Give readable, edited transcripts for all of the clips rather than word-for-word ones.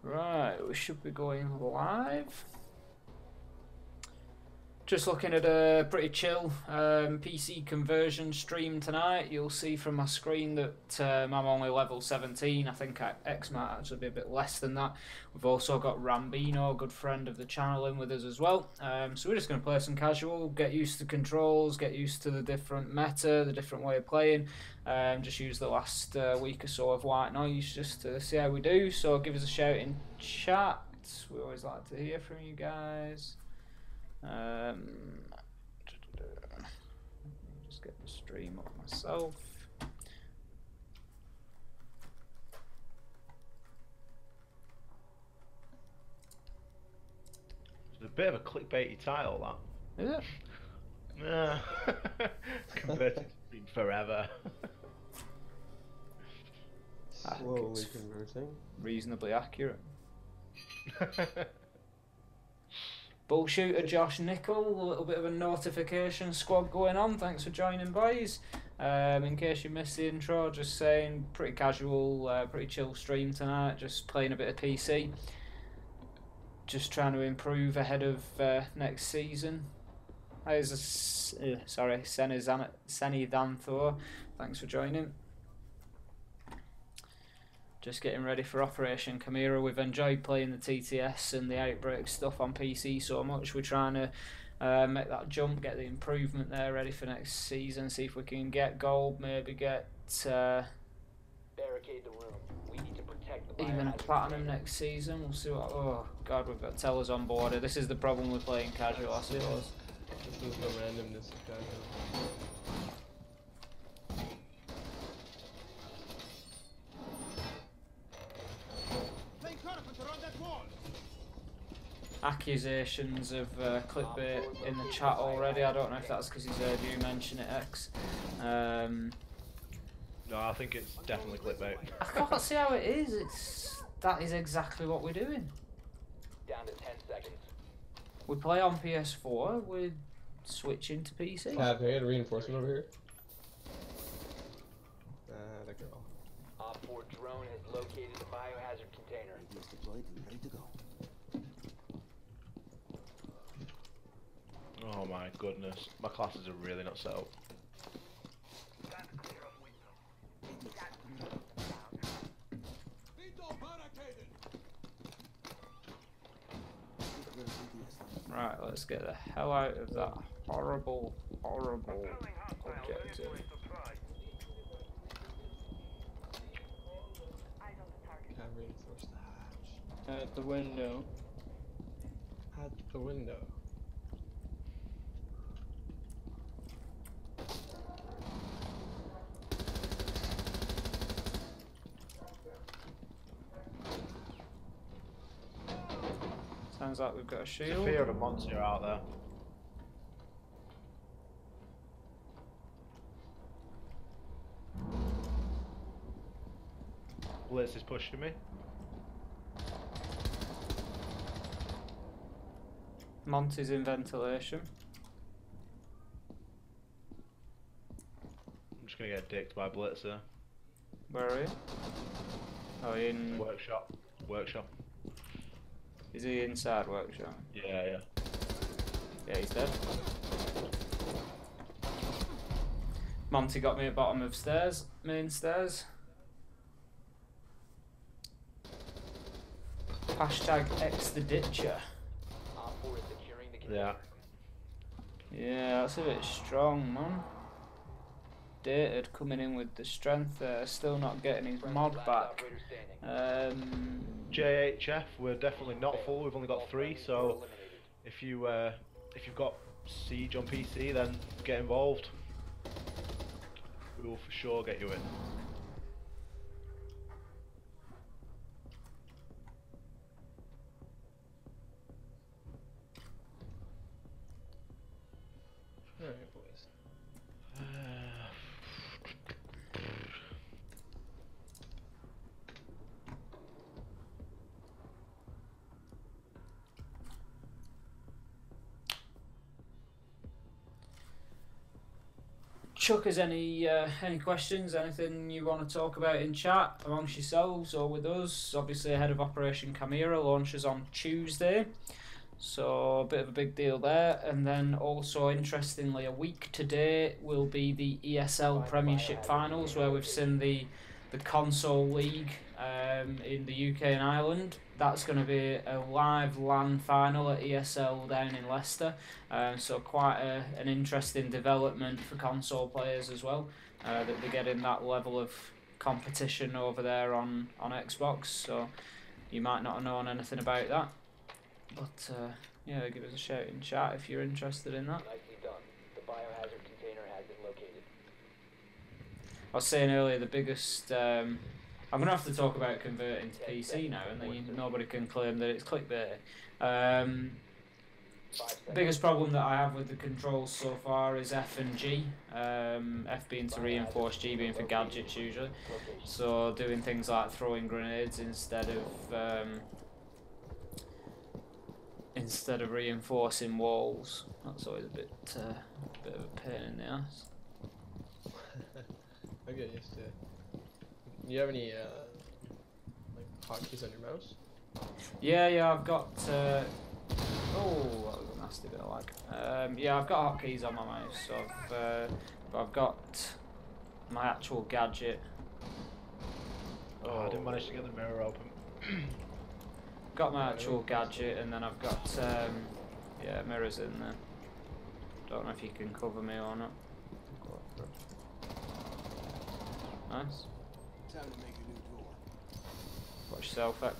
Right, we should be going live. Just looking at a pretty chill PC conversion stream tonight. You'll see from my screen that I'm only level 17. I think X might actually be a bit less than that. We've also got Rambino, a good friend of the channel, in with us as well. So we're just going to play some casual, get used to controls, get used to the different meta, the different way of playing. Just use the last week or so of White Noise just to see how we do. So give us a shout in chat. We always like to hear from you guys. Just get the stream up myself. It's a bit of a clickbaity title, that. Is it? Yeah. Converted stream forever. Slowly converting. Reasonably accurate. Bullshooter Josh Nickel, a little bit of a notification squad going on. Thanks for joining, boys. In case you missed the intro, just saying, pretty casual, pretty chill stream tonight. Just playing a bit of PC. Just trying to improve ahead of next season. Sorry, Seni Danthor. Thanks for joining. Just getting ready for Operation Chimera. We've enjoyed playing the TTS and the Outbreak stuff on PC so much. We're trying to make that jump, get the improvement there ready for next season. See if we can get gold, maybe get barricade the room. We need to protect the even a platinum next season. We'll see what. Oh god, we've got tellers on board. This is the problem with playing casual, I suppose. There's no randomness of casual. Accusations of clickbait in the chat already. I don't know if that's because he's heard you mention it, X. No, I think it's definitely clickbait. I can't see how it is. That is exactly what we're doing. Down to 10 seconds. We play on PS4. We're switching to PC. Have you had a reinforcement over here? The girl. Op 4 drone has located the biohazard container. Is deployed and ready to go. Oh my goodness, my classes are really not set up. Right, let's get the hell out of that horrible, horrible objective. Can't reinforce the hatch. At the window. At the window. Sounds like we've got a shield. Sophia and a monster out there. Blitz is pushing me. Monty's in ventilation. I'm just gonna get dicked by Blitzer. Where are you? Oh, in. Workshop. Workshop. Is he inside workshop? Yeah. Yeah, he's dead. Monty got me at bottom of stairs, main stairs. Hashtag X the Ditcher. Op 4 is securing the container. Yeah. Yeah, that's a bit strong, man. Dated coming in with the strength there, still not getting his mod back. JHF, we're definitely not full. We've only got 3, so if you've got Siege on PC, then get involved. We will for sure get you in. Alright, boys. chuck us any questions, anything you want to talk about in chat amongst yourselves or with us. Obviously, ahead of Operation Chimera launches on Tuesday, so a bit of a big deal there. And then also, interestingly, a week today will be the ESL Premiership Finals, where we've seen the console league in the UK and Ireland. That's going to be a live LAN final at ESL down in Leicester. So quite an interesting development for console players as well, that they're getting that level of competition over there on Xbox. So you might not have known anything about that, but yeah, give us a shout in chat if you're interested in that. Nicely done. The biohazard container has been located. I was saying earlier, the biggest... I'm going to have to talk about converting to PC now, and then nobody can claim that it's clickbait. Biggest problem that I have with the controls so far is F and G. F being to reinforce, G being for gadgets usually. So doing things like throwing grenades instead of reinforcing walls. That's always a bit of a pain in the ass. I get used to it. Do you have any like hotkeys on your mouse? Yeah, I've got. Oh, that was a nasty bit of lag. Yeah, I've got hotkeys on my mouse. So I've got my actual gadget. Oh, I didn't manage to get the mirror open. Got my actual gadget, and then I've got yeah, mirrors in there. Don't know if you can cover me or not. Nice. Time to make a new door. Watch yourself, X.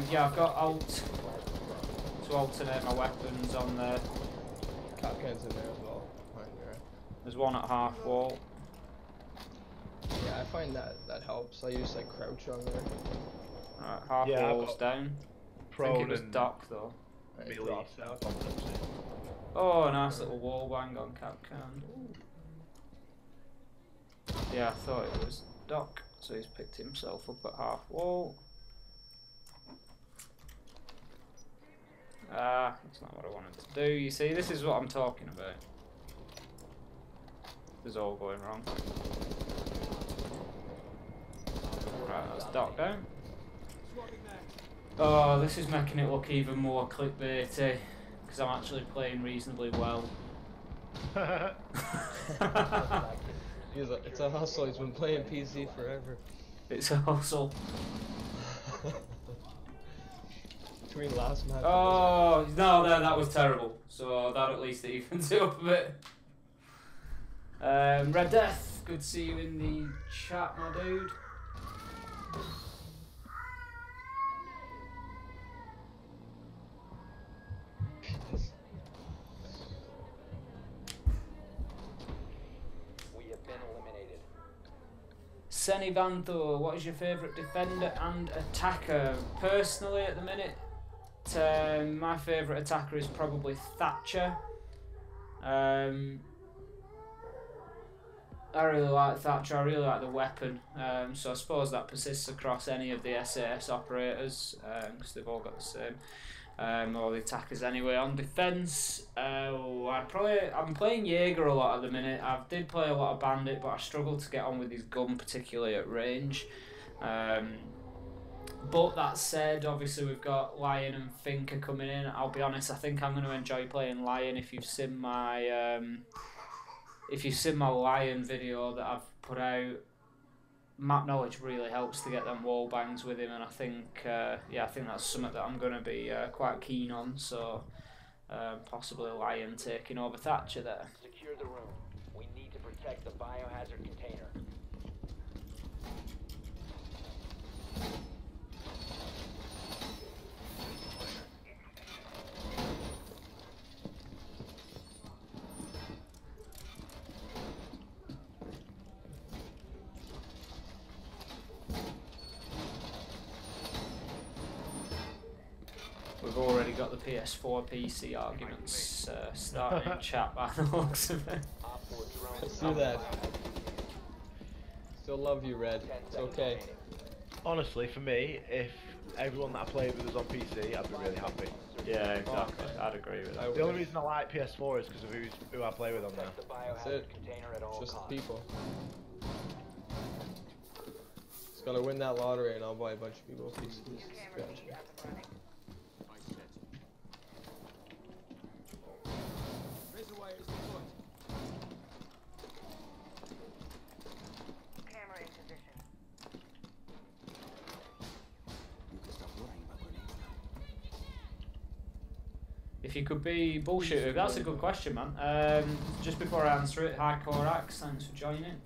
Yeah, I've got alt to alternate my weapons on there. Capcan's in there as well. Behind there. There's one at half wall. Yeah, I find that helps. I use like crouch on there. Alright, half Yeah, I've wall's got down. I think it was dock though. Right, Melee drops out. competency. Oh, nice little wall bang on Capcan. Yeah, I thought it was Doc, so he's picked himself up at half wall. Ah, that's not what I wanted to do. You see, this is what I'm talking about. This is all going wrong. Right, that's Doc down. Oh, this is making it look even more clickbaity, because I'm actually playing reasonably well. It's a hustle. He's been playing PC forever. It's a hustle. Between last match. Oh no, that was terrible. So that at least evens it up a bit. Red Death, good to see you in the chat, my dude. We have been eliminated. Senivanto, what is your favourite defender and attacker? Personally, at the minute, my favourite attacker is probably Thatcher. I really like Thatcher, I really like the weapon, so I suppose that persists across any of the SAS operators, because they've all got the same, all the attackers anyway. On defence, I'm playing Jaeger a lot at the minute. I did play a lot of Bandit, but I struggled to get on with his gun, particularly at range. But that said, obviously we've got Lion and Finker coming in. I'll be honest, I think I'm going to enjoy playing Lion. If you've seen my Lion video that I've put out, map knowledge really helps to get them wall bangs with him, and I think yeah, I think that's something that I'm going to be quite keen on. So possibly Lion taking over Thatcher there. Secure the room. We need to protect the biohazard container. We've already got the PS4 PC arguments starting in chat by the looks of it. Op 4 drone Let's do that. Still love you, Red. It's okay. Honestly, for me, if everyone that I played with us on PC, I'd be really happy. Yeah, exactly. I'd agree with that. I The only wish. reason I like PS4 is because of who I play with on there. The That's biohazard it. container at all Just the costs. people. Just gotta win that lottery and I'll buy a bunch of people's PCs. Gotcha. Razor wire is deployed. Camera in position. You can stop worrying about grenades now. If you could be bullshit, that's a good question, man. Just before I answer it, High Corax, thanks for joining.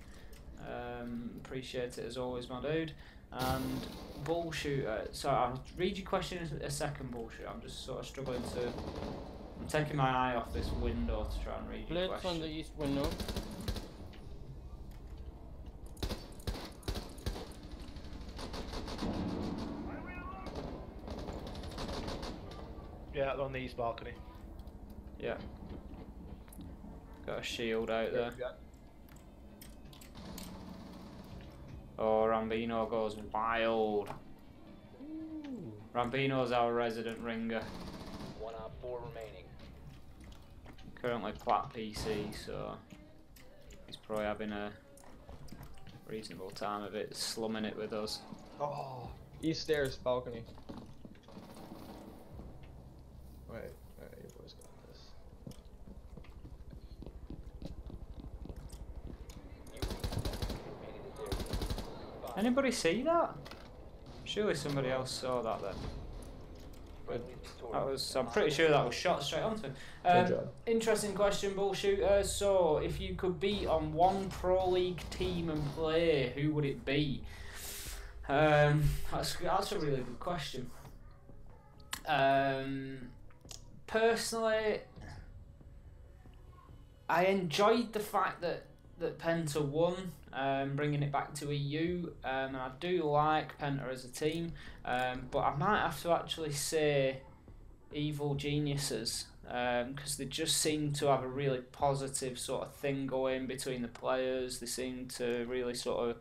Appreciate it as always, my dude. And bullshooter. So I'll read your question in a second, bullshooter. I'm just sort of struggling to. I'm taking my eye off this window to try and read your Blitz question. on the east window. Yeah, on the east balcony. Yeah. Got a shield out there. Yeah. Oh, Rambino goes wild. Rambino's our resident ringer. 1 op 4 remaining. Currently plat PC, so he's probably having a reasonable time of it, slumming it with us. Oh, east stairs, balcony. Alright, you boys got this. Anybody see that? Surely somebody else saw that then. That was, I'm pretty sure that was shot straight onto him. Good job. Interesting question, bullshooter. So, if you could be on one Pro League team and play, who would it be? That's a really good question. Personally, I enjoyed the fact that Penta won, bringing it back to EU, and I do like Penta as a team, but I might have to actually say Evil Geniuses, because they just seem to have a really positive sort of thing going between the players. They seem to really sort of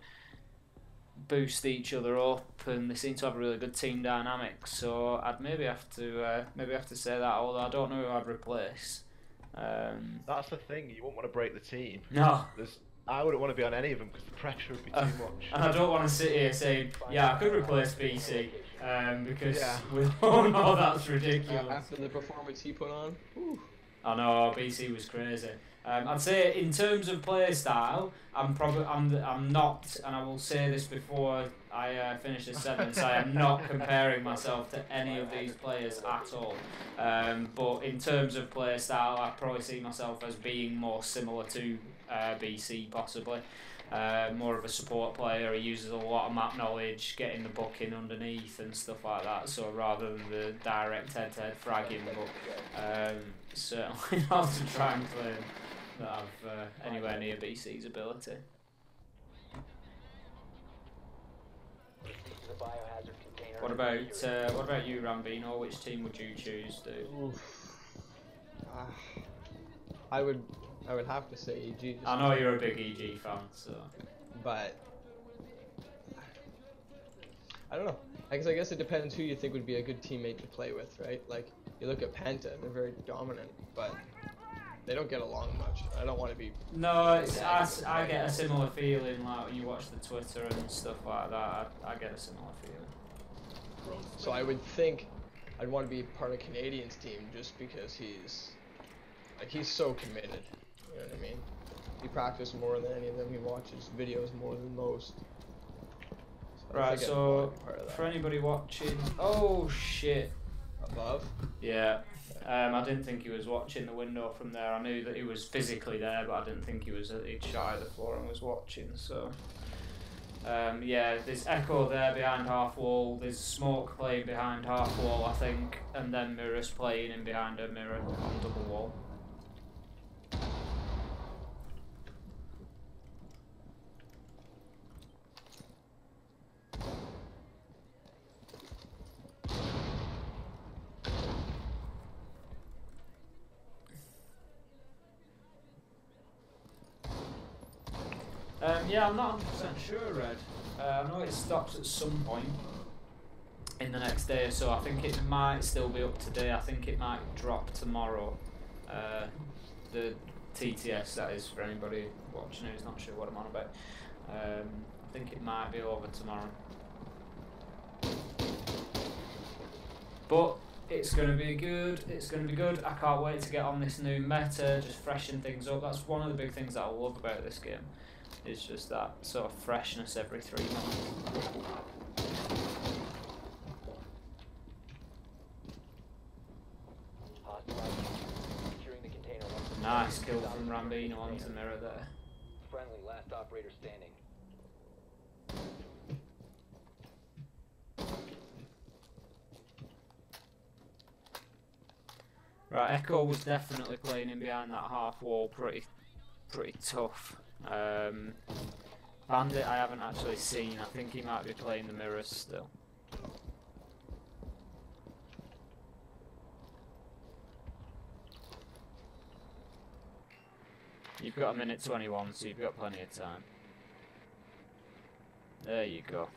boost each other up, and they seem to have a really good team dynamic. So I'd maybe have to say that, although I don't know who I'd replace. That's the thing, you wouldn't want to break the team. No. I wouldn't want to be on any of them because the pressure would be too much. And I don't want to sit here saying, yeah, I could replace BC, because Yeah. we all know that's ridiculous. After the performance he put on, whew. I know, BC was crazy. I'd say in terms of play style, I'm not, and I will say this before I finish this sentence, I am not comparing myself to any of these players at all. But in terms of play style, I probably see myself as being more similar to BC possibly. More of a support player. He uses a lot of map knowledge, getting the buck in underneath and stuff like that. So rather than the direct head-to-head fragging, but certainly not to try and claim that I've anywhere near BC's ability. The biohazard container. What about you, Rambino? Which team would you choose, dude? Oof. I would have to say EG. Just I know you're a big EG fan, so. But I don't know. I guess it depends who you think would be a good teammate to play with, right? Like you look at Penta, they're very dominant, but they don't get along much. I don't want to be. No, I get a similar feeling like when you watch the Twitter and stuff like that. I get a similar feeling. So I would think I'd want to be part of Canadian's team just because he's so committed. You know what I mean? He practices more than any of them. He watches videos more than most. So I Right, think I'd wanna so be part of that. for anybody watching, oh shit. Above. Yeah. I didn't think he was watching the window from there. I knew that he was physically there, but I didn't think he'd shot at the floor and was watching. So, yeah, there's Echo there behind half wall. There's Smoke playing behind half wall, I think, and then Mirror's playing in behind a mirror on double wall. Yeah, I'm not 100% sure, Red. I know it stops at some point in the next day, so I think it might still be up today. I think it might drop tomorrow. The TTS, that is, for anybody watching who's not sure what I'm on about. I think it might be over tomorrow. But it's going to be good. It's going to be good. I can't wait to get on this new meta, just freshen things up. That's one of the big things that I love about this game. It's just that sort of freshness every 3 months. Securing the container. Nice kill from Rambino onto the mirror there. Friendly, last operator standing. Right, Echo was definitely playing in behind that half wall, pretty tough. Bandit I haven't actually seen. I think he might be playing the mirrors still. You've got 1:21, so you've got plenty of time. There you go.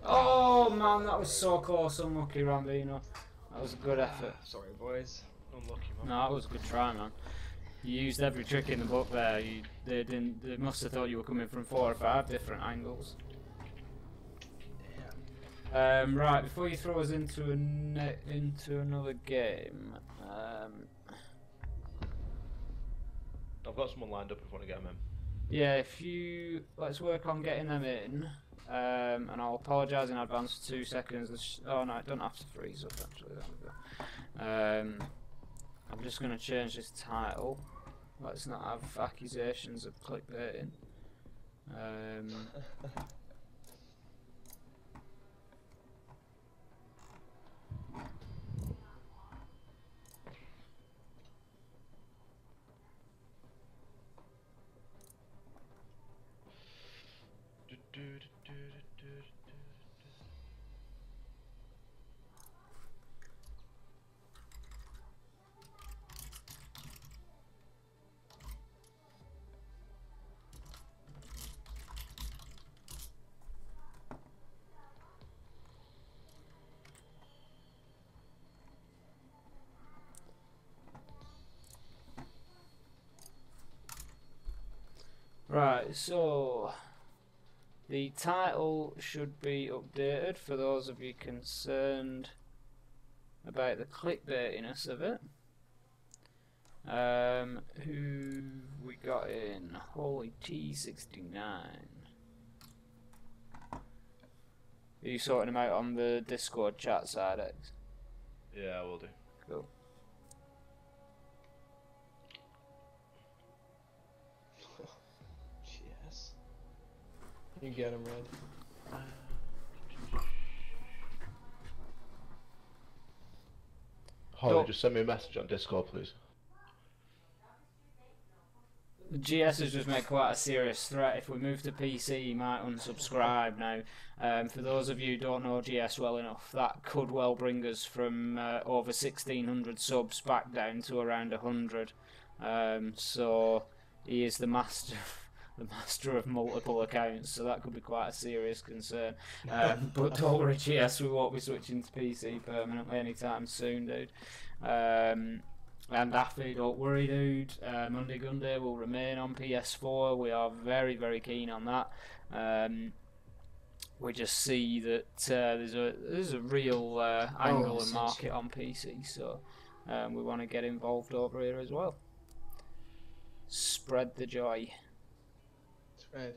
Oh man, that was so close. Unlucky, Rambino. That was a good effort. Sorry, boys. Unlucky, man. No, that was a good try, man. You used every trick in the book there. They must have thought you were coming from 4 or 5 different angles. Right, before you throw us into another game, I've got someone lined up if you want to get them in. yeah, let's work on getting them in. And I'll apologise in advance for 2 seconds. Oh no, I don't have to freeze up actually. There we go. I'm just going to change this title. Let's not have accusations of clickbaiting. Right, so the title should be updated for those of you concerned about the clickbaitiness of it. Who we got in? Holy T69. Are you sorting them out on the Discord chat side, X? Yeah, I will do. Cool. Yes. You get him, Red. Holly, just send me a message on Discord, please. The GS has just made quite a serious threat. If we move to PC, he might unsubscribe now. For those of you who don't know GS well enough, that could well bring us from over 1,600 subs back down to around 100. So he is the master of multiple accounts, so that could be quite a serious concern. But don't worry, GS, we won't be switching to PC permanently anytime soon, dude. And Daffy, don't worry, dude. Monday Gunday will remain on PS4. We are very, very keen on that. We just see that there's a real angle and market on PC, so we want to get involved over here as well. Spread the joy. That's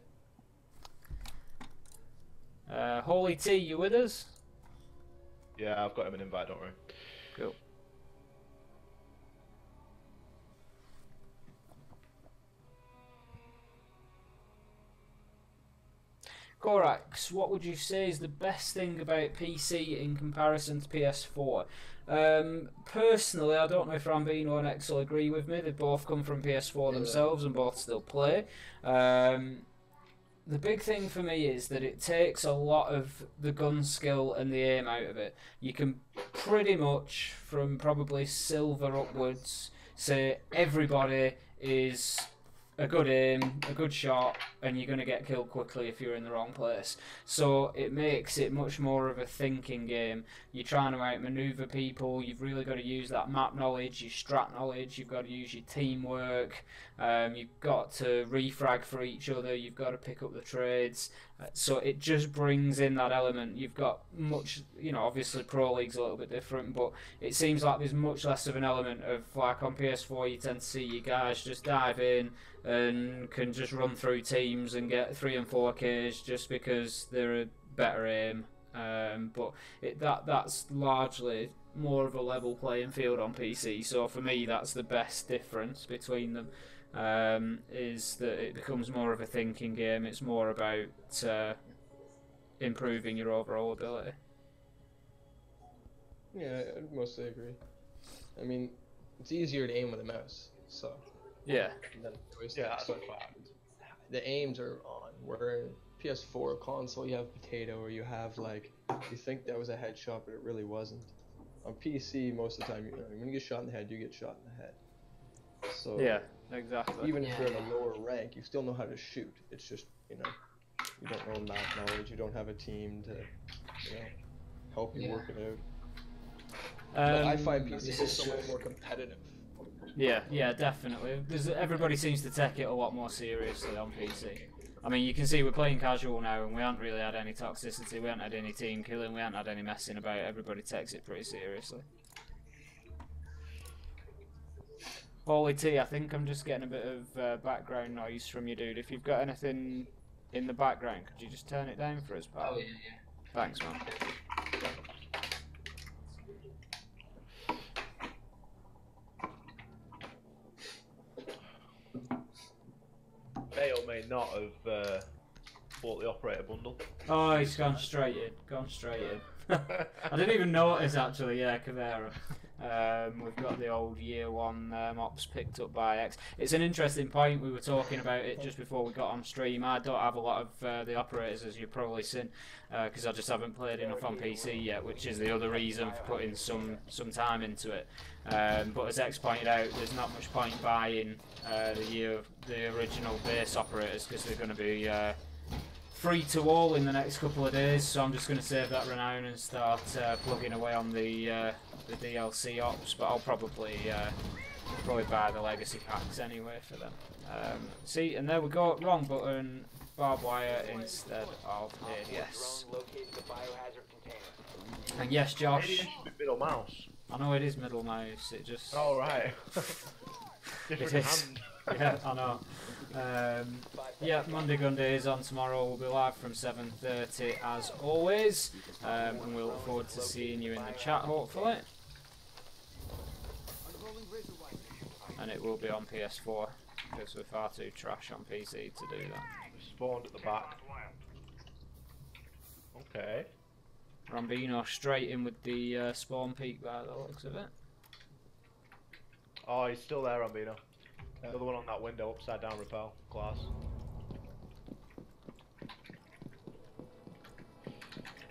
right. Holy T, you with us? Yeah, I've got him an invite, don't worry. Cool. Corax, what would you say is the best thing about PC in comparison to PS4? Personally, I don't know if Rambino and X will agree with me. They both come from PS4 themselves and both still play. The big thing for me is that it takes a lot of the gun skill and the aim out of it. You can pretty much, from probably silver upwards, say everybody is a good aim, a good shot, and you're going to get killed quickly if you're in the wrong place. So it makes it much more of a thinking game. You're trying to outmaneuver people, you've really got to use that map knowledge, your strat knowledge, you've got to use your teamwork, you've got to refrag for each other, you've got to pick up the trades. So it just brings in that element. You've got much, obviously Pro League's a little bit different, but it seems like there's much less of an element of, like on PS4 you tend to see you guys just dive in and can just run through teams and get 3 and 4Ks just because they're a better aim. But that's largely more of a level playing field on PC. So for me, that's the best difference between them. Is that it becomes more of a thinking game. It's more about improving your overall ability. Yeah, I mostly agree. I mean, it's easier to aim with a mouse, so. Yeah. Yeah, that's a fact. The aims are on. Where in PS4 console you have potato, or you have like, you think that was a headshot, but it really wasn't. On PC, most of the time, when you get shot in the head, you get shot in the head. So yeah, exactly. even if you're at a lower rank, you still know how to shoot. It's just, you don't know map knowledge, you don't have a team to, help you work it out. But I find PC is so much more competitive. Yeah, definitely. Everybody seems to take it a lot more seriously on PC. I mean, you can see we're playing casual now, and we haven't really had any toxicity, we haven't had any team killing, we haven't had any messing about. Everybody takes it pretty seriously. Holy T, I think I'm just getting a bit of background noise from you, dude. If you've got anything in the background, could you just turn it down for us, pal? Oh, yeah. Thanks, man. May or may not have bought the operator bundle. Oh, he's gone straight in. I didn't even notice, actually. Yeah, Cavera. We've got the old year 1 ops picked up by X. It's an interesting point. We were talking about it just before we got on stream. I don't have a lot of the operators, as you've probably seen, because I just haven't played enough on PC yet, which is the other reason for putting some time into it. But as X pointed out, there's not much point buying the original base operators, because they're going to be free to all in the next couple of days. So I'm just going to save that renown and start plugging away on the DLC ops. But I'll probably buy the legacy packs anyway for them. See, and there we go. Wrong button. Barbed wire instead of ADS. And yes, Josh. Middle mouse. I know it is middle mouse. It just. Oh right. Different It is. hand. Yeah, I know. Yeah, Monday Gunday is on tomorrow. We'll be live from 7:30 as always, and we'll look forward to seeing you in the chat hopefully. And it will be on PS4 because we're far too trash on PC to do that. Spawned at the back. Okay. Rambino straight in with the spawn peak by the looks of it. Oh, he's still there, Rambino. Another one on that window, upside down rappel, glass.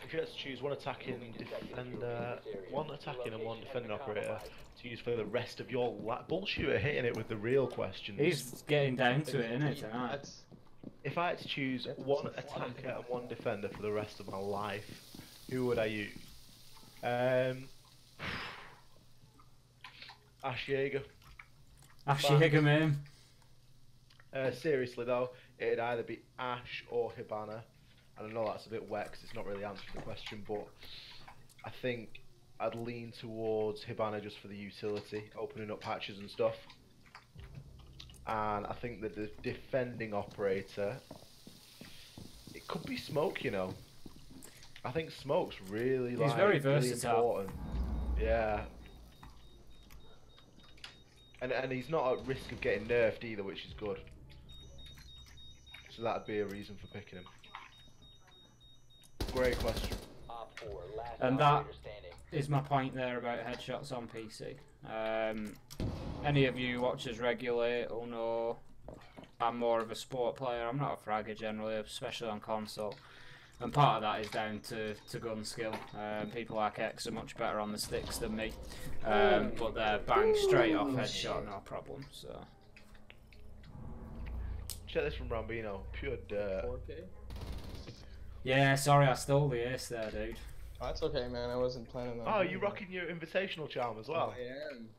If you had to choose one attacking defender, one attacking and one defending operator to use for the rest of your life, bullshit, you're hitting it with the real questions. He's getting down to it, isn't it, tonight? If I had to choose one attacker and one defender for the rest of my life, who would I use? Ash Jaeger. Ash Jaeger, man. Seriously though, it'd either be Ash or Hibana. And I know that's a bit wet because it's not really answering the question, but I think I'd lean towards Hibana just for the utility, opening up patches and stuff. And I think that the defending operator, it could be Smoke, you know. I think Smoke's really He's very really versatile. important. Yeah. And he's not at risk of getting nerfed either, which is good. So that'd be a reason for picking him. Great question. Op 4, last And that operator standing. is my point there about headshots on PC. Any of you watchers regularly will know I'm more of a sport player. I'm not a fragger generally, especially on console. And part of that is down to gun skill. People like X are much better on the sticks than me. But they're bang straight off headshot, no problem. So Check this from Rambino. Pure dirt. 4K? yeah, sorry I stole the ace there, dude. Oh, that's okay, man. I wasn't planning on. Oh, you rocking your invitational charm as well? I am.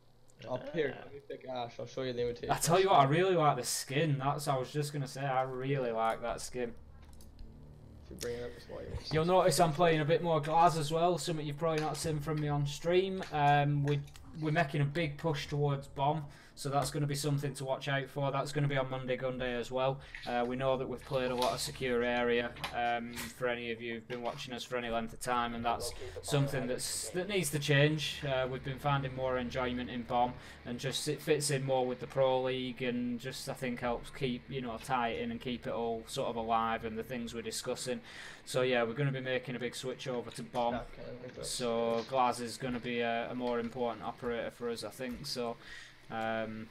Up here, let me pick Ash. I'll show you the invitation. I tell you what, I really like the skin. That's I was just gonna say. I really like that skin. If you bring it up, it's why you want to You'll notice I'm playing a bit more Glaz as well, something you've probably not seen from me on stream. We're making a big push towards bomb, so that's going to be something to watch out for. That's going to be on Monday Gun Day as well. We know that we've played a lot of secure area for any of you who've been watching us for any length of time, and that's something that needs to change. We've been finding more enjoyment in bomb, and just it fits in more with the Pro League, and just I think helps keep tie it in and keep it all sort of alive and the things we're discussing. So yeah, we're going to be making a big switch over to bomb. So Glaz is going to be a more important operator for us, I think. So I'm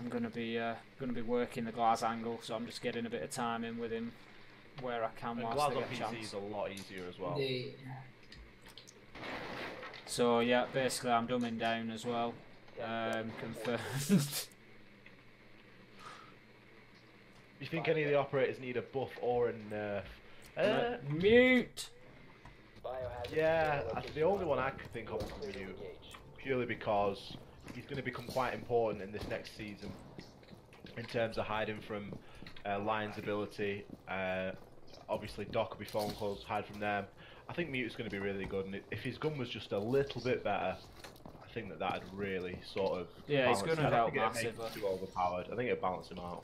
going to be working the Glaz angle. So I'm just getting a bit of time in with him where I can And whilst Glaz I on get a PC chance. is a lot easier as well. So yeah, basically I'm dumbing down as well. Confirmed. You think any of the operators need a buff or a nerf? Mute. Biohazard Yeah, container the only one I could think of location. would be Clear to Mute, engage. purely because he's going to become quite important in this next season in terms of hiding from Lion's ability. Obviously, Doc will be phone calls, hide from them. I think Mute's going to be really good, and if his gun was just a little bit better, I think that'd really sort of Yeah, he's balance going it. to I help don't think it'd make massively. him too overpowered. I think it'd balance him out.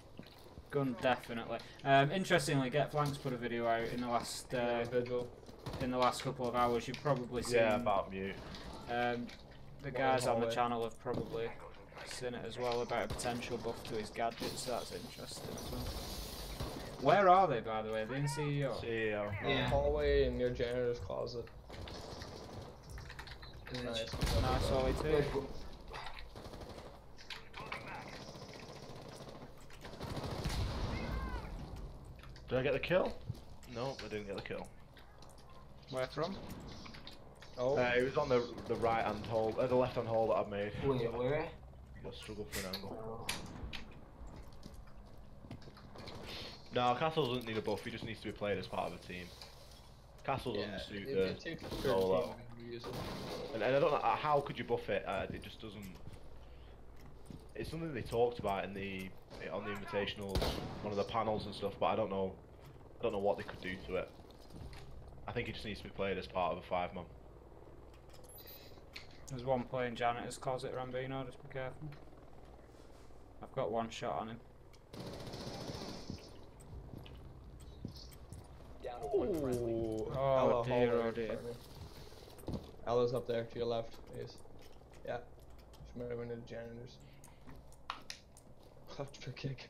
Gun definitely. Interestingly, Get Flanks put a video out in the last Vigil. in the last couple of hours. You've probably seen. Yeah, about Mute. The guys on the channel have probably seen it as well about a potential buff to his gadgets. That's interesting as well. Where are they, by the way? Are they in CEO? CEO. Yeah. Hallway in your janitor's closet. Nice. Nice, Ollie too. Did I get the kill? No, I didn't get the kill. Where from? Oh, It was on the right hand hole, the left hand hole that I've made. Wait, where? You got to struggle for an angle. No, Castle doesn't need a buff. He just needs to be played as part of a team. Castle doesn't suit it takes a the certain solo. team to use it. And I don't know how could you buff it. It just doesn't. It's something they talked about on the invitationals, one of the panels and stuff, but I don't know what they could do to it. I think it just needs to be played as part of a 5-man. There's one playing janitor's closet, Rambino. Just be careful. I've got one shot on him. Down to one friendly. Ooh. Oh Ella dear, hallway oh dear. in front of me. Ella's up there to your left, Ace. Yeah. She might have went into janitors. Left for kick.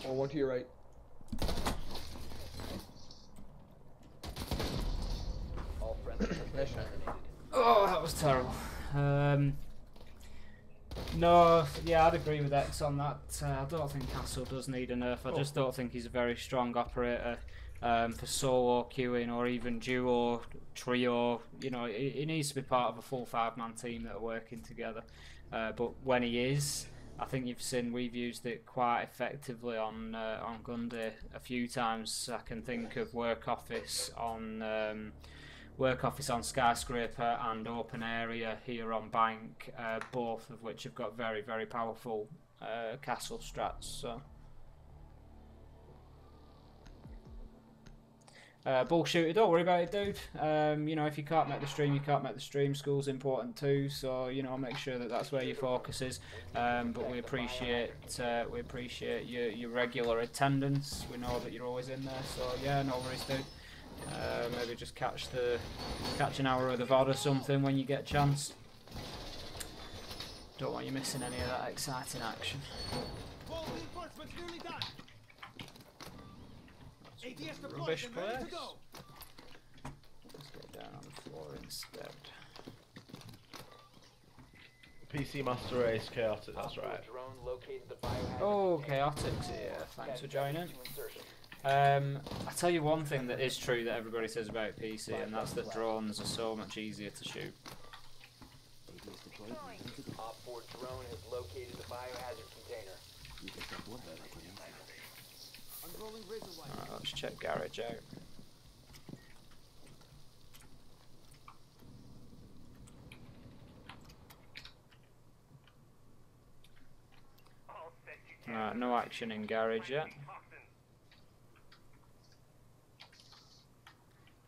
Oh, one to your right. All friendly Nice shot. eliminated. Oh, that was terrible. No, yeah, I'd agree with X on that. I don't think Castle does need a nerf. I just don't think he's a very strong operator for solo queuing or even duo, trio. You know, he needs to be part of a full 5-man team that are working together. But when he is, I think you've seen we've used it quite effectively on Gunday a few times. I can think of Work Office on Skyscraper and Open Area here on Bank, both of which have got very, very powerful castle strats. So. Bullshooter, don't worry about it, dude. You know, if you can't make the stream, you can't make the stream. School's important too, so you know, make sure that that's where your focus is. But we appreciate your regular attendance. We know that you're always in there, so yeah, no worries, dude. Maybe just catch an hour of the VOD or something when you get a chance. Don't want you missing any of that exciting action. Rubbish place. Let's get down on the floor instead. PC Master Race Chaotic, that's right. Oh, Chaotic's here. Thanks for joining. I tell you one thing that is true that everybody says about PC, and that's that drones are so much easier to shoot. Op 4 drone has located the biohazard container. Alright, let's check garage out. Alright, no action in garage yet.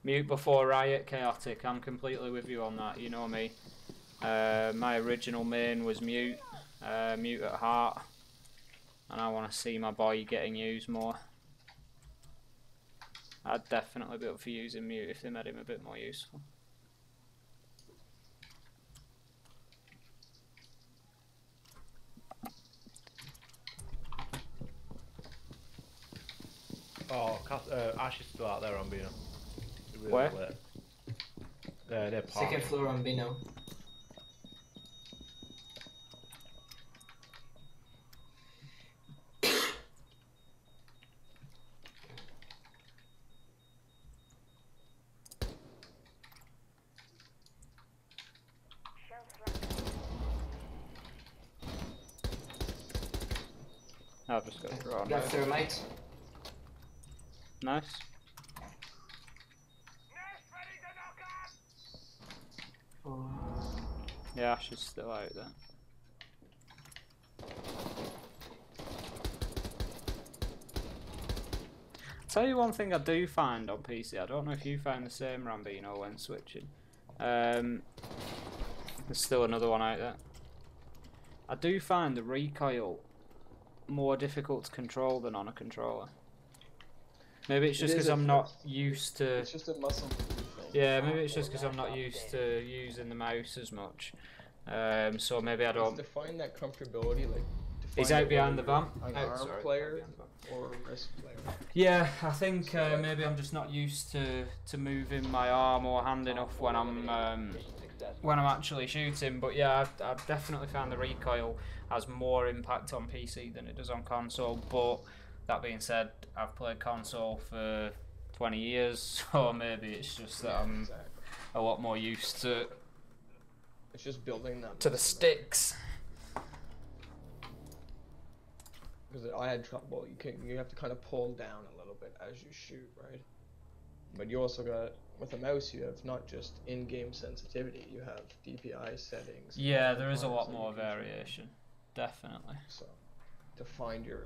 Mute before riot, Chaotic. I'm completely with you on that, you know me. My original main was mute, mute at heart. And I want to see my boy getting used more. I'd definitely be up for using mute if they made him a bit more useful. Oh, Ash is still out there on Bino. Really Where? Near Park. Second floor on Bino. I'll just go through on Got thermite. Nice. Oh. Yeah, Ash is still out there. Tell you one thing I do find on PC, I don't know if you find the same, Rambino, when switching. There's still another one out there. I do find the recoil more difficult to control than on a controller. Maybe it's just because I'm not used to... It's just a muscle thing. Yeah, maybe it's just because I'm not used to using the mouse as much. So maybe I don't... To find that comfortability, like... He's out behind the van. An arm player or a wrist player. Yeah, I think maybe I'm just not used to moving my arm or hand enough when I'm actually shooting. But yeah, I've definitely found the recoil has more impact on PC than it does on console. But that being said, I've played console for 20 years, so maybe it's just that I'm a lot more used to. It's just building that to the sticks. Because I had trouble. You have to kind of pull down a little bit as you shoot, right? But you also got, with a mouse, you have not just in-game sensitivity. You have DPI settings. Yeah, there is a lot more variation, definitely. So, to find your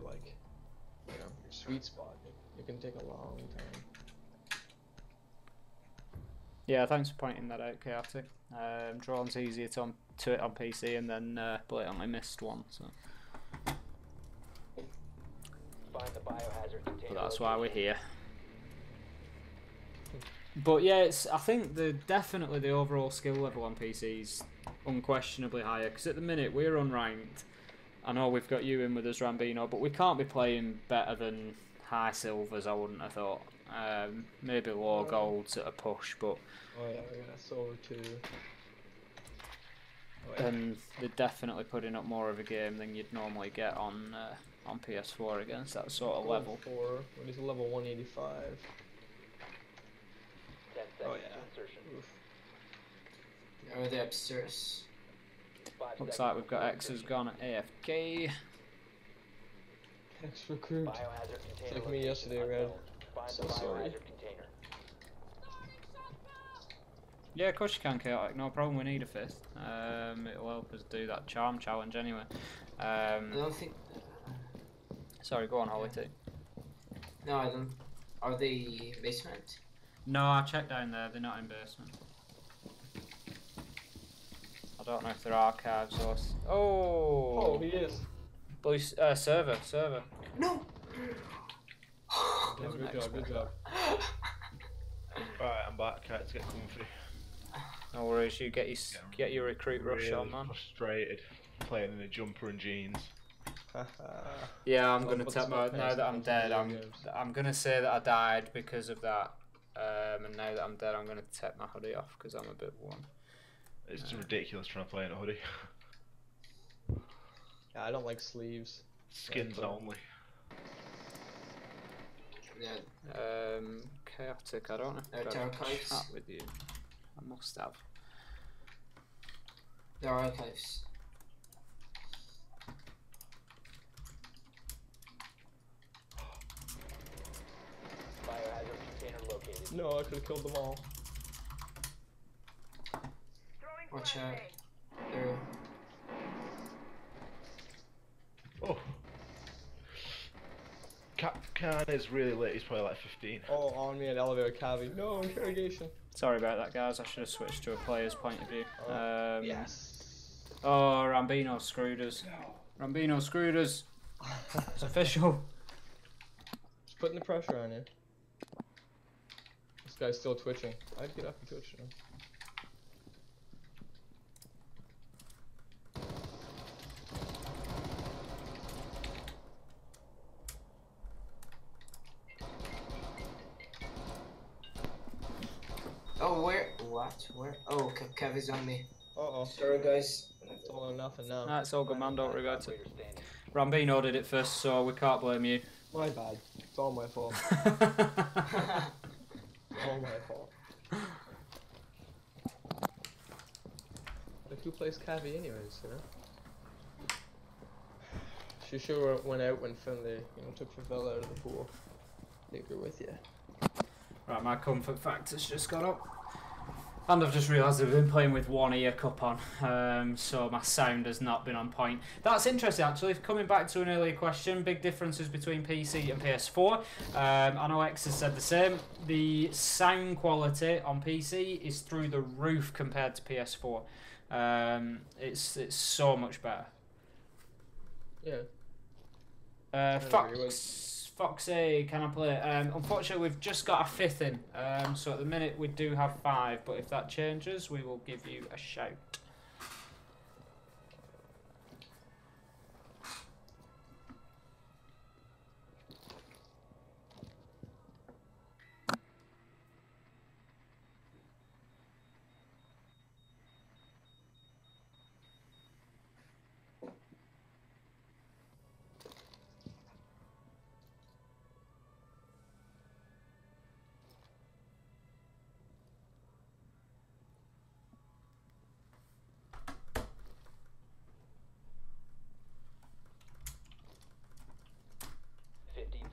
your sweet spot, it can take a long time. Yeah, thanks for pointing that out, Chaotic. Drone's easier to it on PC, and then blatantly missed one. So. Find the biohazard container. But that's why we're here. But yeah, I think definitely the overall skill level on PC is unquestionably higher, because at the minute we're unranked. I know we've got you in with us, Rambino, but we can't be playing better than high silvers, I wouldn't have thought. Maybe low golds at a push, but... Oh yeah, we got silver too. Oh, yeah. And they're definitely putting up more of a game than you'd normally get on PS4 against that sort of level. What is a level 185? 10 seconds Oh yeah. to insertion. Oof. Are they upstairs? Looks like we've got X's gone at AFK. Ex-recruit. Biohazard container Like me location yesterday, Red. unknown. Find So the sorry. biohazard container. Yeah, of course you can, Chaotic. No problem. We need a fifth. It'll help us do that charm challenge anyway. I don't think. Sorry, go on, Holly. Too. No, I don't. Are they basement? No, I checked down there. They're not in basement. I don't know if they're archives or. Oh, Oh, he is. blue server. No. Yeah, good job, good job. Alright, I'm back. Let's get comfy. No worries. You get your recruit rush Really on, man. frustrated playing in a jumper and jeans. Yeah, I'm Well, gonna put tell some now that I'm into dead. video games. I'm gonna say that I died because of that. And now that I'm dead, I'm gonna take my hoodie off because I'm a bit worn. It's just ridiculous trying to play in a hoodie. Yeah, I don't like sleeves. Skins Yeah. only. Yeah. Chaotic. I don't know if I've got a archives. chat with you. I must have. There are archives. Biohazard container located. No, I could have killed them all. Watch out. There. Oh. Khan is really late. He's probably like 15. Oh, on me at elevator cavity. No, interrogation. Sorry about that, guys. I should have switched to a player's point of view. Yes. Oh, Rambino screwed us. Rambino screwed us. It's official. Just putting the pressure on you. This guy's still twitching. I'd get up and twitch now. Oh, where? What? Where? Oh, Kev is on me. Uh-oh. Sorry, guys. It's all or nothing now. Nah, it's all good, man. Don't regret it. Operator standing. Rambino did it first, so we can't blame you. My bad. It's all my fault. All my fault. Like, who plays Cavi anyways, you know? She sure went out when Finley, took Favela out of the pool. Take her with you. Right, my comfort factor's just gone up. And I've just realised I've been playing with one ear cup on, so my sound has not been on point. That's interesting, actually. Coming back to an earlier question, big differences between PC and PS4. I know X has said the same. The sound quality on PC is through the roof compared to PS4. It's so much better. Yeah. Foxy, can I play? Unfortunately, we've just got a fifth in, so at the minute we do have 5, but if that changes, we will give you a shout.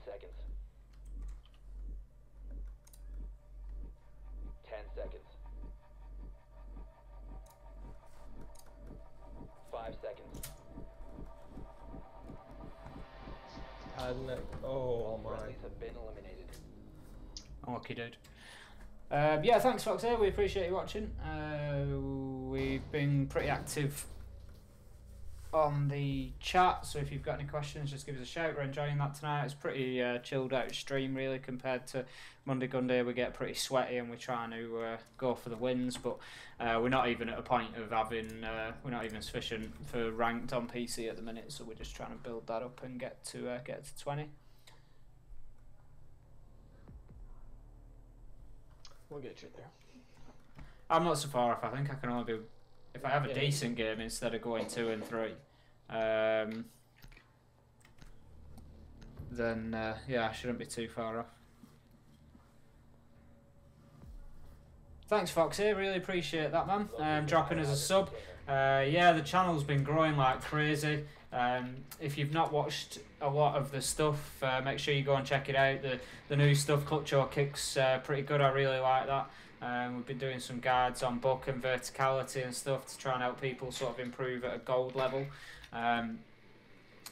Seconds. 10 seconds. 5 seconds. Oh my. Friendlies have been eliminated. Okay, dude. Yeah, thanks, Foxy. We appreciate you watching. We've been pretty active on the chat, so if you've got any questions, just give us a shout. We're enjoying that tonight. It's pretty chilled out stream, really, compared to Monday Gunday. We get pretty sweaty and we're trying to go for the wins, but we're not even at a point of having we're not even sufficient for ranked on PC at the minute, so we're just trying to build that up and get to 20. We'll get you there. I'm not so far off. I think I can only do, if I have a Yeah. decent game instead of going 2 and 3, then yeah, I shouldn't be too far off. Thanks, Foxy. Really appreciate that, man. Dropping us a sub. Yeah, the channel's been growing like crazy. If you've not watched a lot of the stuff, make sure you go and check it out. The new stuff, Clutch or Kick's pretty good. I really like that. We've been doing some guides on buck and verticality and stuff to try and help people sort of improve at a gold level.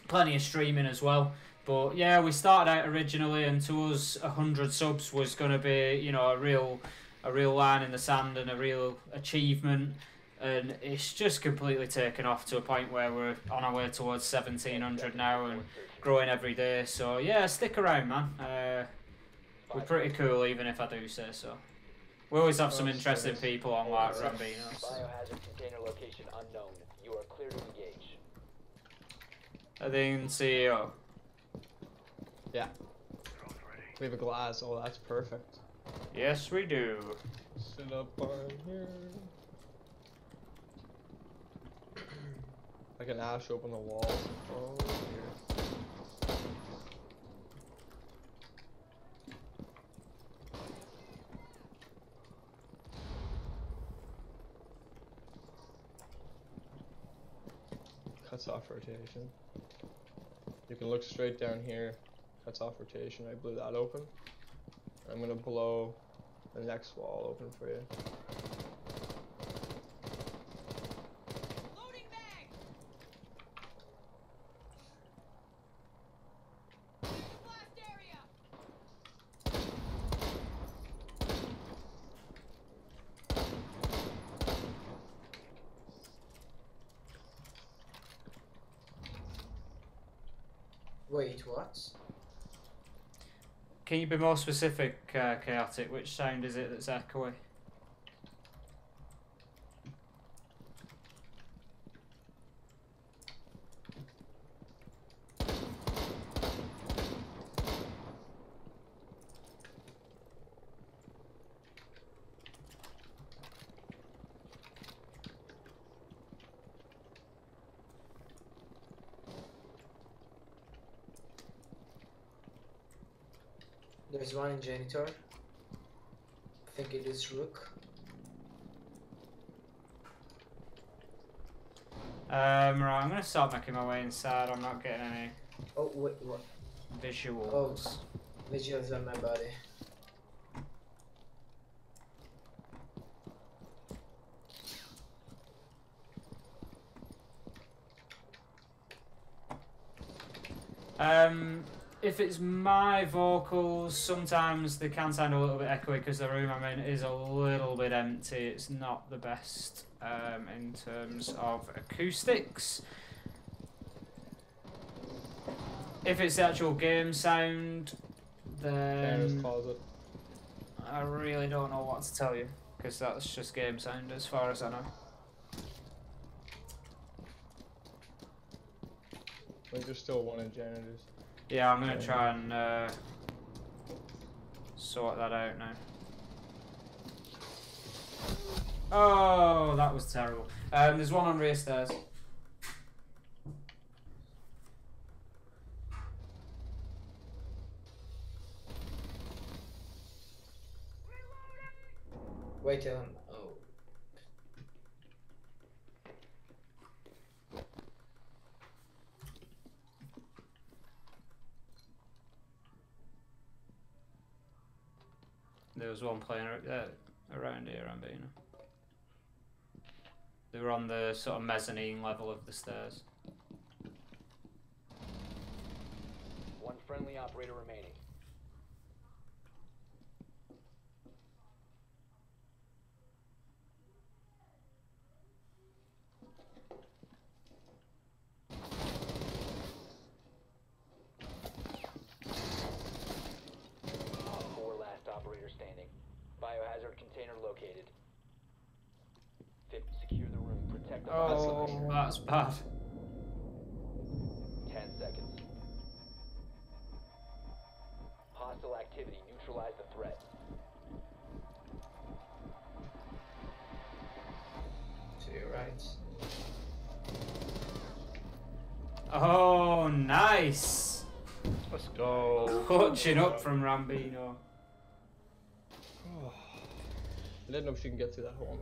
Plenty of streaming as well. But yeah, we started out originally, and to us, 100 subs was going to be, you know, a real line in the sand and a real achievement. And it's just completely taken off to a point where we're on our way towards 1,700 now and growing every day. So yeah, stick around, man. We're pretty cool, even if I do say so. We always have some interesting people on like Rambino. So. Biohazard container location unknown. You are clear to engage. I think CEO. Yeah. We have a glass. Oh, that's perfect. Yes, we do. Sit up on here. Like an ash open the wall. Oh, here. Cuts off rotation. You can look straight down here. Cuts off rotation. I blew that open. I'm gonna blow the next wall open for you. Loading bag. Blast area. Wait, what? Can you be more specific, Chaotic? Which sound is it that's echoey? There's one in janitor. I think it is Rook. Right, I'm gonna start making my way inside. I'm not getting any Oh wait, what? visuals. Oh, visuals on my body. If it's my vocals, sometimes they can sound a little bit echoey because the room I'm in is a little bit empty. It's not the best in terms of acoustics. If it's the actual game sound, then Closet. I really don't know what to tell you because that's just game sound as far as I know. Like there's still one in janitors. Yeah, I'm gonna try and sort that out now. Oh, that was terrible. There's one on rear stairs. Wait, oh. There was one playing around here, Rambino. They were on the sort of mezzanine level of the stairs. One friendly operator remaining. Four last operator standing. Biohazard container located. Secure the room. Protect the Oh, that's bad. 10 seconds. Hostile activity. Neutralize the threat. To your right. Oh, nice. Let's go. Clutching up from Rambino. I didn't know if she can get through that hole.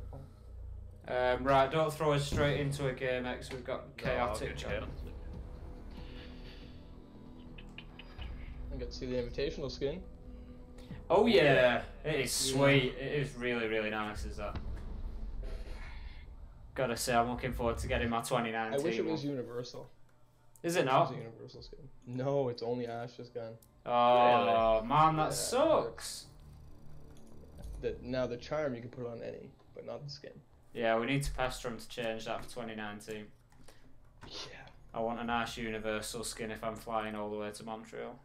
Right, don't throw us straight into a game X. We've got chaotic. No, John. okay. I get to see the invitational skin. Oh yeah, it is sweet. It is really, really nice. Is that? Gotta say, I'm looking forward to getting my 2019. I wish it was one. universal. Is it It's not? a universal skin. No, it's only Ash's gun. Oh man, that Yeah, sucks. Now the charm you can put on any, but not the skin. Yeah, we need to pester them to change that for 2019. Yeah. I want a nice universal skin if I'm flying all the way to Montreal.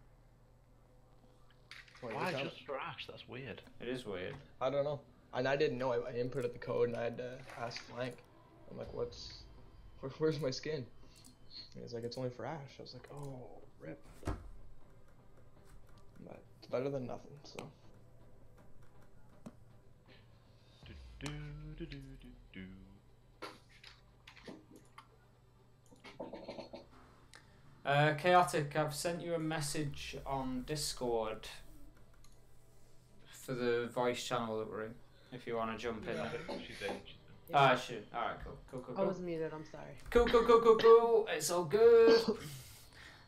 Why just for Ash? That's weird. It is weird. I don't know. And I didn't know. I inputted the code and I had to ask Flank. I'm like, where's my skin? And he's like, it's only for Ash. I was like, oh, rip. But it's better than nothing, so. Do, do, do, do, do. Chaotic, I've sent you a message on Discord for the voice channel that we're in. If you want to jump in. She's in. Ah, shoot. Alright, cool. I was muted, I'm sorry. Cool. It's all good.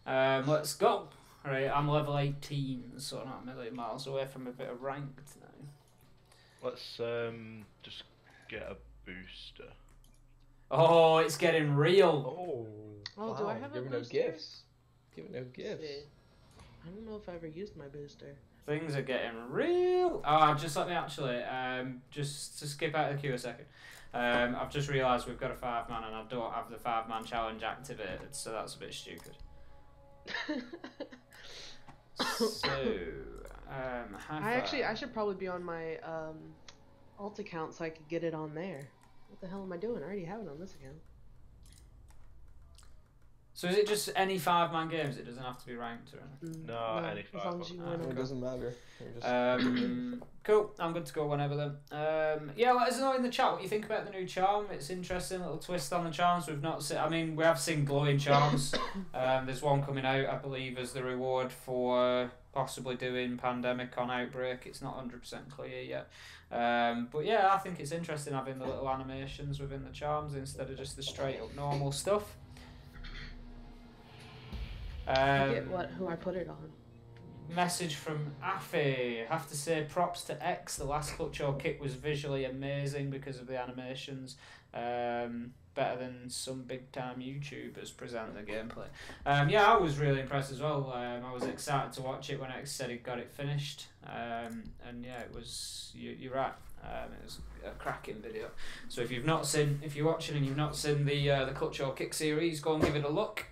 Let's go. Right, I'm level 18, so not a million miles away from a bit of ranked now. Let's just get a booster. Oh, it's getting real. Oh, do I have a giving booster? out gifts. Giving out gifts. See. I don't know if I ever used my booster. Things are getting real. Oh, just let me actually, just to skip out of the queue a second. I've just realised we've got a 5-man and I don't have the 5-man challenge activated, so that's a bit stupid. So, I should probably be on my alt account so I could get it on there. What the hell am I doing? I already have it on this account. So is it just any 5-man games? It doesn't have to be ranked or anything? No, any as long as you win It them. doesn't matter. You're just Cool, I'm good to go whenever then. Yeah, let us know in the chat what you think about the new charm. It's interesting, little twist on the charms. We've not seen, I mean, we have seen glowing charms. There's one coming out, I believe, as the reward for possibly doing Pandemic on Outbreak. It's not 100% clear yet. But yeah, I think it's interesting having the little animations within the charms instead of just the straight up normal stuff. Forget who I put it on. Message from Afi. Have to say props to X. The last Clutch or Kick was visually amazing because of the animations. Better than some big time YouTubers present the gameplay. Yeah, I was really impressed as well. I was excited to watch it when X said he got it finished. And yeah, it was. You're right. It was a cracking video. So if you're watching and you've not seen the Clutch or Kick series, go and give it a look.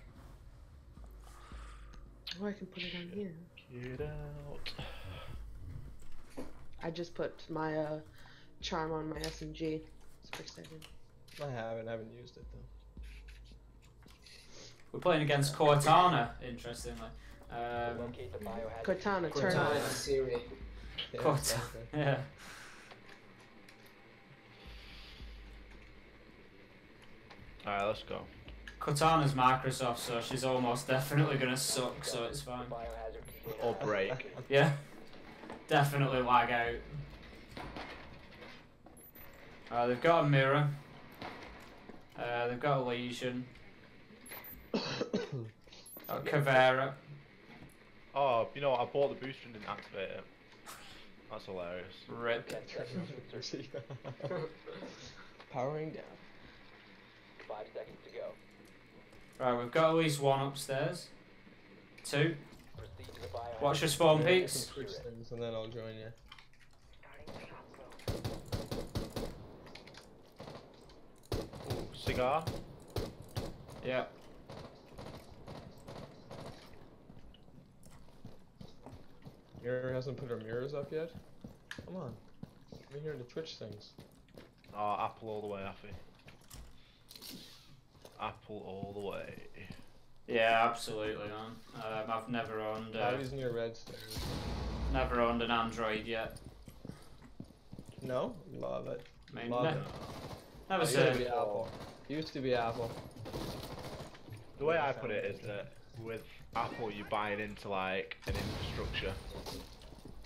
Oh, I can put it on here. Get out. I just put my charm on my SMG. Super excited. I haven't used it though. We're playing against Cortana, interestingly. Locate the biohazard. Cortana, turn Cortana on. and Siri. Yeah, Cortana, exactly. yeah. Alright, let's go. Cortana's Microsoft, so she's almost definitely gonna suck, so it's fine. Biohazard container. Or break. Yeah, definitely lag out. They've got a mirror. They've got a Legion. Got Caveira. Oh, you know what? I bought the booster and didn't activate it. That's hilarious. Rip. Powering down. 5 seconds to go. Right, we've got at least one upstairs. 2. Proceed to the biohazard. Watch your spawn Yeah, I can peaks. switch things and then I'll join you. Ooh, cigar. Yeah. Mirror hasn't put her mirrors up yet? Come on. We're here to Twitch things. Oh, Apple all the way, Affy. Apple all the way. Yeah, absolutely, man. I've never owned. Abby's near Redstone. Never owned an Android yet. No? Love it. I mean, Love it. never Used to said. be Apple. Used to be Apple. The way I put it is that with Apple, you're buying into like an infrastructure.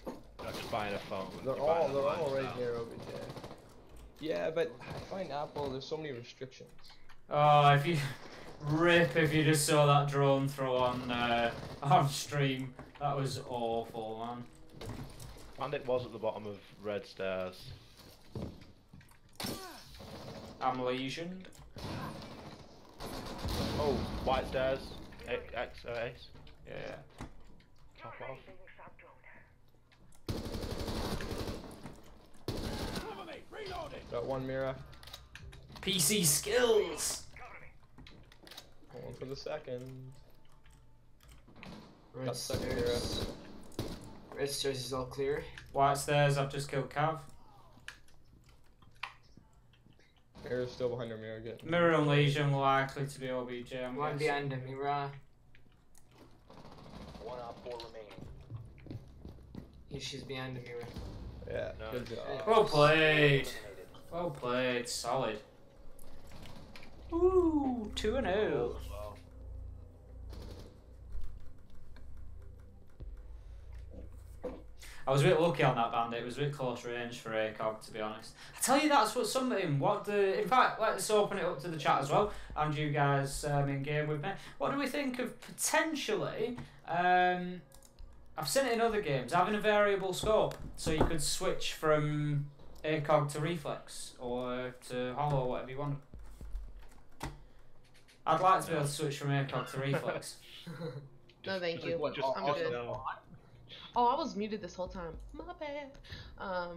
You're not just buying a phone. They're you're buying all a right lifestyle. here, OBJ. Yeah, but I find Apple, there's so many restrictions. Oh, if you if you just saw that drone throw on stream, that was awful, man. Bandit was at the bottom of red stairs. I'm lesioned. Oh, white stairs. Ace. Yeah. Top off. Got one mirror. PC skills. Going for the second. Red Got second mirror. stairs. Red stairs is all clear. White stairs. I've just killed Cav. Mirror's still behind her mirror again. Mirror and Legion likely to be OBJ. I'm One guessing. behind the mirror. 1 op 4 remaining. She's behind the mirror. Yeah, No. good job. Well played. Eliminated. Well played. Solid. Ooh, 2-0. I was a bit lucky on that bandit. It was a bit close range for ACOG, to be honest. I tell you, that's what something. In fact, let's open it up to the chat as well, and you guys in game with me. What do we think of potentially? I've seen it in other games, having a variable scope, so you could switch from ACOG to reflex or to hollow, or whatever you want. I'd like to be able to switch from ACOG to reflex. No, thank you. What, I'm good. No. Oh, I was muted this whole time. My bad. You I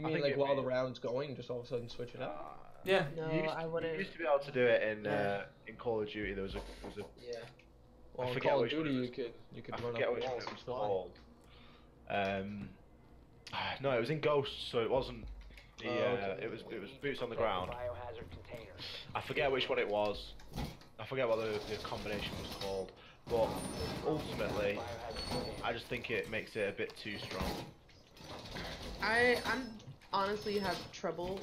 mean think like it while may- the round's going, just all of a sudden switch it up? Yeah. No, You used, I you wouldn't. used to be able to do it in Yeah. in Call of Duty. There was a Yeah. Well, in forget Call of which one Duty, it you could I run forget up which one walls it and was fly. called. No, it was in Ghosts, so it wasn't the. okay. It was boots on the Protect ground. Biohazard container. I forget which one it was. I forget what the combination was called. But ultimately, Biohazard container. I just think it makes it a bit too strong. I'm honestly have trouble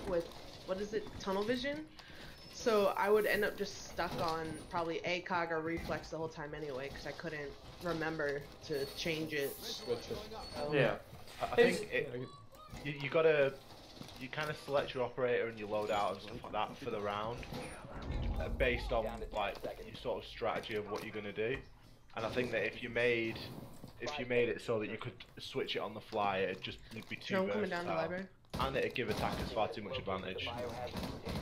with what is it, tunnel vision. So I would end up just stuck on probably ACOG or reflex the whole time anyway, because I couldn't remember to change it. Switch it. Yeah. I think you gotta kind of select your operator and your loadout and stuff like that for the round, based on like your sort of strategy of what you're gonna do. And I think that if you made it so that you could switch it on the fly, it'd be too No, I'm coming down the versatile. library. And it'd give attackers far too much advantage. Biohazard container.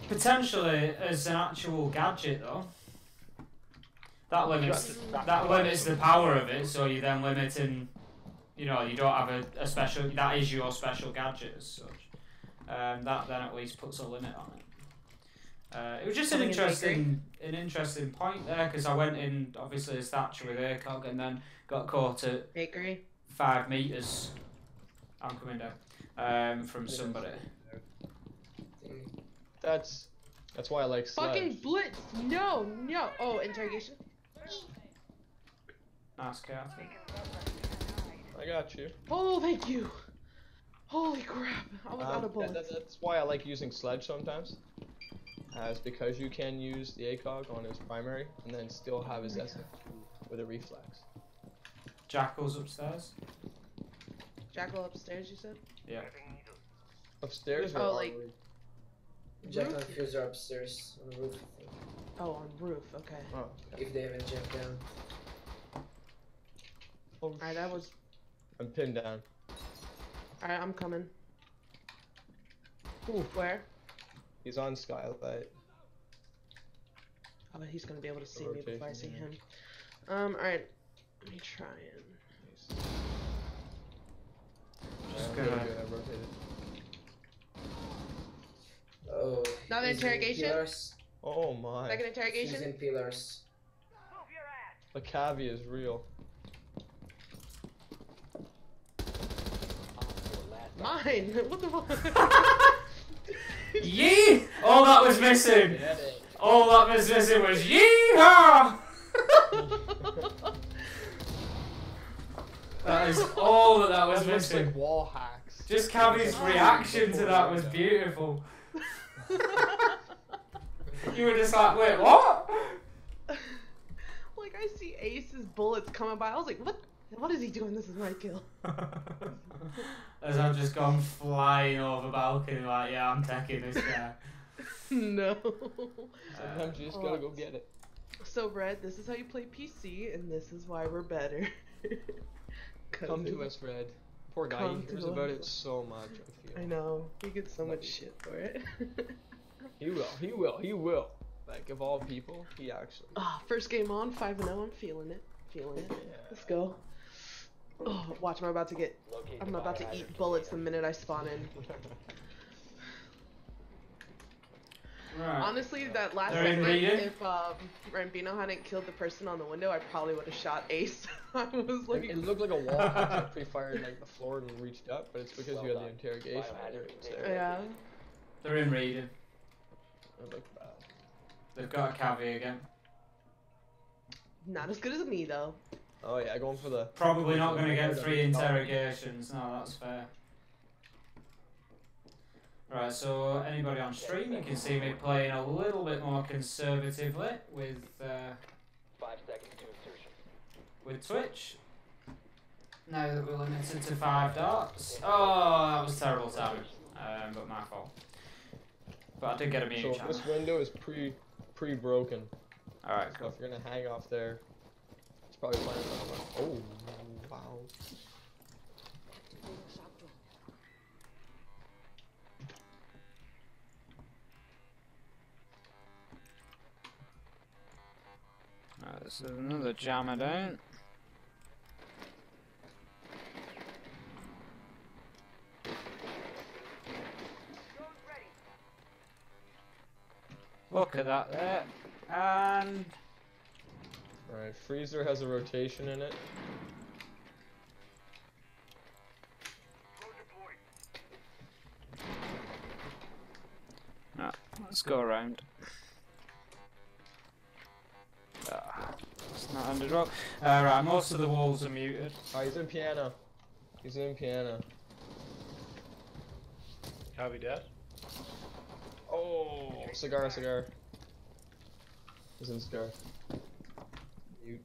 Potentially as an actual gadget though. That limits the power of it, so you're then limiting, you know, you don't have a special, that is your special gadget as such. That then at least puts a limit on it. It was just an interesting point there, because I went in obviously a statue with ACOG and then got caught at Bakery. 5 meters. I'm coming down from somebody. That's why I like Sledge. Fucking blitz! No, no. Oh, interrogation. Nice Kathy. I got you. Oh, thank you. Holy crap! I was out of bullets. That's why I like using Sledge sometimes. It's because you can use the ACOG on his primary and then still have his essence with a reflex. Jackal's upstairs. Jackal upstairs, you said? Yeah. Upstairs or Oh, on like- roof? Jack and Fuse are upstairs on the roof, I think. Oh, on roof. Okay. Oh, okay. If they haven't jumped down. Oh, Alright, that was. I'm pinned down. Alright, I'm coming. Ooh, where? He's on Skylight. Oh, he's gonna be able to see me before I see Rotation, him. Alright. Let me try and. Just Yeah, gonna- really good, I rotated. Oh. Another he's in interrogation? Pillars. Oh my. Second He's interrogation? in pillars. The cavi is real. Mine! What the fuck? Yee! All that was missing. Get it. All that was missing was yeehaw! That is all that was That looks missing. like wall hacks. Just Cavi's reaction to that was beautiful. You were just like, wait, what? Like, I see Ace's bullets coming by. I was like, what? What is he doing? This is my kill. As I've just gone flying over balcony, like, yeah, I'm taking this guy. No. Sometimes you just gotta go get it. So, Red, this is how you play PC, and this is why we're better. Come to us, Red. Poor guy, Come he hears to about us. it so much, I feel. I know. He gets so much shit for it. He will, he will, he will. Like, of all people, he actually. Ah, first game on, 5-0. I'm feeling it. Feeling it. Yeah. Let's go. Oh, watch, I'm about to get. Locate I'm the about to biohazard eat bullets the container. minute I spawn in. Right. Honestly, that last They're in segment, reading. if Rambino hadn't killed the person on the window, I probably would have shot Ace. I was like, It looked like a wall had pre-fired like the floor and reached up, but it's because Well you had done. the interrogation Biohazard there. It's container. there. yeah. They're in reading. It looked bad. They've got a cavi again. Not as good as me though. Oh yeah, going for the. Probably not going to get 3 interrogations. No, that's fair. Right, so anybody on stream, you can see me playing a little bit more conservatively with 5 seconds to insertion. with Twitch. Now that we're limited to 5 darts. Oh, that was terrible timing. But my fault. But I did get a mute So channel. this window is pre-broken. Alright, So cool. if you're gonna hang off there, it's probably playing another one. Oh wow. Right, this is another jammer down. Look at that there. And Alright, freezer has a rotation in it. no, let's go around. It's not ended well. Right, most of the walls are muted. Oh, he's in piano. He's in piano. Cavi dead. Oh, cigar. He's in cigar. Mute.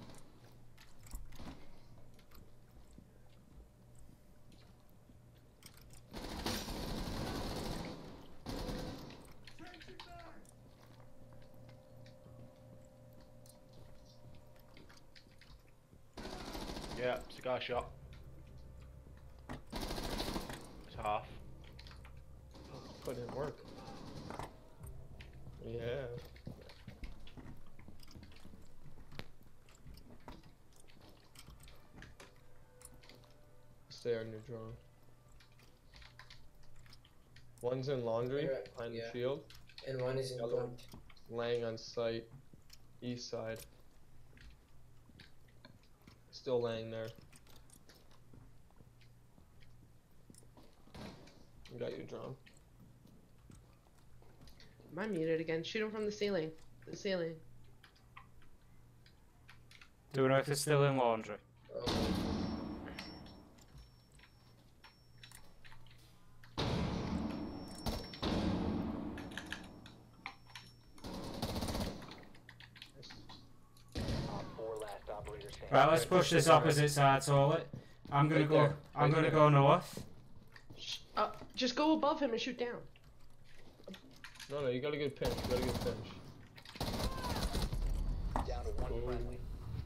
Yeah, cigar shot. It's half. Put in work. Yeah. Stay on your drone. One's in laundry, Yeah, behind yeah. the shield. And one is in The other front. Laying on site, east side. Still laying there. You got your drone. Am I muted again? Shoot him from the ceiling. The ceiling. Do we know if it's still in laundry? Oh, Op 4 last operator standing. Right, let's push this opposite side toilet. I'm gonna Right go. there, I'm right gonna there. go north. Just go above him and shoot down. No, you got a good pinch. You got a good pinch. Down to 1 Ooh. friendly.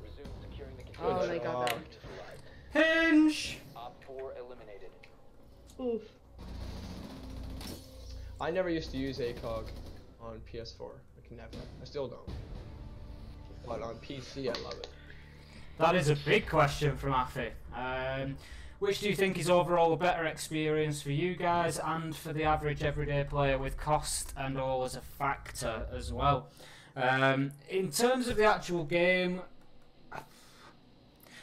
Resume securing the Good Oh, container. they got job. that. Hinge. Op 4 eliminated. Oof. I never used to use ACOG on PS4. Like never. I still don't. But on PC, I love it. That is a big question from Afi. Which do you think is overall a better experience for you guys and for the average everyday player, with cost and all as a factor as well? In terms of the actual game,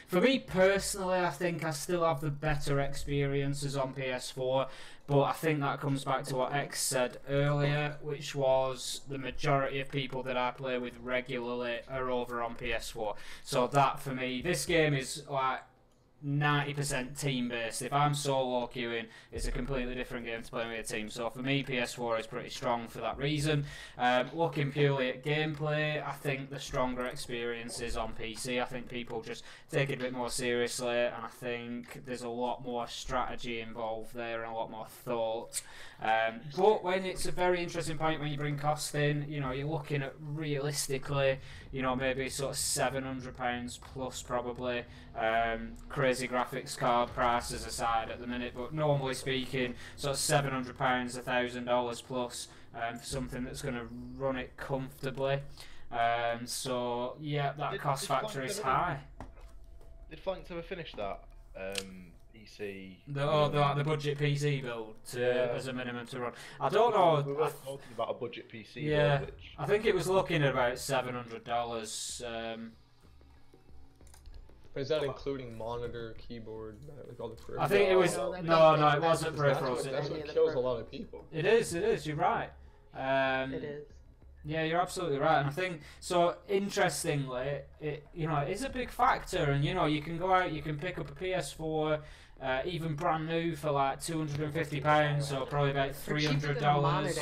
for me personally, I think I still have the better experiences on PS4, but I think that comes back to what X said earlier, which was the majority of people that I play with regularly are over on PS4. So that for me, this game is like 90% team based. If I'm solo queuing, it's a completely different game to playing with a team. So for me, PS4 is pretty strong for that reason. Looking purely at gameplay, I think the stronger experience is on PC. I think people just take it a bit more seriously, and I think there's a lot more strategy involved there and a lot more thought. But when it's a very interesting point when you bring cost in, you know, you're looking at realistically, you know, maybe sort of £700 plus probably. Crazy graphics card prices aside at the minute, but normally speaking, sort of £700, $1,000 plus for something that's going to run it comfortably. So yeah, that cost factor is high. Did Flanks ever finish that PC? The budget PC build as a minimum to run. I don't know. We were talking about a budget PC. Yeah, build, which... I think it was looking at about $700. But is that including monitor, keyboard, like all the peripherals? I think it was No, no, it wasn't That's peripherals. what kills a lot of people. It is. You're right. It is. Yeah, you're absolutely right, and I think so. Interestingly, it is a big factor, and you can go out, you can pick up a PS4, even brand new for like £250, so probably about $300.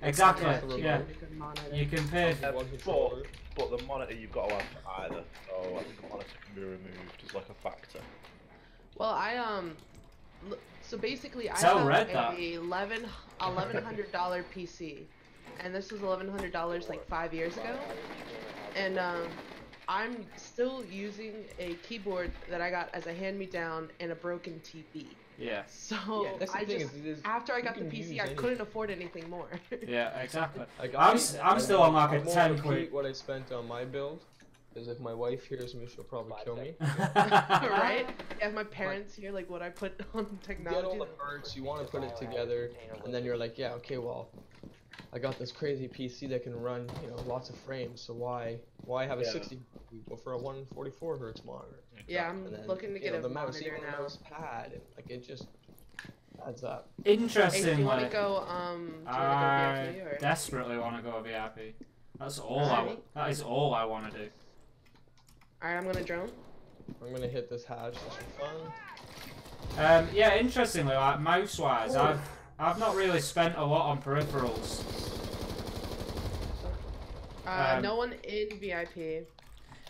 Exactly. Yeah, you can pay. But the monitor you've got to have for either, so I think the monitor can be removed as like a factor. Well, so basically I Tell have Red a that. $1,100 PC, and this was $1,100 like 5 years ago, and I'm still using a keyboard that I got as a hand-me-down and a broken TV. Yeah. So that's the thing is after I got the you can PC, use I anything. couldn't afford anything more. Yeah, exactly. Like, I'm still on like I a won't 10 repeat quid. what I spent on my build, because if my wife hears me, she'll probably kill me. Right? If my parents hear like what I put on You technology. get all the parts, you want to put it together, and then you're like, yeah, okay, well, I got this crazy PC that can run, lots of frames, so why have a 60? Go for a 144 hertz monitor. Yeah, I'm And then, looking to get a the mouse, monitor even the now. mouse pad, like it just adds up. Hey, do Interestingly, you want to go? Do you want to I go VIP or? desperately want to go VIP. That's all Alright. that is all I want to do. All right, I'm gonna drone. I'm gonna hit this hatch just for fun. Yeah, interestingly, like mouse-wise, I've not really spent a lot on peripherals. No one in VIP.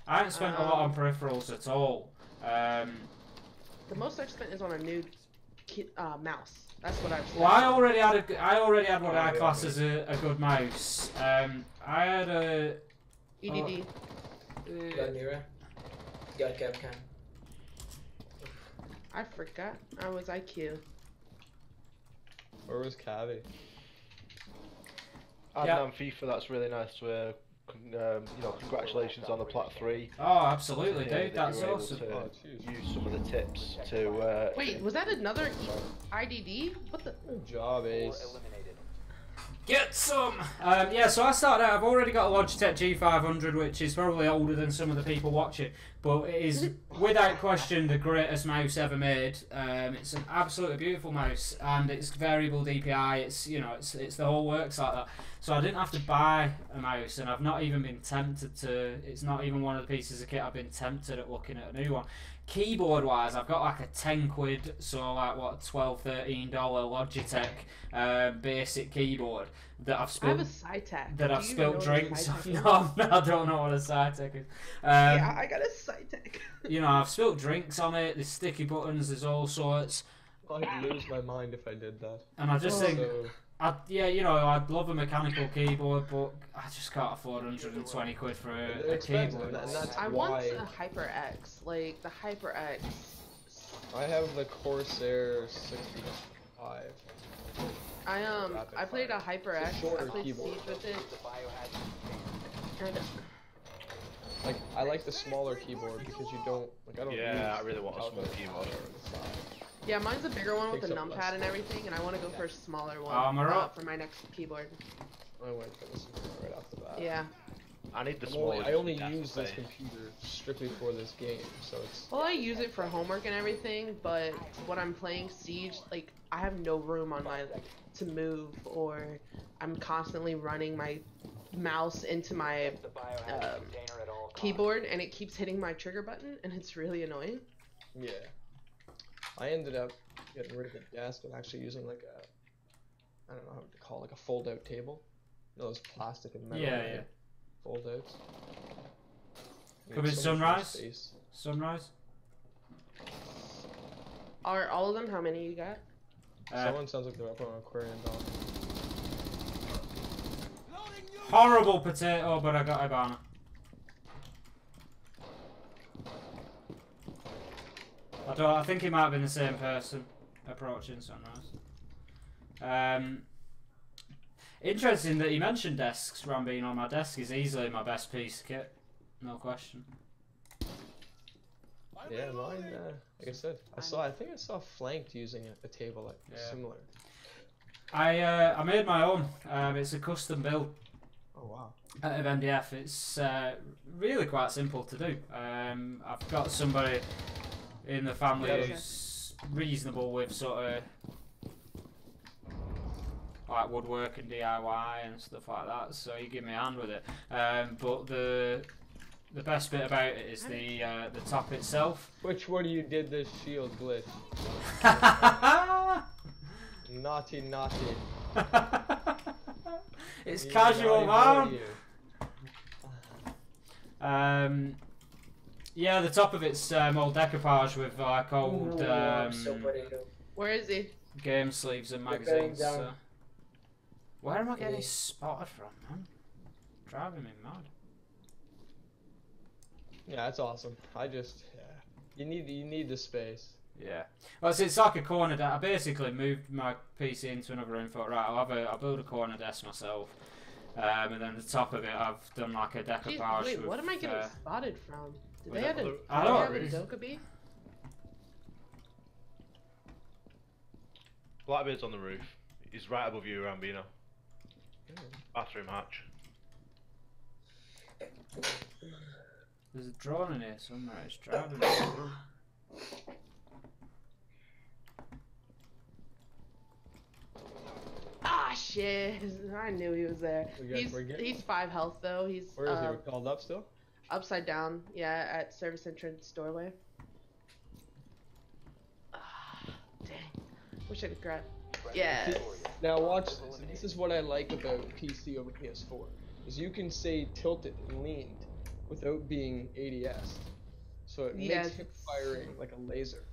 I haven't spent a lot on peripherals at all. The most I've spent is on a new mouse. That's what I've spent. Well, I already had what I class as a good mouse. I had a EDD. Got Nira. Got Capcom. I forgot I was IQ. Where was Cavi? Adnan FIFA, that's really nice to congratulations on the Plat 3. Oh, absolutely, Yeah, dude. that That's you were able awesome. to Oh, jeez. use some of the tips to. Wait, was that another IDD? What the? Good job, Ace. Eliminated. Get some! Yeah, so I started out, I've already got a Logitech G500, which is probably older than some of the people watching, but it is, without question, the greatest mouse ever made. It's an absolutely beautiful mouse, and it's variable DPI, it's the whole works like that. So I didn't have to buy a mouse, and I've not even been tempted to, it's not even one of the pieces of kit I've been tempted at looking at a new one. Keyboard wise, I've got like a 10 quid, so like what, $12, $13 Logitech basic keyboard that I've I have spilled a Cytec. that Do I've you spilled know what a drinks Cytec on. is? No, I don't know what a Cytec is. Yeah, I got a Cytec. I've spilled drinks on it. There's sticky buttons. There's all sorts. I'd lose my mind if I did that. And I just think, So, I'd love a mechanical keyboard, but I just can't afford 120 quid for they're a expensive, keyboard. and that's I want why a HyperX, like the HyperX. I have the Corsair 65. I played a HyperX. I shorter played keyboard. Siege with it. The biohazard. And Like, I like the smaller keyboard because you don't, I don't Yeah, use I really want a small outlet keyboard. power on the side. yeah, mine's a bigger one with a Takes up numpad less and everything, and I want to go for a smaller one Alright. for my next keyboard. I went for this one right off the bat. Yeah. I need the I smallest. only desk use this space. computer strictly for this game, so it's. Well, I use it for homework and everything, but when I'm playing Siege, like I have no room on my to move, or I'm constantly running my mouse into my The biohazard container at all costs. keyboard, and it keeps hitting my trigger button, and it's really annoying. Yeah. I ended up getting rid of the desk and actually using like a, I don't know how to call it, like a fold-out table. You know, those plastic and metal Yeah. fold-outs. Could be sunrise. Sunrise. Are all of them? How many you got? Someone sounds like they're up on an aquarium dog. Horrible potato, but I got Ibana. I think it might have been the same person approaching sunrise. Interesting that you mentioned desks. Rambino, my desk is easily my best piece of kit, no question. Yeah, mine. Like I said, I think I saw Flanked using a table like similar. I made my own. It's a custom build. Oh wow. Out of MDF. It's really quite simple to do. I've got somebody in the family who's reasonable with sort of like woodwork and DIY and stuff like that, so you give me a hand with it. But the best bit about it is the top itself. Which one of you did this shield glitch? Naughty, naughty. It's You casual, naughty man. Yeah, the top of it's old decoupage with like old Where is he? game sleeves and magazines. So. Where am I getting spotted from, man? Driving me mad. Yeah, that's awesome. You need the space. Yeah. Well, it's like a corner desk. I basically moved my PC into another room. Thought, right, I'll build a corner desk myself, and then the top of it, I've done like a decoupage. Jeez, wait, with, what am I getting spotted from? Did they have a Dokkaebi? Blackbeard's on the roof. He's right above you, Rambino. Bathroom hatch. There's a drone in here somewhere. It's driving me. Ah, shit. I knew he was there. He's 5 health though. He's Where is he? Called up still? upside down. Yeah, at service entrance doorway. Ah, dang. Wish I could grab. Yeah. Now watch this. This is what I like about PC over PS4. Is you can say tilted and leaned without being ADS. So it makes hip firing like a laser.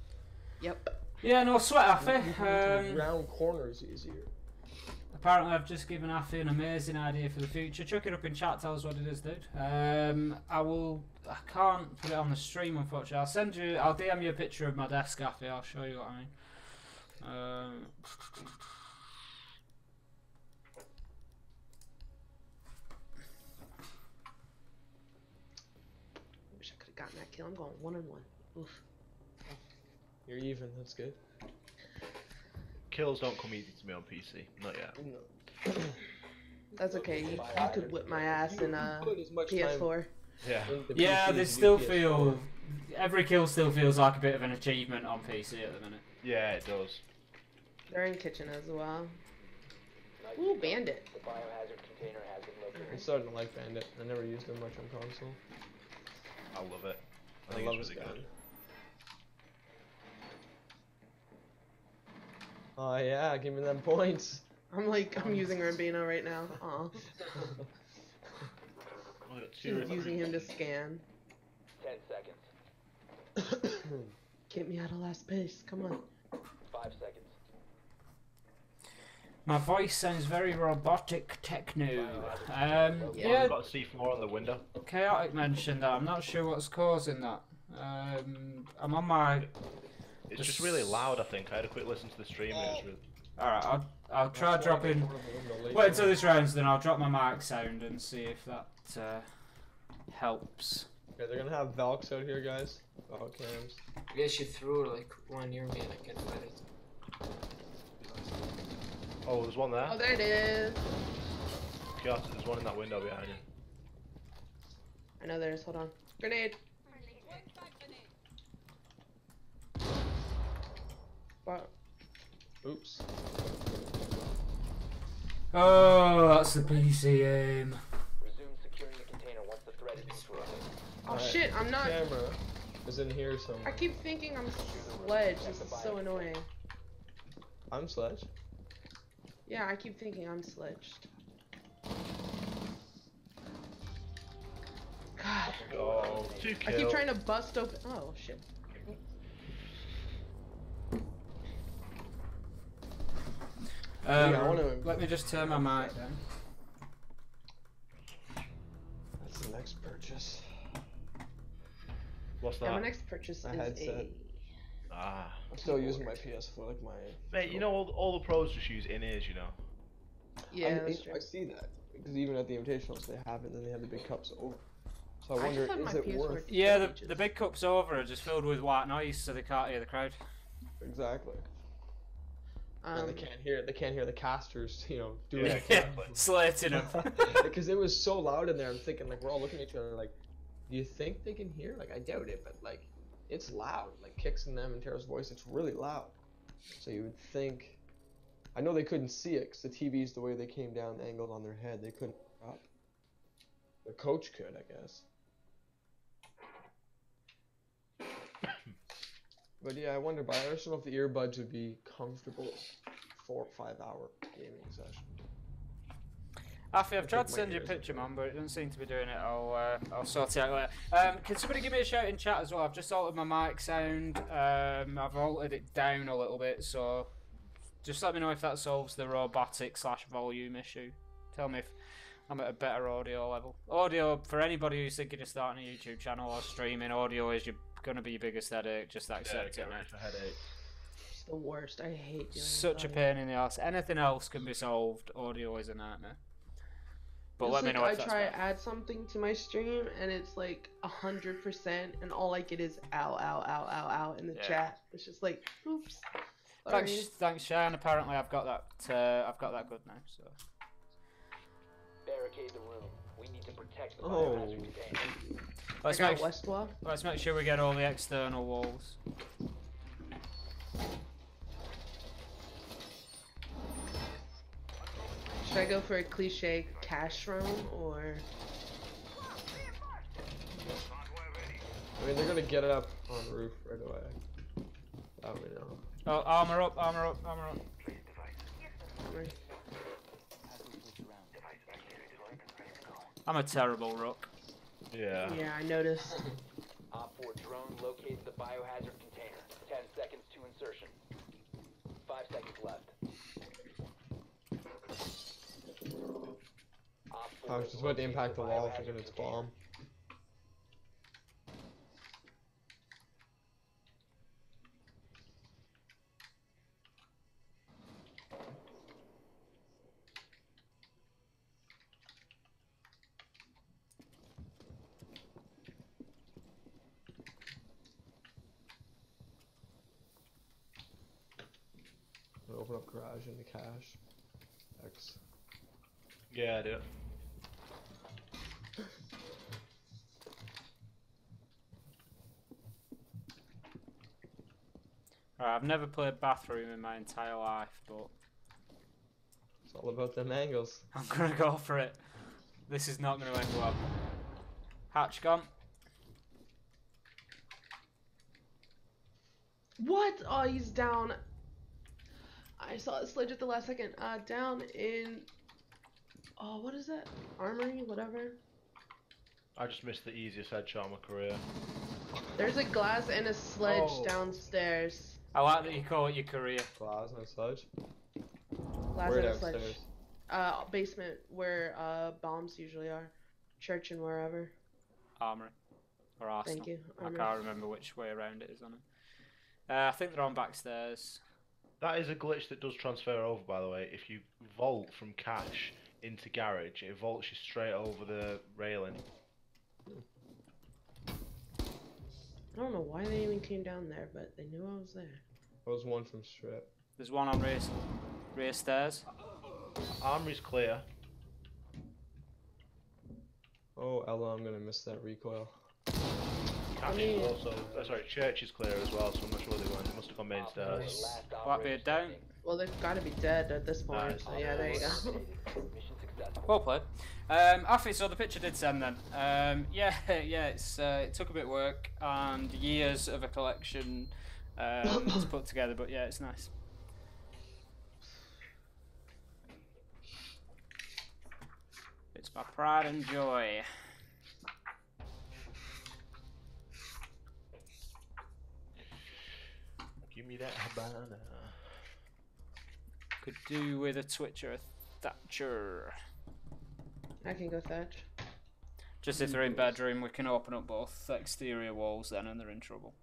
Yep. Yeah, no sweat, You Affy. can round corners easier. Apparently, I've just given Affy an amazing idea for the future. Chuck it up in chat. Tell us what it is, dude. I can't put it on the stream, unfortunately. I'll send you. I'll DM you a picture of my desk, Affy. I'll show you what I mean. Wish I could have gotten that kill. I'm going 1-1. Oof. You're even. That's good. Kills don't come easy to me on PC. Not yet. No. That's okay. You could whip my ass in PS4. Yeah. Yeah, they still feel. Every kill still feels like a bit of an achievement on PC at the minute. Yeah, it does. They're in kitchen as well. Ooh, Bandit. The biohazard container has been located. I'm starting to like Bandit. I never used him much on console. I love it. I I think love it's his really gun. good. Oh yeah, give me them points. I'm using Rambino right now. Aw. Just using him to scan. 10 seconds. Get me out of last place. Come on. 5 seconds. My voice sounds very robotic techno. Yeah. Yeah, We've got a C4 on the window. Chaotic mentioned that. I'm not sure what's causing that. I'm on my. It's just really loud, I think. I had a quick listen to the stream and it was really... Alright, I'll try dropping. Wait until this rounds, then I'll drop my mic sound and see if that helps. Okay, they're gonna have Valks out here, guys. Valk cams. I guess you threw like one near me and I get ready. Oh, there's one there. Oh, there it is. Chaos, there's one in that window behind you. I know there is. Hold on. Grenade. Wow. Oops. Oh, that's the PC aim. Resume securing the container once the threat is destroyed. Oh shit, I'm not. Camera. It's in here somewhere. I keep thinking I'm Sledge. This is so annoying. I'm Sledge. Yeah, I keep thinking I'm Sledged. God. Oh, 2 I kills. keep trying to bust open. Oh shit. Yeah, I wanna... Let me just turn my mic down. That's the next purchase. What's Yeah, my that? next purchase A is headset. Ah. I'm still using my PS4, like my... Mate, you know all the pros just use in-ears, you know. Yeah, that's true. I see that. Because even at the Invitationals they have it, and then they have the big cups over. So I I wonder, just have is my it PS4 worth... Yeah, the ages. big cups over are just filled with white noise, so they can't hear the crowd. Exactly. And they can't hear the casters, you know, doing Yeah, it. exactly. Slating them. Because it was so loud in there, I'm thinking, like, we're all looking at each other like, do you think they can hear? Like, I doubt it, but, like, it's loud. Like, Kix and them and Tara's voice, it's really loud. So you would think... I know they couldn't see it, because the TV's the way they came down angled on their head. They couldn't up. The coach could, I guess. But yeah, I wonder, but I just don't know if the earbuds would be comfortable 4 or 5 hour gaming session. Afi, I've tried take to my send you a ears picture, off. man, but it doesn't seem to be doing it. I'll sort it out later. Can somebody give me a shout in chat as well? I've just altered my mic sound. I've altered it down a little bit, so just let me know if that solves the robotic/volume issue. Tell me if I'm at a better audio level. Audio, for anybody who's thinking of starting a YouTube channel or streaming, audio is going to be your biggest headache. Just accept it, mate. It's a headache. It's the worst. I hate doing Such a audio. pain in the ass. Anything else can be solved. Audio is a nightmare. But It's let me like know if I that's try bad. to add something to my stream and it's like 100%, and all I get is ow, ow, ow, ow, ow in the Yeah. chat. It's just like, oops. Sorry. Thanks, Shane. Apparently, I've got that good now. So Barricade the room. We need to protect the Oh. biohazard container. let's I make got Westwall. let's make sure we get all the external walls. Should I go for a cliche cash roam or? I mean, they're gonna get up on the roof right away. That we know. Oh, armor up, armor up, armor up. I'm a terrible rook. Yeah. Yeah, I noticed. Op 4 drone located the biohazard container. 10 seconds to insertion. 5 seconds left. Op 4 I was just about to impact the wall, thinking it's bomb. Open up garage into cache. X. Yeah, I do. Alright, I've never played bathroom in my entire life, but It's all about them angles. I'm gonna go for it. This is not gonna end well. Hatch gone. What? Oh, he's down. I saw it sledge at the last second. Down in. Oh, what is that? Armory, whatever. I just missed the easiest headshot of my career. There's a glass and a sledge Oh. downstairs. I like that you call it your career. Glass, no sludge. Glass We're and a sledge. downstairs. Basement where bombs usually are. Church and wherever. Armory. Or arsenal. Thank you. I Armory. can't remember which way around it is on it. I think they're on backstairs. That is a glitch that does transfer over, by the way. If you vault from cache into garage, it vaults you straight over the railing. I don't know why they even came down there, but they knew I was there. There was one from strip. There's one on rear stairs. Armory's clear. Oh, Ella, I'm gonna miss that recoil. Cache is also... sorry, church is clear as well, so I'm not sure where they went. They must have gone main stairs. Blackbeard down. Well, they've got to be dead at this point. Nice. So yeah, there you go. Mission successful. Well played. Afi, so the picture did send then. Yeah, it took a bit of work and years of a collection to put together, but yeah, it's nice. It's my pride and joy. Give me that Habana. Could do with a Twitch or a Thatcher. I can go Thatch. Just if they're in bedroom, we can open up both exterior walls then and they're in trouble.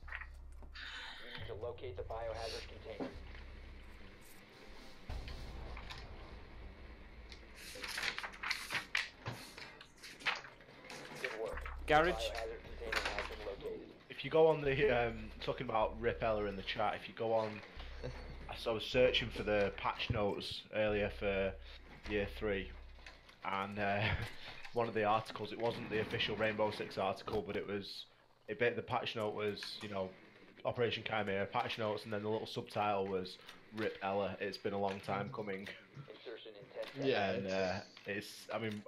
You need to locate the biohazard container. Good work. Garage. Biohazard container has been located. If you go on the talking about Rip Ella in the chat, if you go on, I was searching for the patch notes earlier for year 3, and one of the articles, it wasn't the official Rainbow Six article, but it was the patch note was, you know, Operation Chimera patch notes, and then the little subtitle was Rip Ella. It's been a long time coming. Insertion in 10 Yeah, And it's, I mean,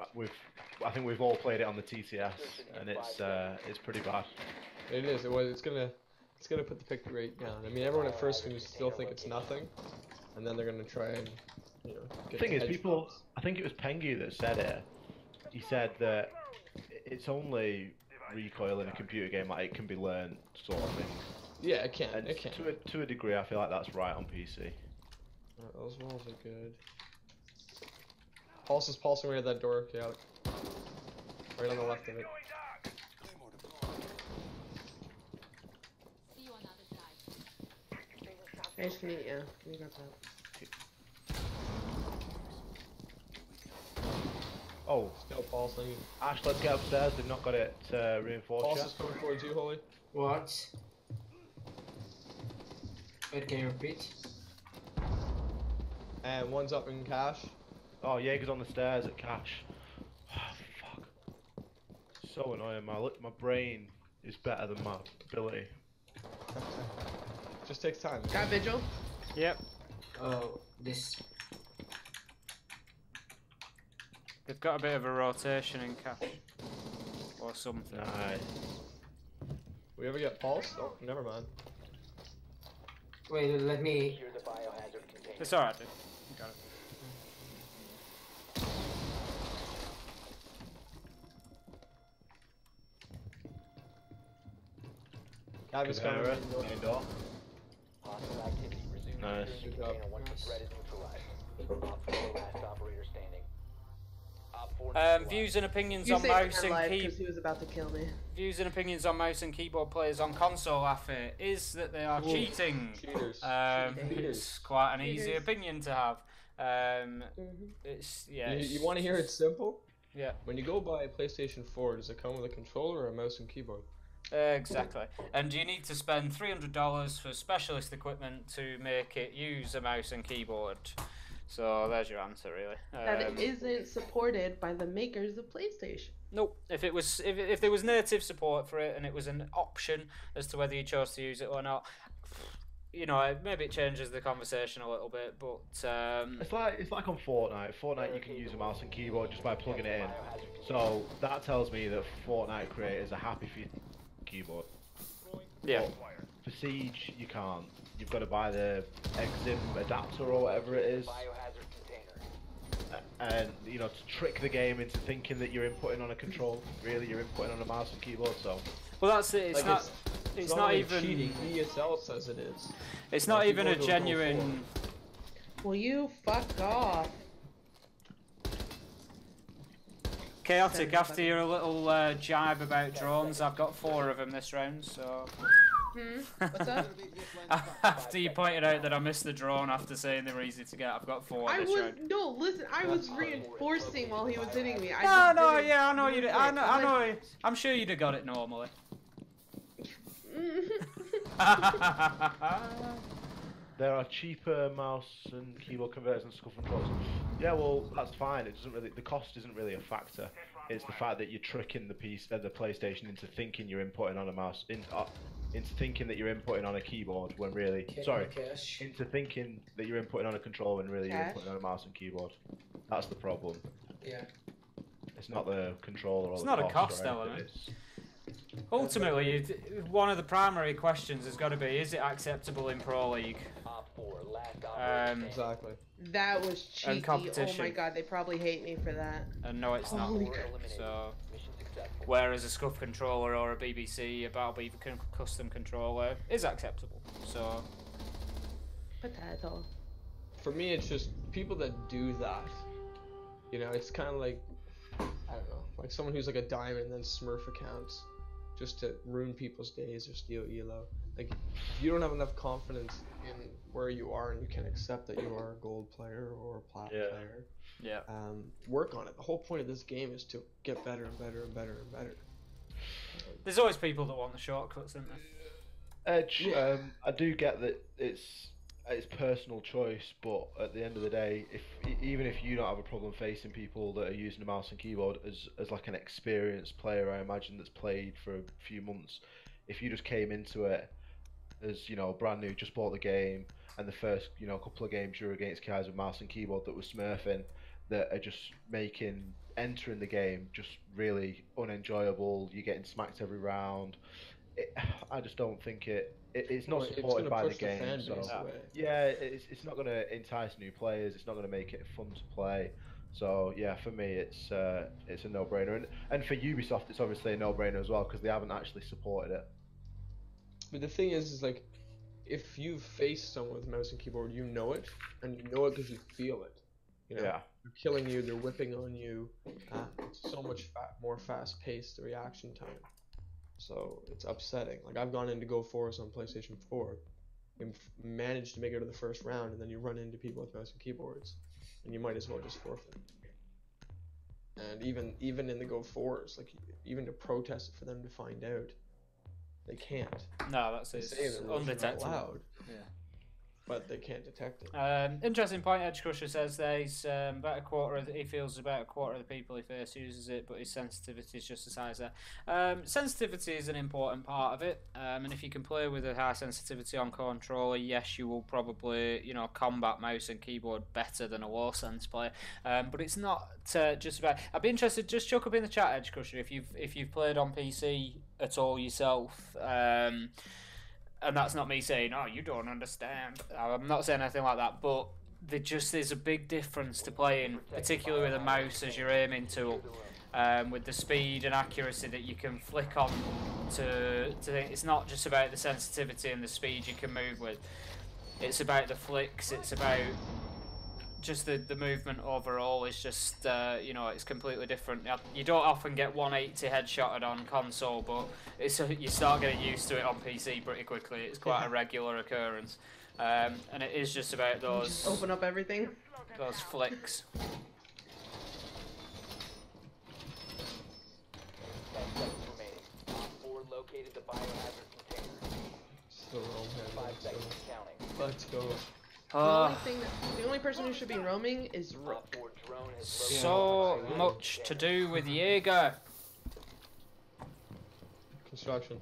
I think we've all played it on the TCS, and it's pretty bad. It is. It's gonna put the pick rate down. I mean, everyone at first can still think it's nothing, and then they're gonna try and, you know. The Get thing the is, hedge people, funds. I think it was Pengu that said it. He said that it's only recoil in a computer game, like it can be learned, sort of thing. Yeah, it can. And It can. to a degree, I feel like that's right on PC. Alright, those walls are good. Pulse is pulsing right at that door, chaotic. Right on the left of it. See you on the other side. Nice to meet you. You got that. Oh, Still pulsing. Ash, let's get upstairs. They've not got it reinforced Pulse yet. is coming towards you, Holy. What? Wait, can you repeat? And one's up in cash. Oh, Jaeger's on the stairs at Cash. Fuck. So annoying. My brain is better than my ability. Just takes time. Got Vigil. Yep. Oh, this. They've got a bit of a rotation in cash. Or something. Nice. We ever get pulse? Oh, never mind. Wait, let me. Secure the biohazard container. It's alright, dude. You got it. Gabby's Good coming camera. right door. Main door. Hostile activity. Resume Nice. securing Good job. container once the Nice. threat is neutralized. Op 4 last operator standing. Op 4 Views and opinions You on saved mouse my and life keyboard. because he was about to kill me. Views and opinions on mouse and keyboard players on console, Afi, is that they are Ooh. cheating. Cheaters. It's quite an easy Cheaters. opinion to have. It's yeah. You want to hear it simple? Yeah, When you go buy a PlayStation 4, does it come with a controller or a mouse and keyboard? exactly. And you need to spend $300 for specialist equipment to make it use a mouse and keyboard. So there's your answer, really. That isn't supported by the makers of PlayStation. Nope. If it was, if there was native support for it and it was an option as to whether you chose to use it or not, you know, maybe it changes the conversation a little bit. But It's like on Fortnite. Fortnite, you can use a mouse and keyboard just by plugging it in. So that tells me that Fortnite creators are happy for your keyboard. yeah, For Siege, you can't. You've got to buy the Exim adapter or whatever it is. Biohazard container. And, you know, to trick the game into thinking that you're inputting on a control, really you're inputting on a mouse and keyboard, so... well that's it. It's Like, not. It's not really even. cheating. ESL says it is. It's not Like, you even go a to a genuine. Will you fuck off? Chaotic, after your little jibe about drones, I've got 4 of them this round, so... What's up? After you pointed out that I missed the drone after saying they were easy to get, I've got 4 I this was round. no listen. I was reinforcing while he was hitting me. I No, just no, didn't yeah, I know do you. it. I know. I Like- know. I'm sure you'd have got it normally. There are cheaper mouse and keyboard converters and stuff and drugs. Yeah, well, that's fine. It doesn't really, the cost isn't really a factor. It's the fact that you're tricking the PlayStation into thinking you're inputting on a mouse, into thinking that you're inputting on a keyboard when really, Cash. into thinking that you're inputting on a controller when really you're Cash. inputting on a mouse and keyboard. That's the problem. Yeah. It's not the controller or It's the not a cost cost or anything, element. it's- Ultimately, one of the primary questions has got to be: is it acceptable in Pro League? Op 4, last operator Exactly. That was cheeky. Oh competition. my god, they probably hate me for that. And no, it's not. Holy crap. So, Mission successful. whereas a scuff controller or a BBC, a Battle Beaver custom controller is acceptable. So, Potato. For me, it's just people that do that. You know, it's kind of like, I don't know, like someone who's like a diamond and then Smurf accounts just to ruin people's days or steal elo. Like, if you don't have enough confidence in where you are and you can accept that you are a gold player or a plat player, yeah. work on it. The whole point of this game is to get better and better and better and better. There's always people that want the shortcuts, isn't there? Edge, I do get that it's personal choice, but at the end of the day, even if you don't have a problem facing people that are using a mouse and keyboard as like an experienced player, I imagine that's played for a few months, if you just came into it as, you know, brand new, just bought the game, and the first, you know, couple of games you're against guys with mouse and keyboard that were smurfing, that are just making entering the game just really unenjoyable. You're getting smacked every round. I just don't think it's not supported by the game. So yeah, it's not going to entice new players. It's not going to make it fun to play. So yeah, for me, it's a no-brainer, and for Ubisoft, it's obviously a no-brainer as well because they haven't actually supported it. But the thing is like, if you've faced someone with mouse and keyboard, you know it, and you know it because you feel it. You know, Yeah. they're killing you, they're whipping on you. It's so much more fast-paced, the reaction time. So it's upsetting. Like, I've gone into Go Forest on PlayStation 4 and managed to make it to the first round, and then you run into people with mouse and keyboards, and you might as well just forfeit. And even in the Go Forest, like, even to protest it for them to find out, they can't. No, that's They it. say the rules are not Undetectable. allowed, Yeah. but they can't detect it. Interesting point. Edge Crusher says there he's about a quarter of he feels about a quarter of the people he first uses it, but his sensitivity is just as high as that. Sensitivity is an important part of it, and if you can play with a high sensitivity on controller, yes, you will probably, you know, combat mouse and keyboard better than a low sense player. But it's not just about. I'd be interested. Just chuck up in the chat, Edge Crusher, if you've played on PC at all yourself. And that's not me saying, oh, you don't understand. I'm not saying anything like that, but there just is a big difference to playing, particularly with a mouse as your aiming tool, with the speed and accuracy that you can flick on to it's not just about the sensitivity and the speed you can move with. It's about the flicks, it's about just the movement overall is just, you know, it's completely different. You don't often get 180 headshotted on console, but you start getting used to it on PC pretty quickly. It's quite a regular occurrence. And it is just about those... Just open up everything. Those flicks. 10 seconds remaining. Op 4 located the biohazard container. Still wrong 5 seconds counting. Let's go. The only person who should be roaming is Op Rook. 4 drone has So much to do with Jaeger. Construction.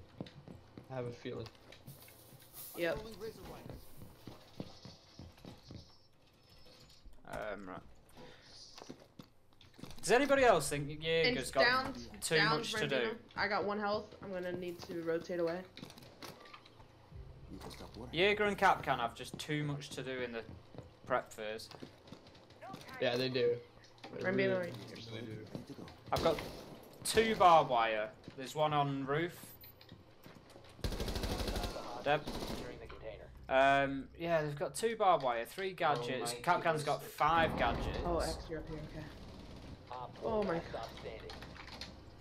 I have a feeling. Yep. Right. Does anybody else think Jaeger's got too much to do? I got 1 health. I'm gonna need to rotate away. You can stop worrying. Jaeger and Capcan have just too much to do in the prep phase. Yeah, they do. I'm being alright. They do. Ready to go. I've got 2 barbed wire. There's one on roof. Deb? securing the container. Yeah, they've got 2 barbed wire, 3 gadgets. my Capcan's goodness. got 5 gadgets. Oh, X, you're up here. Okay. Op 4 Oh my last god. stop standing.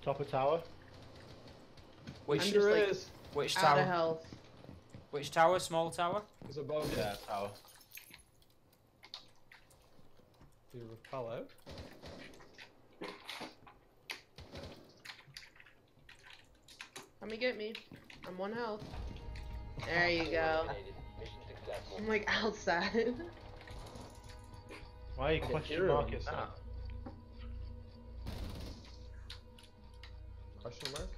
Top of tower. Which I'm Sure just, like, is. which Out tower? of health. Which tower? Small tower? It's above you. Yeah, tower. Do you repel out? Come and get me. I'm 1 health. There you go. Eliminated. Mission successful. I'm like outside. Why are you Get question hero marking inside. that? Question mark?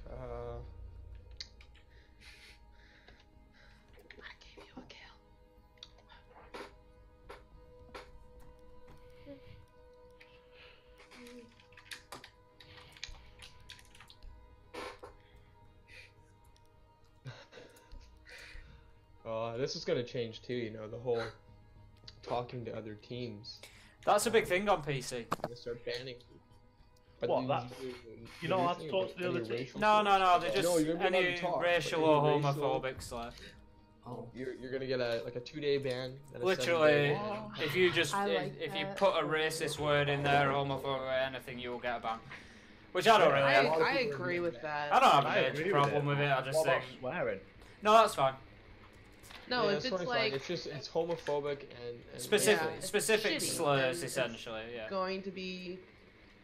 this is gonna change too. You know, the whole talking to other teams. That's a big thing on PC. They start banning. But What, these- that's- You're not allowed to talk to the other team? racial No, no, no. They No, just you're gonna be allowed any to talk, racial but or any racial- homophobic slur. Oh. You're gonna get a 2-day ban. Then a Literally, 7-day ban. if you just I like if you that. put a racist word in there, homophobic or anything, you will get a ban. Which I don't really. I, have. lot of I people agree are with doing that. I don't have I a agree major problem with it. I just What about think swearing? no, that's fine. No, Yeah, if it's it's totally like fine. It's just it's homophobic and Specific Yeah, it's specific shitty, slurs, then it's essentially. Yeah. going to be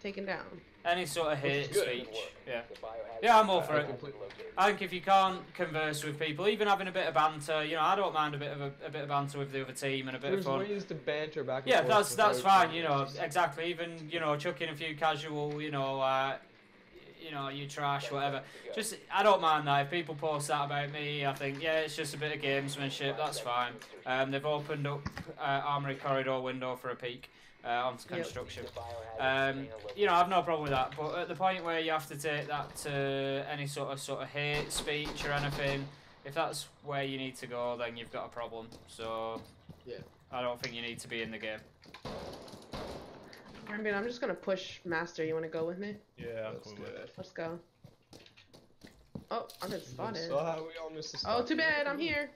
taken down. Any sort of hate good. speech. Yeah. The biohazard Yeah, I'm all for I it. completely- located. I think if you can't converse with people, even having a bit of banter, you know, I don't mind a bit of banter with the other team and a bit There's of fun. ways to banter back and Yeah, forth. that's without- fine. You know, exactly. Even chucking a few casual, you trash, whatever. Just I don't mind that. If people post that about me, I think yeah, it's just a bit of gamesmanship. That's fine. They've opened up Armory corridor window for a peek onto Yep. construction. The biohazard container You know, I've no problem with that. But at the point where you have to take that to any sort of hate speech or anything, if that's where you need to go, then you've got a problem. So Yeah. I don't think you need to be in the game. I mean, I'm just gonna push Master. You wanna go with me? Yeah, I'm Let's coming do with it. it. Let's go. Oh, I'm getting spotted. So how we all missed the Oh, spot. too bad. I'm here.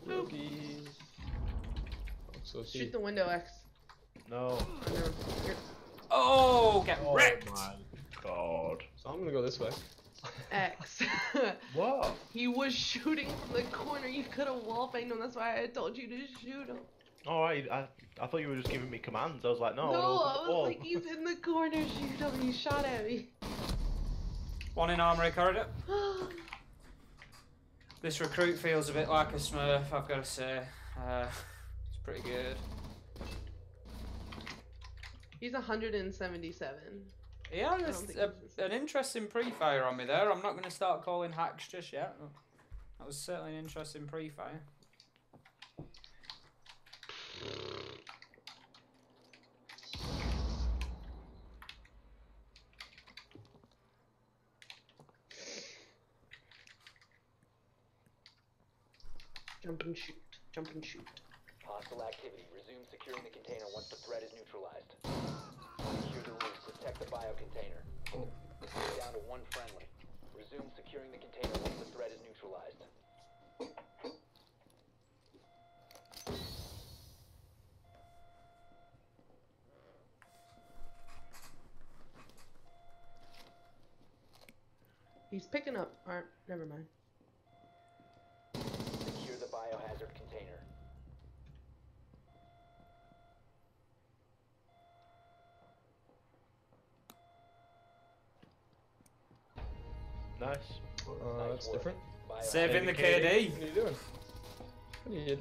Boop. Rookies. So Shoot the window, X. No. Oh, no. You're- Oh, get Oh wrecked! my god. So I'm gonna go this way. X. What? He was shooting from the corner. You could have wall banged him. That's why I told you to shoot him. Alright, I thought you were just giving me commands. I was like, no, No, I wanna I open the was wall. like, he's in the corner. Shoot him. He shot at me. One in Armory corridor. This recruit feels a bit like a smurf, I've got to say. It's pretty good. He's 177. Yeah, don't there's think an interesting pre-fire on me there. I'm not going to start calling hacks just yet. That was certainly an interesting pre-fire. Jump and shoot. Jump and shoot. Hostile activity. Resume securing the container once the threat is neutralized. Secure the room. Protect the biocontainer. You're down to one friendly. Resume securing the container once the threat is neutralized. He's picking up. Or, never mind. Secure the biohazard container. Nice. That's different. Saving the What are KD. you doing? What are you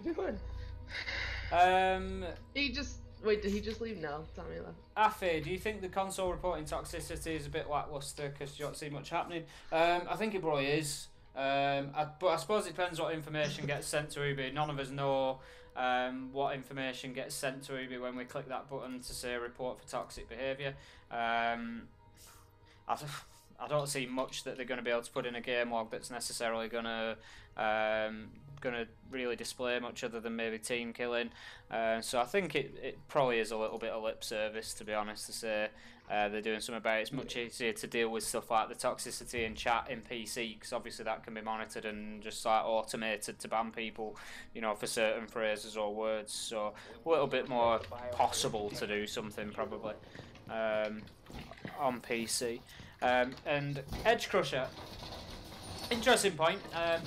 doing? He just. Wait, did he just leave? No, Tommy left. Afi, do you think the console reporting toxicity is a bit lackluster because you don't see much happening? I think it probably is. But I suppose it depends what information gets sent to Ubi. None of us know what information gets sent to Ubi when we click that button to say report for toxic behaviour. I don't see much that they're going to be able to put in a game log that's necessarily going to really display much other than maybe team killing. So I think it probably is a little bit of lip service, to be honest, to say they're doing something about it. It's much easier to deal with stuff like the toxicity in chat in PC, because obviously that can be monitored and just like automated to ban people, you know, for certain phrases or words. So a little bit more possible to do something probably on PC. And Edge Crusher, interesting point,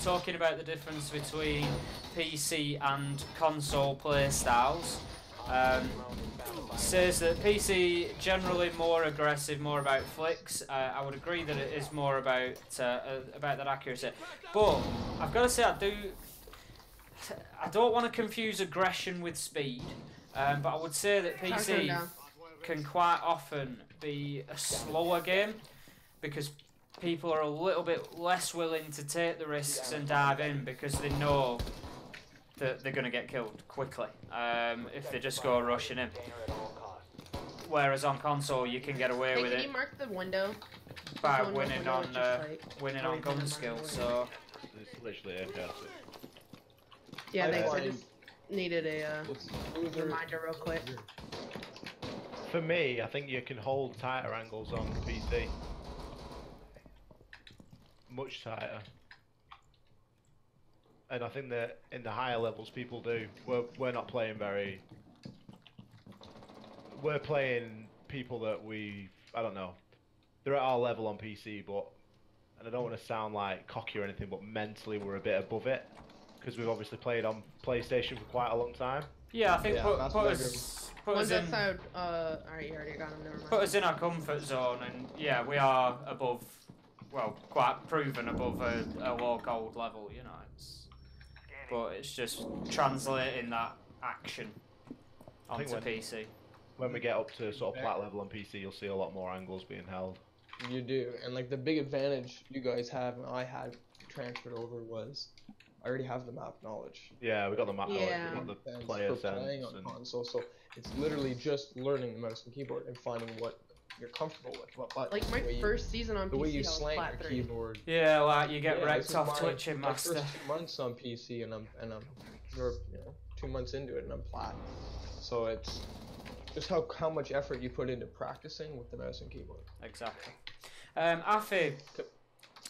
talking about the difference between PC and console play styles. Says that PC generally more aggressive, more about flicks. I would agree that it is more about that accuracy, but I've got to say I don't want to confuse aggression with speed, but I would say that PC can quite often be a slower game because people are a little bit less willing to take the risks and dive in because they know that they're going to get killed quickly if they just go rushing in. Whereas on console you can get away Hey, with can it you mark the window? by The winning window on is just like winning right on gun down the skills. line. So It's literally fantastic. Yeah, I thanks. I find just needed a it's smoother. reminder real quick. For me, I think you can hold tighter angles on PC. Much tighter. And I think that in the higher levels people do. We're not playing very... We're playing people that I don't know. They're at our level on PC, but... And I don't want to sound like cocky or anything, but mentally we're a bit above it. Because we've obviously played on PlayStation for quite a long time. Yeah, I think Yeah, put that's us what put Once us in outside, alright, you already got him. Never mind. put us in our comfort zone, and yeah, we are above. Well, quite proven above a low gold level, you know. But it's just translating that action I think onto PC. when we get up to sort of plat level on PC, you'll see a lot more angles being held. You do, and like the big advantage you guys have and I had transferred over was I already have the map knowledge. Yeah, we got the map knowledge, Yeah. we got the And player for playing sense, on and console, so it's literally just learning the mouse and keyboard and finding what you're comfortable with. What buttons, Like my the way you- first season on the way PC, you I was slang flat your 3. keyboard. Yeah, like you get Yeah, wrecked this is off twitching, my master. first 2 months on PC, and I'm we're 2 months into it, and I'm plat. So it's just how much effort you put into practicing with the mouse and keyboard. Exactly. Afi,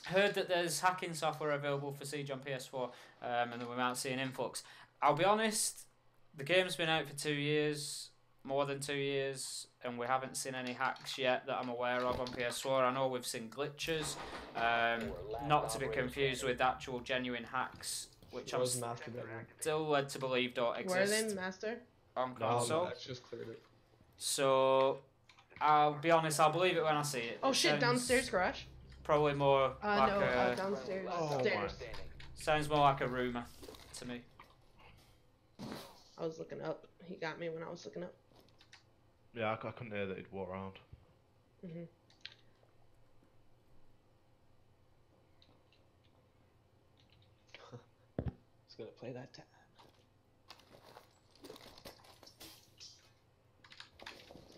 heard that there's hacking software available for Siege on PS4, and that we might see an influx. I'll be honest, the game's been out for 2 years, more than 2 years, and we haven't seen any hacks yet that I'm aware of on PS4. I know we've seen glitches, not to be confused with actual genuine hacks, which I'm Was master bedroom. still led to believe don't Where are they, exist Master? on No, console. that's just cleared it. So, I'll be honest, I'll believe it when I see it. Oh It shit, sounds downstairs garage? Probably more like No, a... downstairs. Oh, Stairs. Sounds more like a rumour to me. I was looking up. He got me when I was looking up. yeah, I couldn't hear that he'd walk around. hmm It's gonna play that tab.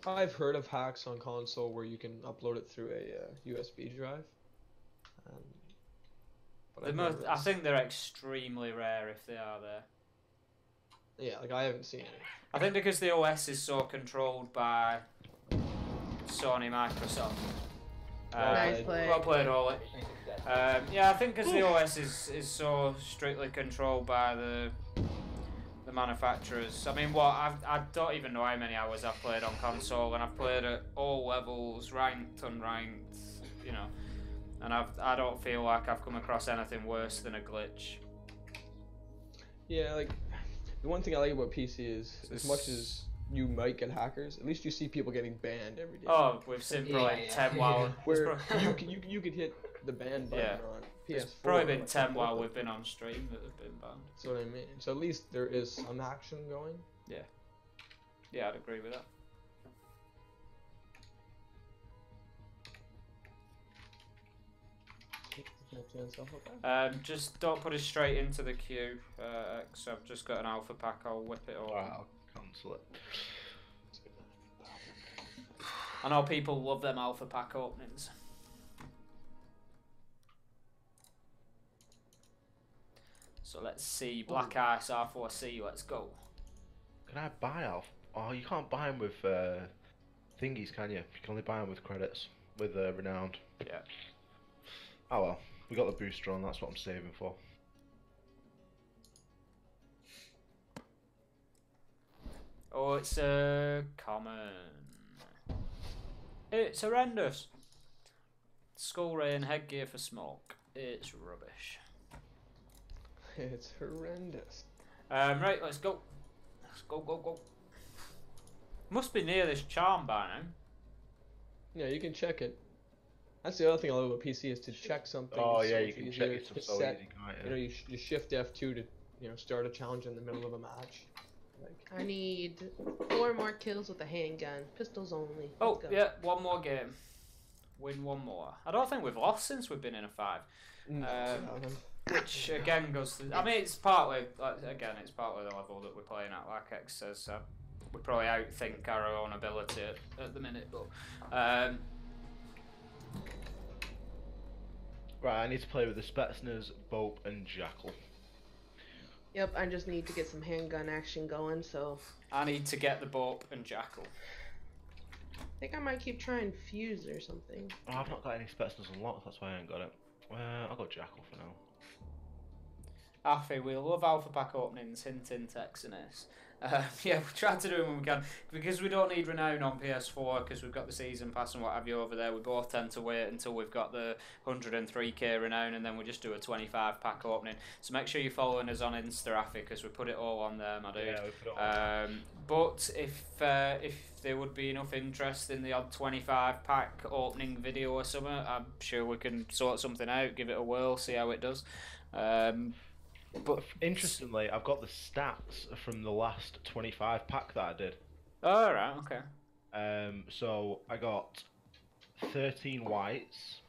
I've heard of hacks on console where you can upload it through a USB drive. But The I've most, never I think they're extremely rare if they are there. Yeah, like I haven't seen any. I think because the OS is so controlled by Sony, Microsoft. Nice play. Well played, Ollie. Yeah, I think because the OS is so strictly controlled by the manufacturers. I mean, I don't even know how many hours I've played on console, and I've played at all levels, ranked, unranked, you know, and I don't feel like I've come across anything worse than a glitch. Yeah, like the one thing I like about PC is as much as you might get hackers, at least you see people getting banned every day. Oh, we've seen probably 10 while... Where you could hit the ban button Yeah. on PS4. It's probably been like, 10 while we've been on stream that have been banned. That's what I mean. So at least there is some action going. Yeah, I'd agree with that. Just don't put it straight into the queue, so I've just got an alpha pack, I'll whip it over. Alright, I'll cancel it. I know people love them alpha pack openings. So let's see, Black Ice R4C, let's go. Can I buy Alpha? Oh, you can't buy them with thingies, can you? You can only buy them with credits, with Renowned. Yeah. Oh well, we got the booster on, that's what I'm saving for. Oh, it's common. It's horrendous. Skull ray and headgear for smoke. It's rubbish. It's horrendous. Right, let's go. Let's go. Must be near this charm by now. Yeah, you can check it. That's the other thing I love about PC is to check something. Oh It's yeah, so you much can easier check it to so set. easy, can't You know, you shift F2 to start a challenge in the middle of a match. Like, I need 4 more kills with a handgun. Pistols only. Oh, Let's go. yeah, one more game. Win one more. I don't think we've lost since we've been in a 5. Which again goes to, I mean, it's partly, it's partly the level that we're playing at, like X says. We probably outthink our own ability at the minute, but Right, I need to play with the Spetsnaz, Bope and Jackal. Yep, I just need to get some handgun action going, so I need to get the Bope and Jackal. I think I might keep trying Fuse or something. Oh, I've not got any specials unlocked, that's why I ain't got it. I'll go Jackal for now. Alfie, we love alpha pack openings, hint hint Exodus. Yeah, we try to do them when we can. Because we don't need renown on PS4, because we've got the season pass and what have you over there, we both tend to wait until we've got the 103k renown, and then we just do a 25 pack opening. So make sure you're following us on Insta, Alfie, because we put it all on there, my dude. Yeah, we put it all But if there would be enough interest in the odd 25 pack opening video or something, I'm sure we can sort something out, give it a whirl, see how it does. But interestingly, I've got the stats from the last 25 pack that I did. Oh, right, okay. So I got 13 whites,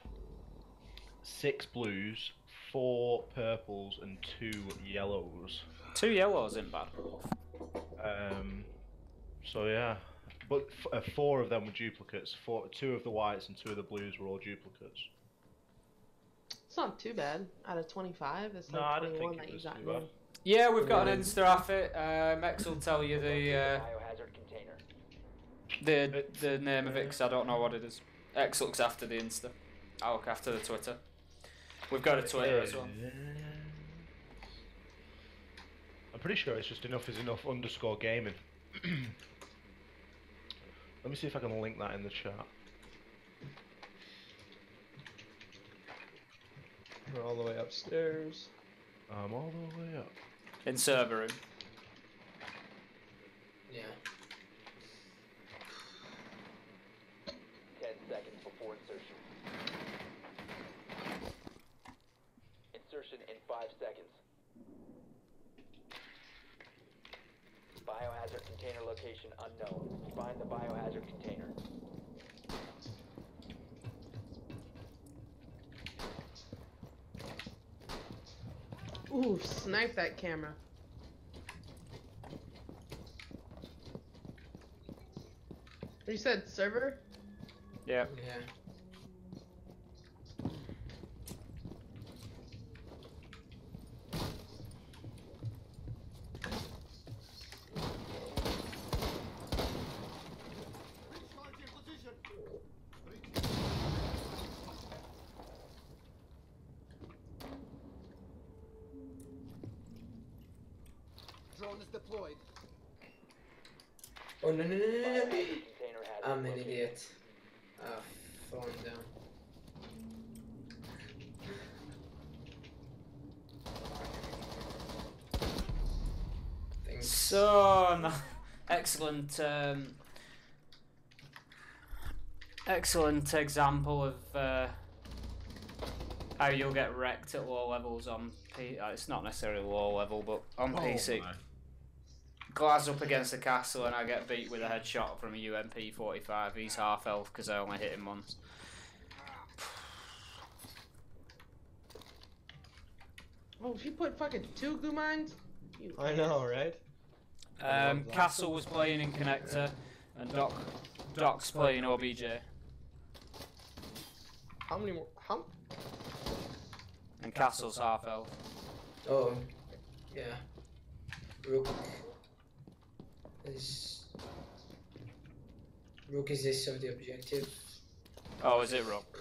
6 blues, 4 purples, and 2 yellows. 2 yellows isn't bad. So yeah, but 4 of them were duplicates. 2 of the whites and 2 of the blues were all duplicates. It's not too bad. Out of 25, it's No, like I don't 21 think that it you was got too bad. in. Yeah, we've got an Insta off it. Mex will tell you Biohazard container. the name of it, because I don't know what it is. X looks after the Insta. I look after the Twitter. We've got a Twitter as well. I'm pretty sure it's just enough is enough _gaming. Let me see if I can link that in the chat. We're all the way upstairs. I'm all the way up. In server room. Yeah. 10 seconds before insertion. Insertion in 5 seconds. Biohazard container location unknown. Find the biohazard container. Ooh, snipe that camera. You said server? Yeah. Yeah. Drone is deployed. Oh no no no no no! Biohazard container has I'm been an located. idiot. I've fallen down. Thanks. So, excellent, excellent example of how you'll get wrecked at low levels on it's not necessarily low level, but on PC. my. Glass up against the castle and I get beat with a headshot from a UMP 45. He's half health because I only hit him once. Oh, she put fucking 2 goo mines? You I know, right? Castle was playing in Connector and Doc's playing OBJ. How many more? How? And Castle's half health. Oh, yeah. Rook is this of the objective. Oh, is it Rook?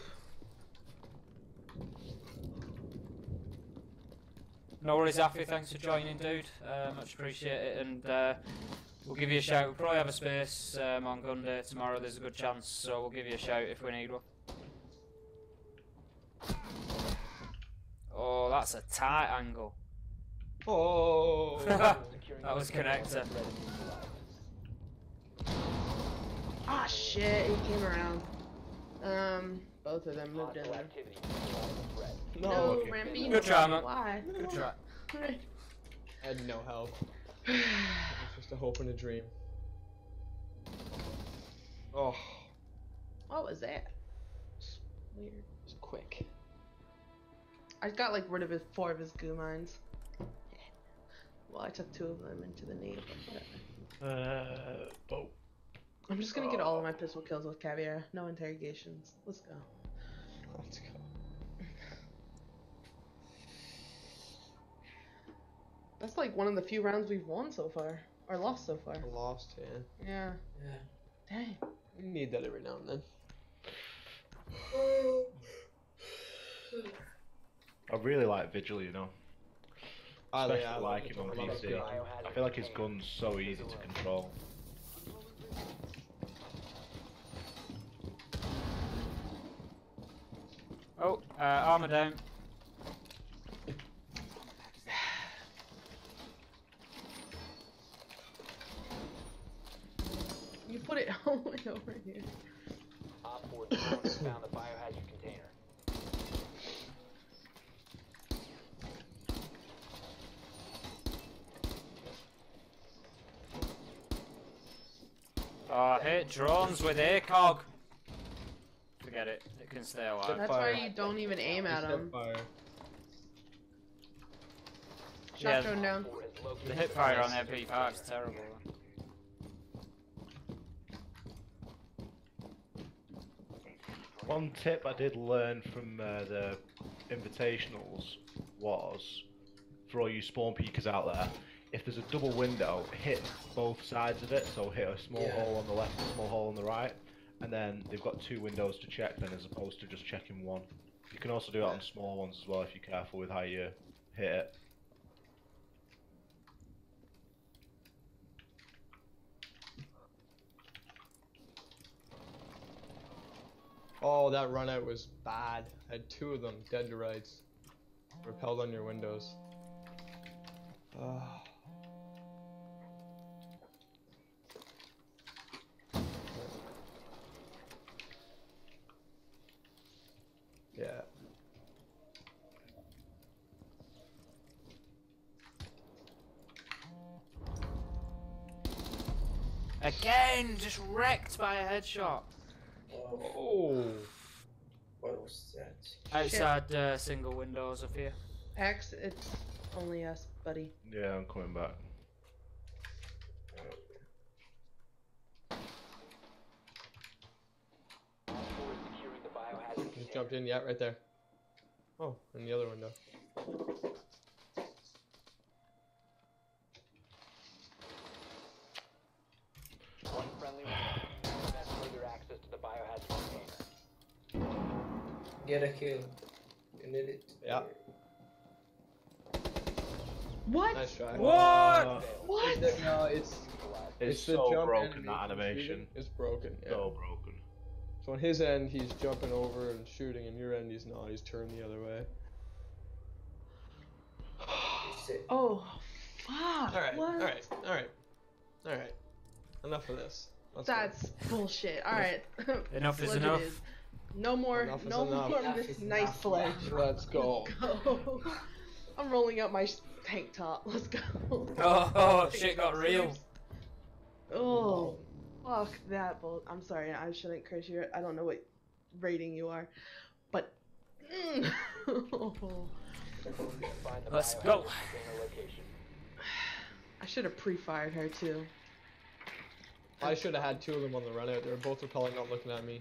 No worries, Affy. Thanks for joining, dude. Much appreciate it, and we'll give you a shout. We'll probably have a space on gun day tomorrow. There's a good chance, so we'll give you a shout if we need one. Oh, that's a tight angle. Oh! That was Connector. Ah shit, he came around. Both of them moved in Hostile there. activity. No. No, okay. Rambino. Good try, man. Why? Good try. I had no help. It was just a hope and a dream. Oh, What was that? it's weird. It's quick. I got like rid of 4 of his goo mines. Well, I took 2 of them into the knee, but whatever. Oh. I'm just gonna get all of my pistol kills with caviar. No interrogations. Let's go. Let's go. That's like one of the few rounds we've won so far. Or lost so far. Lost, yeah. Yeah. Yeah. Dang. We need that every now and then. I really like Vigil, you know. Especially I like it. him on I love PC. it. I feel like his gun's so easy to control. Oh, armor down. You put it all the way over here. Op 4 drone has found the biohazard container. Oh, I hate drones with ACOG. Forget it. It can stay alive. That's why you don't even aim at them. Fire. Yeah. Shot drone down. Op 4 has located The hip fire on MP5 is terrible. One tip I did learn from the invitationals was, for all you spawn peekers out there, if there's a double window, hit both sides of it, so hit a small hole on the left and a small hole on the right, and then they've got two windows to check then as opposed to just checking one. You can also do it on small ones as well if you're careful with how you hit it. Oh, that run out was bad. I had two of them dead to rights. Repelled on your windows. Oh. Yeah. Again, just wrecked by a headshot. Oh. What was that? Outside single windows of here. X, it's only us, buddy. Yeah, I'm coming back. Op 4 is securing the biohazard Just container. jumped in, yeah, right there. Oh, in the other window. One friendly remaining. Prevent further access to the biohazard container. Get a kill. You need it. Yeah. What? Nice try. What? What? No, it's It's the so jump broken, that animation animation. shooting. It's broken. Yeah. So broken. So on his end, he's jumping over and shooting, and your end, he's not. He's turned the other way. Oh, fuck. Alright, What? alright. Enough of this. Let's go. That's bullshit. Alright. Enough is Sledge it enough. is. No more, Enough is no enough. more Enough this is nice enough. sledge. Let's go. Go. I'm rolling up my tank top. Let's go. Oh, shit got real. Oh, fuck that bull. I'm sorry, I shouldn't curse you. I don't know what rating you are, but. Find the Let's biohazard go. container location. I should have pre-fired her too. I should have had two of them on the run out. They were both repelling, not looking at me.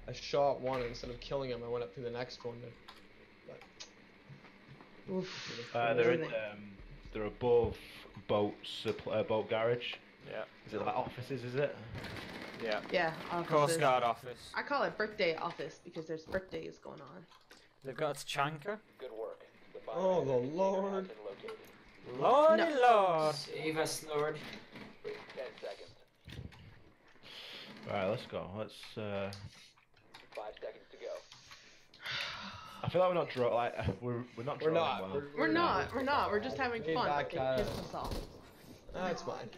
I shot one, and instead of killing him, I went up to the next one. Oof. They're above boat garage. Yeah. Is it like offices? Is it? Yeah. Yeah, Coast offices. Guard office. I call it birthday office because there's birthdays going on. They've got a Chanka. Good work. The Oh, the biohazard container has Lord. been located. Lordy No. Lord. Save us, Lord. 10 seconds. Alright, let's go. Let's. 5 seconds to go. I feel like we're not we're not. We're drawing not. well. We're not. We're not. We're just having Hey, fun. back It at pissed it. us off. That's fine.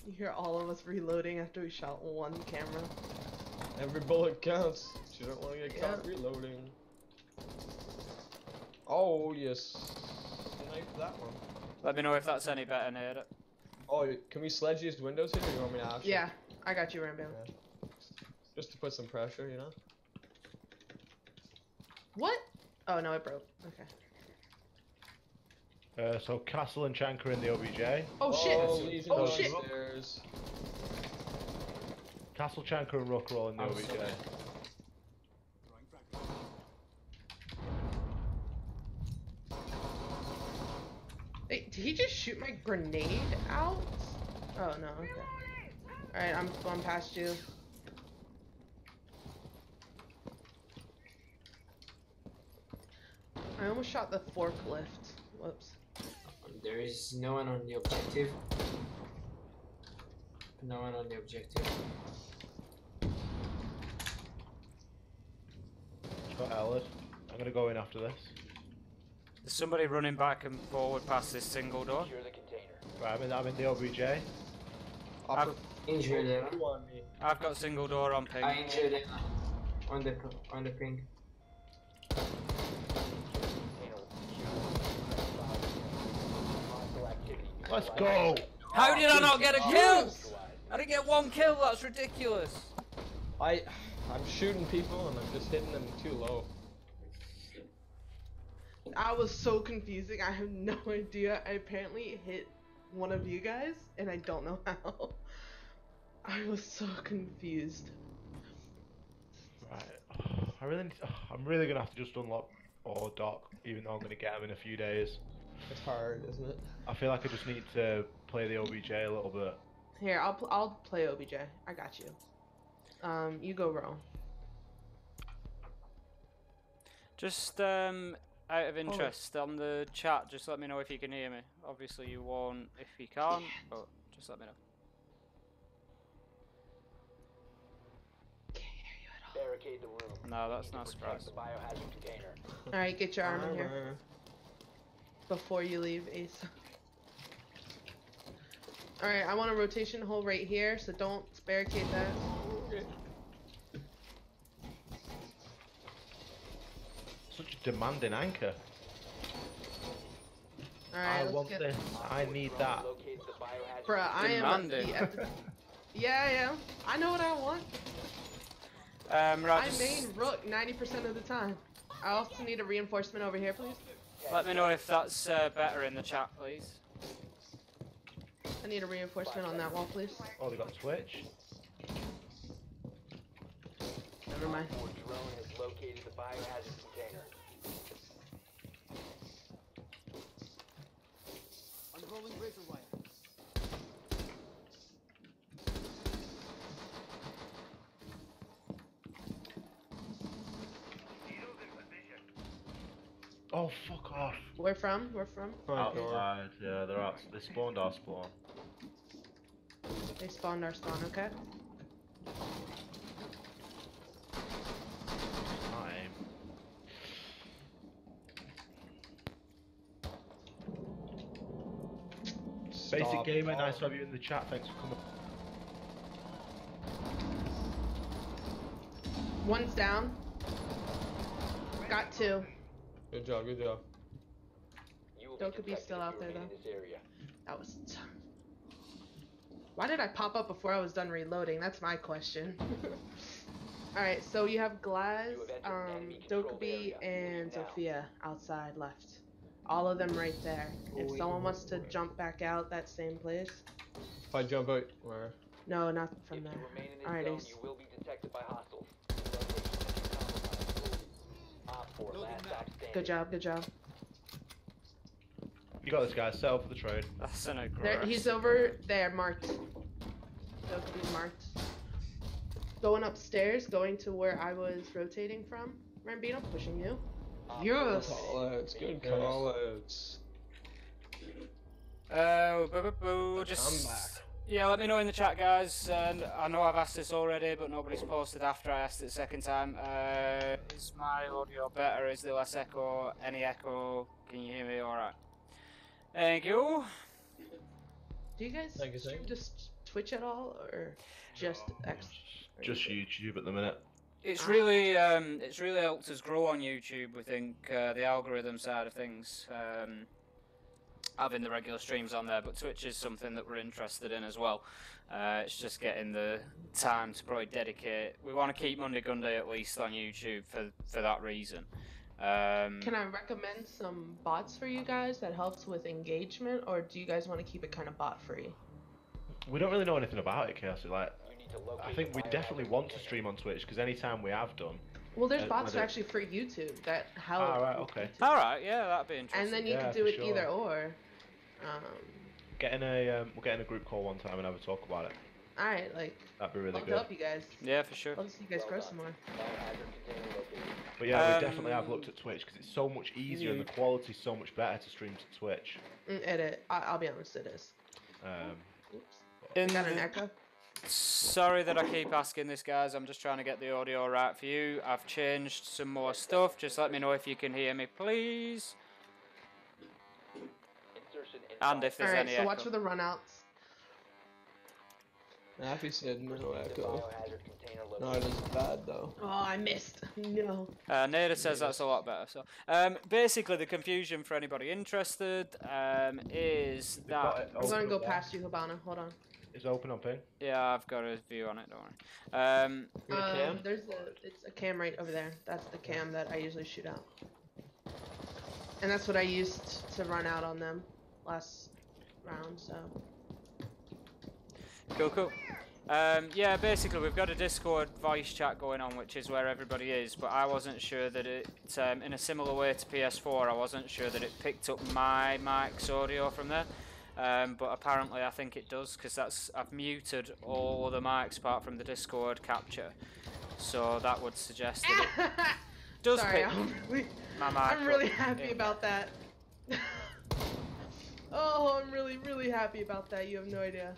You hear all of us reloading after we shot one camera. Every bullet counts. You don't want to get caught reloading. Oh, yes. Nice that one. Let me know if that's any better near it. Oh, can we sledge these windows here, or you want me to actually? Yeah, I got you, Rambo. Yeah. Just to put some pressure, you know? What? Oh no, it broke. Okay. So Castle and Chanka in the OBJ. Oh shit! Lee's Oh, going shit. upstairs. Castle, Chanka, and Rook are all in the I'm OBJ. sorry. grenade out? Oh no, okay. Alright, I'm going past you. I almost shot the forklift. Whoops. There is no one on the objective. No one on the objective. Got Ellis. I'm gonna go in after this. There's somebody running back and forward past this single door. Secure the container. Right, I'm in the OBJ. Injured him. I've got single door on ping. I injured him on the ping. Container hostile activity. Let's go! How did I not get a kill? I didn't get one kill, that's ridiculous. I'm shooting people and I'm just hitting them too low. I was so confusing. I have no idea. I apparently hit one of you guys, and I don't know how. I was so confused. Right. I'm really gonna have to just unlock or dock, even though I'm gonna get them in a few days. It's hard, isn't it? I feel like I just need to play the OBJ a little bit. Here, I'll play OBJ. I got you. You go row. Just out of interest, on the chat, just let me know if you can hear me. Obviously you won't if you can't, but just let me know. Can't hear you at all. Barricade the room. No, that's You need not to a protect surprise. the biohazard container. Alright, get your arm in here before you leave, Ace. Alright, I want a rotation hole right here, so don't barricade that. Such a demanding anchor. Alright, I let's want get. this. I need that. Locate the biohazard Bruh, I am. Demanding. Yeah. I know what I want. Right, I just main rook 90% of the time. I also need a reinforcement over here, please. let me know if that's better in the chat, please. I need a reinforcement on that wall, please. Oh, they got Twitch. Never mind. Your drone has located the biohazard container. Unrolling razor wire. Oh, fuck off. Where from? Where from? Front door. Outside, yeah, they're out. They spawned our spawn. They spawned our spawn, okay? Time. Basic Stop. Gamer, nice to have you in the chat. Thanks for coming. One's down. Got two. Good job, good job. You will Doe could be detected still if out you there, remain though. in this area. That was. Why did I pop up before I was done reloading? That's my question. Alright, so you have Glaz, You have entered enemy controlled Dokkaebi, area. and Leave now. Sophia outside left. All of them right there. If Oh, someone yeah. wants to jump back out that same place. If I jump out, where? No, not from If there. you remain in this Alright, zone, Ace. you will be detected by hostiles. Location Op 4, last stop standing. Good job, good job. You got this, guy. Set up for the trade. That's an There, aggressive. he's over there, marked. Dokkaebi's marked. Going upstairs, going to where I was rotating from. Rambino, pushing you. Op Yes. 4 Callouts, good Yes. callouts. Just I'm back. yeah, let me know in the chat, guys. I know I've asked this already, but nobody's posted after I asked it the second time. Is my audio better? Is there less echo? Any echo? Can you hear me? All right. Thank you. Do you guys Thank you, stream thank just Twitch at all, or just X? Just YouTube at the minute. It's really helped us grow on YouTube. We think the algorithm side of things, having the regular streams on there, but Twitch is something that we're interested in as well. It's just getting the time to probably dedicate. We want to keep Monday Gunday at least on YouTube for that reason. Can I recommend some bots for you guys that helps with engagement, or do you guys want to keep it kind of bot free? We don't really know anything about it, Kelsey. Like, You need to locate I think we the definitely biohazard want to container. stream on Twitch because anytime we have done. Well, there's bots whether- actually for YouTube that help. Ah, right, with okay. YouTube. All right, yeah, that'd be interesting. And then you Yeah, can do for it sure. either or. Get in a we'll get in a group call one time and have a talk about it. Alright, like, That'd be really love to good. help you guys. Yeah, for sure. Love to see you guys grow some more. Biohazard container located. But yeah, we definitely have looked at Twitch because it's so much easier and the quality's so much better to stream to Twitch. I'll be honest, it is. Oops. In Got an echo? Sorry that I keep asking this, guys. I'm just trying to get the audio right for you. I've changed some more stuff. Just let me know if you can hear me, please. Insertion in And if there's Alright, any so echo. watch for the runouts. Nappy said no the echo. biohazard container No, located. it is bad though. Oh, I missed. No. Nader says that's a lot better. So, basically, the confusion for anybody interested is that. I'm gonna go past you, Habana. Hold on. It's open on ping. Yeah, I've got a view on it. Don't worry. Cam? It's a cam right over there. That's the cam that I usually shoot out. And that's what I used to run out on them last round. So. Cool. Yeah, basically we've got a Discord voice chat going on, which is where everybody is, but I wasn't sure that it, in a similar way to PS4, I wasn't sure that it picked up my mic's audio from there. But apparently I think it does, because I've muted all the mics apart from the Discord capture. So that would suggest that it does Sorry, pick my mic I'm really up. happy about that. Oh, I'm really happy about that. You have no idea.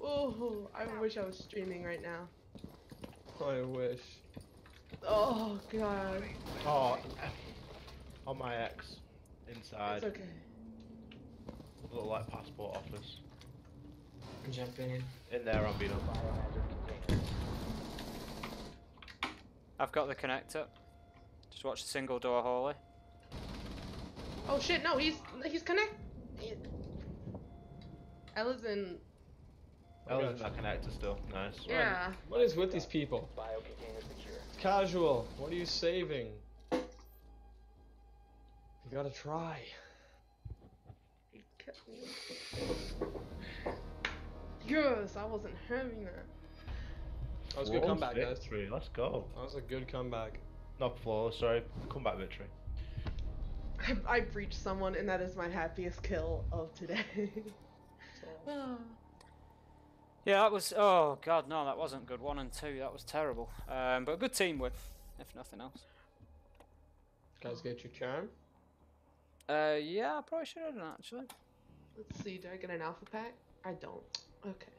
Oh, I wish I was streaming right now. I wish. Oh god. Oh, on my X, inside. It's okay. Look like passport office. I'm jumping in. In there, I'm being up. Biohazard container. I've got the connector. Just watch the single door hallway. Oh shit, no, he's connect. Ella's in. Oh, there's that connector still. Nice. Yeah. What is with these people? Bio container secure. It's casual. What are you saving? You gotta try. Yes, I wasn't having that. That was a good comeback, guys. Victory. Let's go. That was a good comeback. Not flawless, sorry. Comeback victory. I breached someone, and that is my happiest kill of today. Yeah, that was. Oh god, no, that wasn't good. 1 and 2, that was terrible. But a good team win, if nothing else. Guys, get your charm. Yeah, I probably should have done actually. Let's see, do I get an alpha pack? I don't. Okay.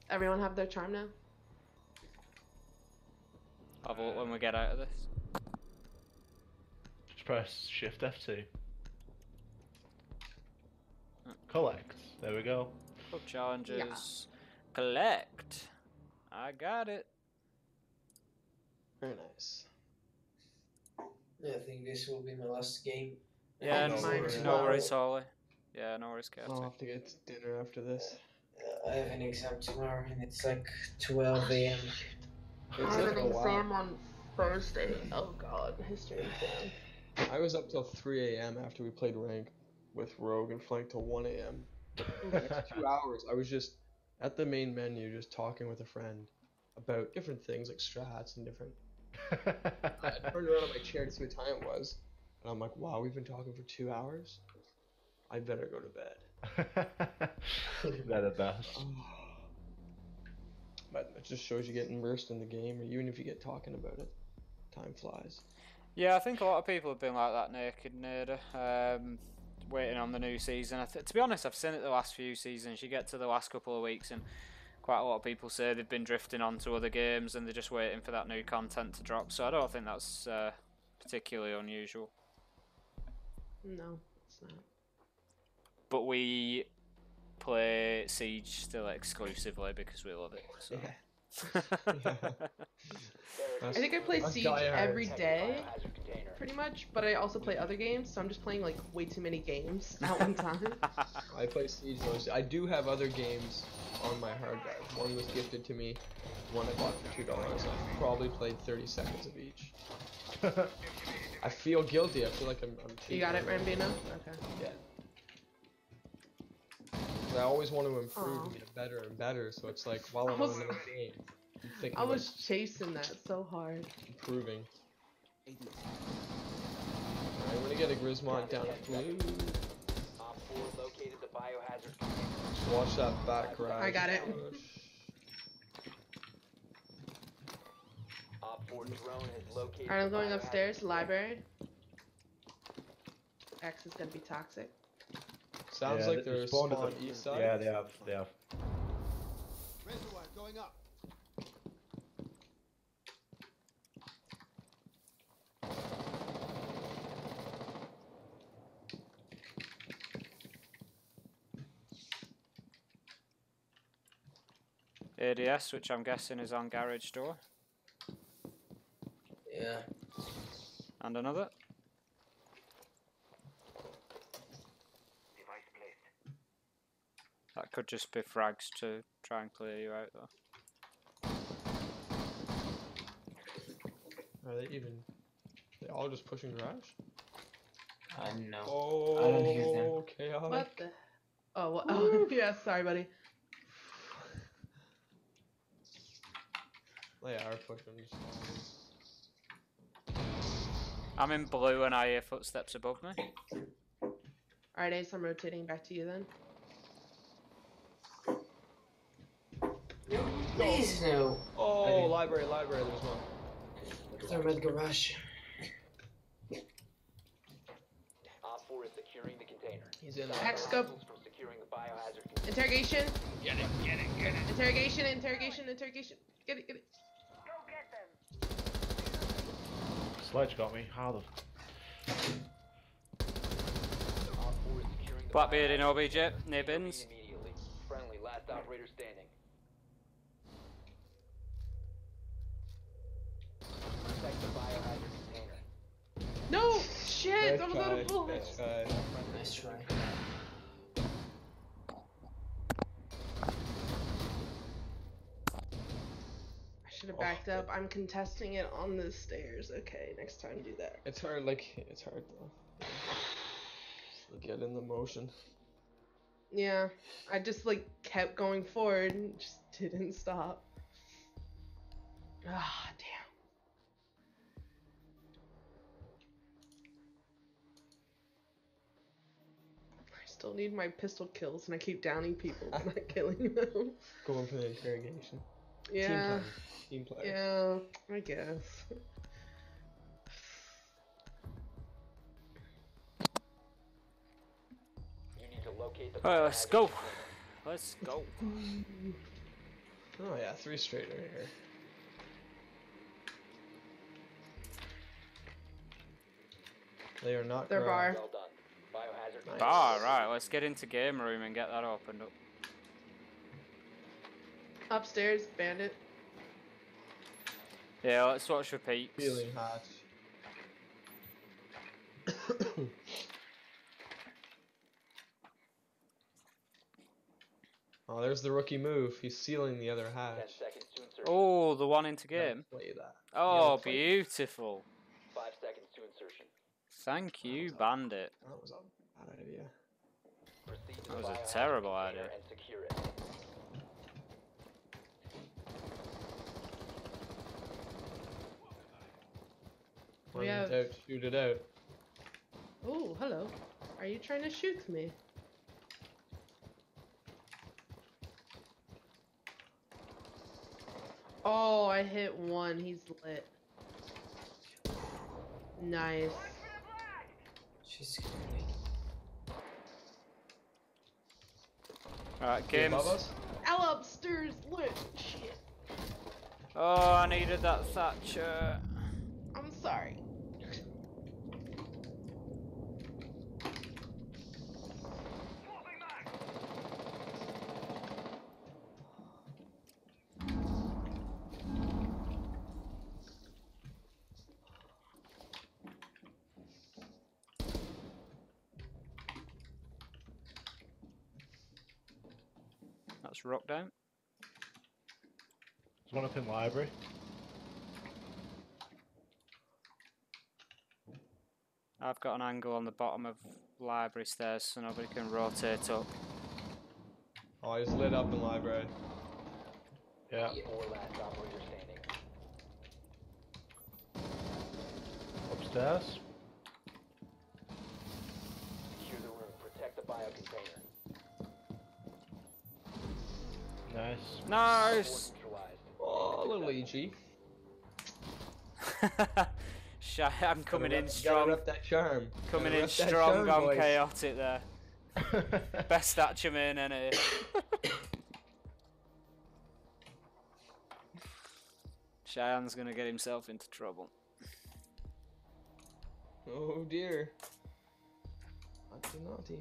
Everyone have their charm now? Have a look when we get out of this. Just press Shift F2. Collect. There we go. Club challenges. Collect. I got it. Very nice. Yeah, I think this will be my last game. Yeah, no no worries. worries, Holly. Yeah, no worries, I'll Kat. have to get to dinner after this. I have an exam tomorrow and it's like 12 a.m. I have an exam on Thursday. Oh god, history exam. I was up till 3 a.m. after we played rank with Rogue and flanked till 1 a.m. The next 2 hours, I was just at the main menu, just talking with a friend about different things like strats and different. I turned around on my chair to see what time it was, and I'm like, "Wow, we've been talking for 2 hours. I better go to bed." They're the best. But it just shows you get immersed in the game, or even if you get talking about it, time flies. Yeah, I think a lot of people have been like that, Naked Nader. Waiting on the new season. To be honest, I've seen it the last few seasons. You get to the last couple of weeks and quite a lot of people say they've been drifting on to other games and they're just waiting for that new content to drop. So I don't think that's particularly unusual. No, it's not. But we play Siege still exclusively because we love it. So. Yeah. I think I play Siege every day, pretty much, but I also play other games, so I'm just playing like way too many games at one time. I play Siege mostly. I do have other games on my hard drive. One was gifted to me, one I bought for $2. I've probably played 30 seconds of each. I feel guilty. I feel like I'm cheating. You got it, Rambino? Okay. Yeah. I always want to improve and get better and better, so it's like while I'm on another game, I'm thinking I was chasing that so hard. improving. Alright, I'm gonna get a Grismont down at blue. Op 4 located biohazard container. Watch that back right. I got it. Op 4 drone has located. Alright, I'm the going biohazard upstairs, container. library. X is gonna be toxic. Sounds Yeah, like they they're spawned spawned at the east side. Yeah, they have. They have. Reservoir going up. ADS, which I'm guessing is on garage door. Yeah. And another. Device placed. That could just be frags to try and clear you out though. Are they even? They all just pushing garage? No. Oh, I don't hear them. chaotic. What the? Oh, what? Oh, yeah, sorry, buddy. They are pushing. I'm in blue and I hear footsteps above me. Alright, Ace, I'm rotating back to you then. Please no. Oh, Okay. library, there's one. Thermite garage. Op 4 is securing the container. He's in Hex there. scope. From securing the biohazard container. Interrogation. Get it. Interrogation. Get it. Sledge got me. How the? Op 4 is securing the Blackbeard in biohazard OBJ, near container. bins. Immediately. Friendly, last operator standing. Protect the biohazard container. No! Shit! I was out of Nice bullets. try. Nice try. I should have backed up. I'm contesting it on the stairs. Okay, next time do that. It's hard, it's hard though. To get in the motion. Yeah, I just kept going forward and just didn't stop. Ah, damn. I still need my pistol kills and I keep downing people but not killing them. Going for the interrogation. Yeah, Team play. yeah, I guess. You need to locate the Alright, let's biohazard go. container. Let's go. Oh yeah, 3 straight right here. They are not. Their bar. Well done. Biohazard container. Ah, right, let's get into game room and get that opened up. Upstairs, bandit. Yeah, let's watch for peaks. Feeling hot. Oh, there's the rookie move. He's sealing the other 10 hatch. seconds to insertion. Oh, the one into game. Play that. Oh, play- beautiful. 5 seconds to insertion. Thank you, Bandit. That was a bad idea. Proceed to That the was a biohazard terrible container idea. and secure it. We Run have- it out, shoot it out. Oh, hello. Are you trying to shoot me? Oh, I hit one. He's lit. Nice. She's scared me. Alright, Okay, games. above us? Ella upstairs lit. Shit. Oh, I needed that Thatcher. I'm sorry. That's rock down. There's one up in library. I've got an angle on the bottom of library stairs so nobody can rotate up. Oh, he's lit up in library. Yeah. 4 last operator standing. Upstairs. Secure the room. Protect the biocontainer. Nice. Nice. Neutralized. Oh, little EG. I'm coming in Gotta strong. rep that charm. Coming Gotta in rep that strong charm, on boys. chaotic there. Best statue main in here. Cheyenne's gonna get himself into trouble. Oh dear. Naughty, naughty.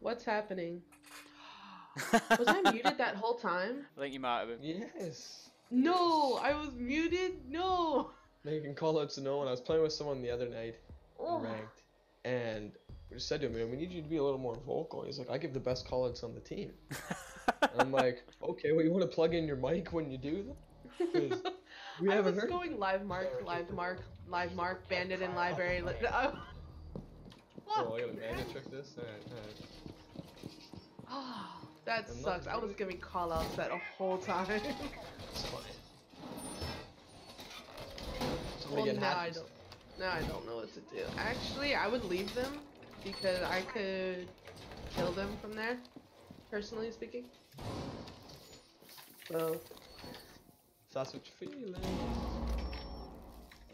What's happening? Was I muted that whole time? I think you might have been. Yes. No, I was muted. No. Now you can call out to no one. I was playing with someone the other night Oh. in ranked, and we just said to him, "Man, we need you to be a little more vocal." He's like, "I give the best call outs on the team." And I'm like, "Okay, well, you want to plug in your mic when you do that?" 'Cause we I haven't was heard. going live mark, bandit in library. Oh, I gotta bandit trick this. Alright, alright. Oh, that I'm not sucks. I was really- giving call outs that whole time. It's fine. Well, Somebody get now I hacked. don't. Now I don't know what to do. Actually, I would leave them because I could kill them from there. Personally speaking. So If that's what you're feeling.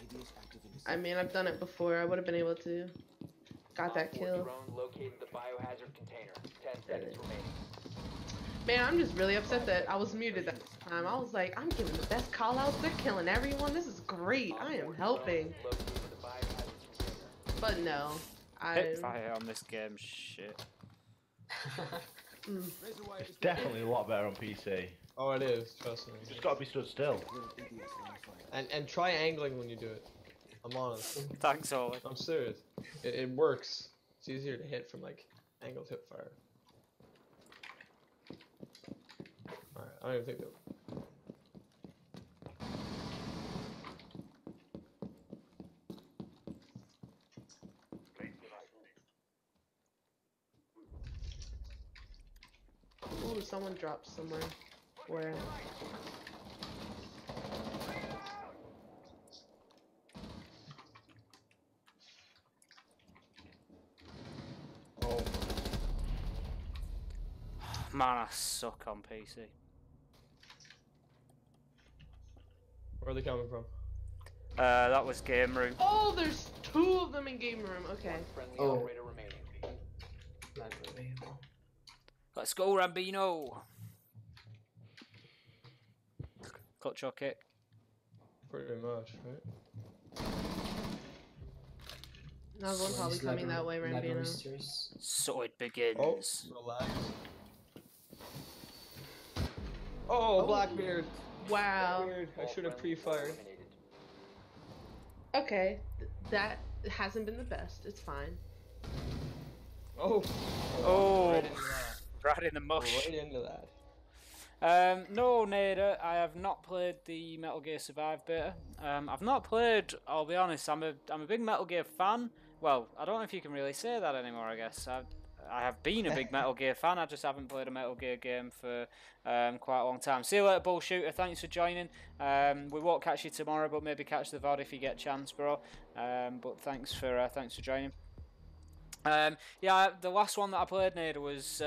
ABS active in the I mean, I've done it before. I would have been able to. Got that Op 4 kill. drone located the biohazard container. 10 seconds remaining. Man, I'm just really upset that I was muted that time. I was like, I'm giving the best call outs. They're killing everyone. This is great. I am helping. Located the biohazard container. But no. Hit I. fire on this game, shit. It's definitely a lot better on PC. Oh, it is. Trust me. You just gotta be stood still. ABS line of fire. And try angling when you do it. I'm honest. Thanks, Ollie. I'm serious. It works. It's easier to hit from like angled hip fire. Alright, I don't even think that. Ooh, someone dropped somewhere. Where? Oh, Man, I suck on PC. where are they coming from? That was game room. Oh, there's two of them in game room. Okay. One friendly Oh. operator remaining. Library. Let's go, Rambino. Clutch or kick? Pretty much, right? Another one probably coming that way, Library Rambino. stairs. So it begins. Oh, relax. Oh, Blackbeard. Wow. Blackbeard. I All should have friendlies pre-fired. eliminated. Okay. That hasn't been the best. It's fine. Oh. Oh, Right into that. right in the mush. Right into that. No, Nader, I have not played the Metal Gear Survive beta. I've not played, I'll be honest, I'm a big Metal Gear fan. Well, I don't know if you can really say that anymore, I guess. I have been a big Metal Gear fan, I just haven't played a Metal Gear game for quite a long time. See you later, Bullshooter, thanks for joining. We won't catch you tomorrow, but maybe catch the VOD if you get a chance, bro. But thanks for joining. Yeah, the last one that I played, Nader, was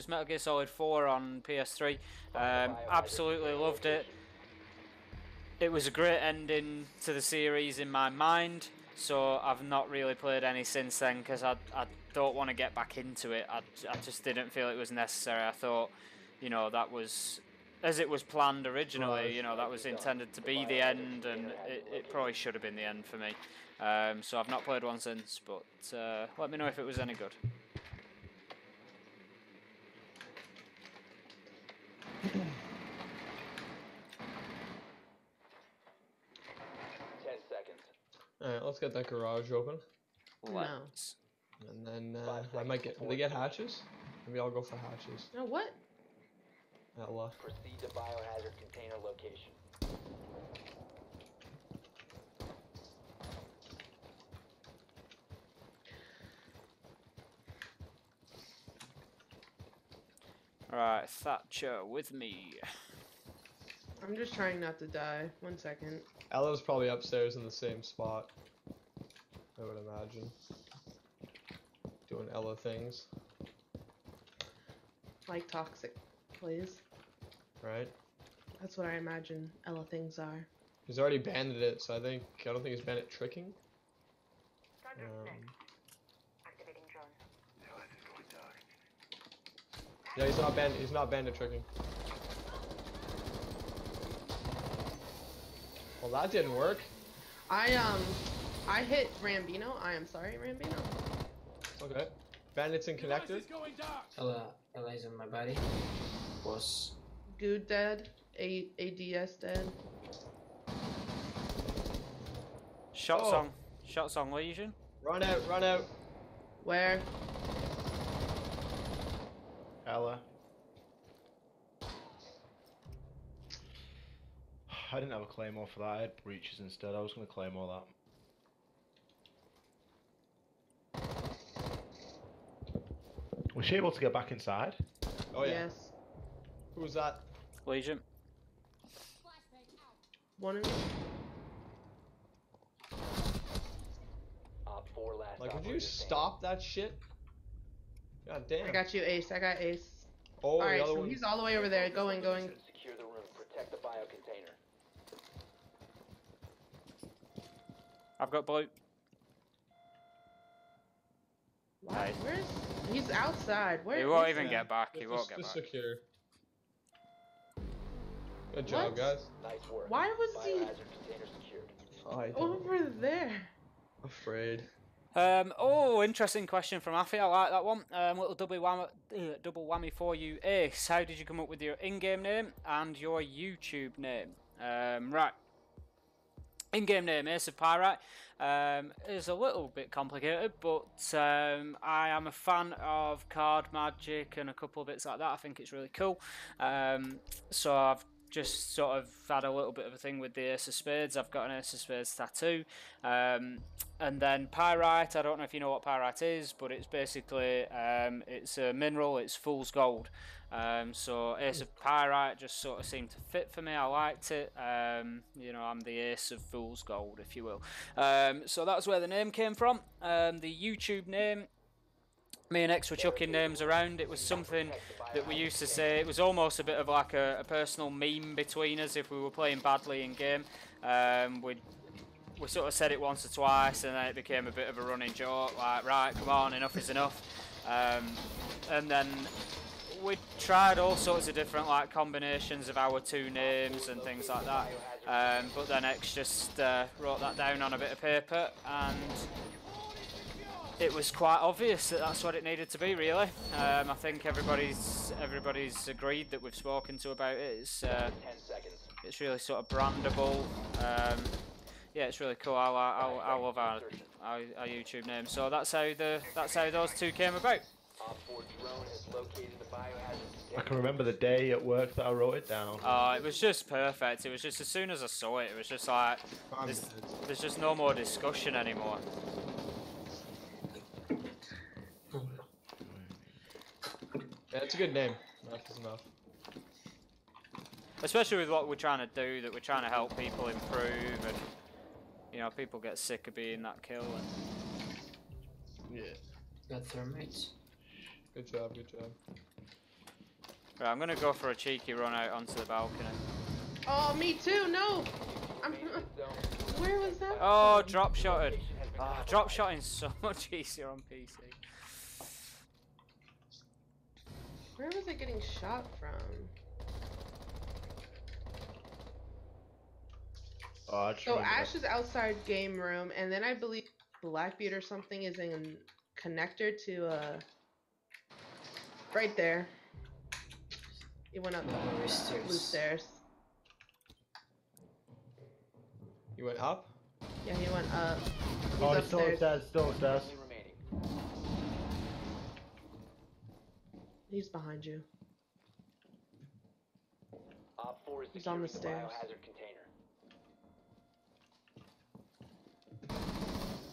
Metal Gear Solid 4 on PS3. Absolutely loved it. It was a great ending to the series in my mind, so I've not really played any since then because I don't want to get back into it. I just didn't feel it was necessary. I thought, you know, that was, as it was planned originally, you know, that was intended to be the end, and it probably should have been the end for me. So I've not played one since, but let me know if it was any good. Alright, let's get that garage open. Let's. And then I might get. Do they get hatches? Maybe I'll go for hatches. No, what? Ella. Proceed to biohazard container location. Right, Thatcher with me. I'm just trying not to die. 1 second. Ella's probably upstairs in the same spot. I would imagine. Doing Ella things. like toxic plays. Right. That's what I imagine Ella things are. He's already banded it, so I don't think he's banned it tricking. Activating drone. Yeah, he's not banned it tricking. Well, that didn't work. I hit Rambino. I am sorry, Rambino. Okay. Bandits and connected. Ella is on my body. Was Good dead. ADS dead. Shots on Legion. Run out, run out. Where? Ella. I didn't have a claymore for that. I had breaches instead. I was going to claymore that. Was she able to get back inside? Oh yeah. Yes. Who's that? Legion. One in. Op 4 last Like, would operator you standing. stop that shit? God damn. I got you, Ace. I got Ace. Oh, Alright, the other so one. he's all the way over there. Going. Secure the room. Protect the bio container. I've got blue. What? Nice. Where's? He's outside. Where? He won't is even he? get back. He won't Just get back. secure. Good job, What? guys. Nice work. Why was he Biohazard container secured. I over there? afraid. Interesting question from Afi. I like that one. Little double whammy for you, Ace. How did you come up with your in-game name and your YouTube name? Right. In-game name, Ace of Pyrite, is a little bit complicated, but I am a fan of card magic and a couple of bits like that. I think it's really cool. So I've just sort of had a little bit of a thing with the Ace of Spades. I've got an Ace of Spades tattoo. And then Pyrite, I don't know if you know what Pyrite is, but it's basically, it's a mineral, it's fool's gold. So Ace of Pyrite just sort of seemed to fit for me. I liked it. You know, I'm the Ace of Fool's Gold, if you will. So that's where the name came from. The YouTube name, me and X were chucking names around. It was something that we used to say. It was almost a bit of like a personal meme between us if we were playing badly in game. We sort of said it once or twice, and then it became a bit of a running joke. Like, right, come on, enough is enough. And then we tried all sorts of different like combinations of our two names and things like that. But then X just wrote that down on a bit of paper, and it was quite obvious that that's what it needed to be, really. I think everybody's agreed that we've spoken to about it. 10 seconds. It's really sort of brandable. Yeah, it's really cool. I love our YouTube name. So that's how those two came about. Op 4 drone has located the biohazard I can remember the day at work that I wrote it down. Oh, it was just perfect. It was just as soon as I saw it, it was just like there's just no more discussion anymore. Yeah, it's a good name. That's enough. Especially with what we're trying to do, that we're trying to help people improve, and you know, people get sick of being that kill. And Yeah. got thermites. Good job, good job. right, I'm gonna go for a cheeky run out onto the balcony. Oh, me too. No. Where was that? Oh, drop shotted. Oh, drop shotting so much easier on PC. Where was I getting shot from? Oh, I just So remember Ash is outside game room, and then I believe Blackbeard or something is in connector to right there. He went up blue stairs. You went up? Yeah, he went up. He's Oh, he's still upstairs. upstairs, still upstairs. only remaining. He's behind you. Op 4 is He's on the securing stairs. biohazard container.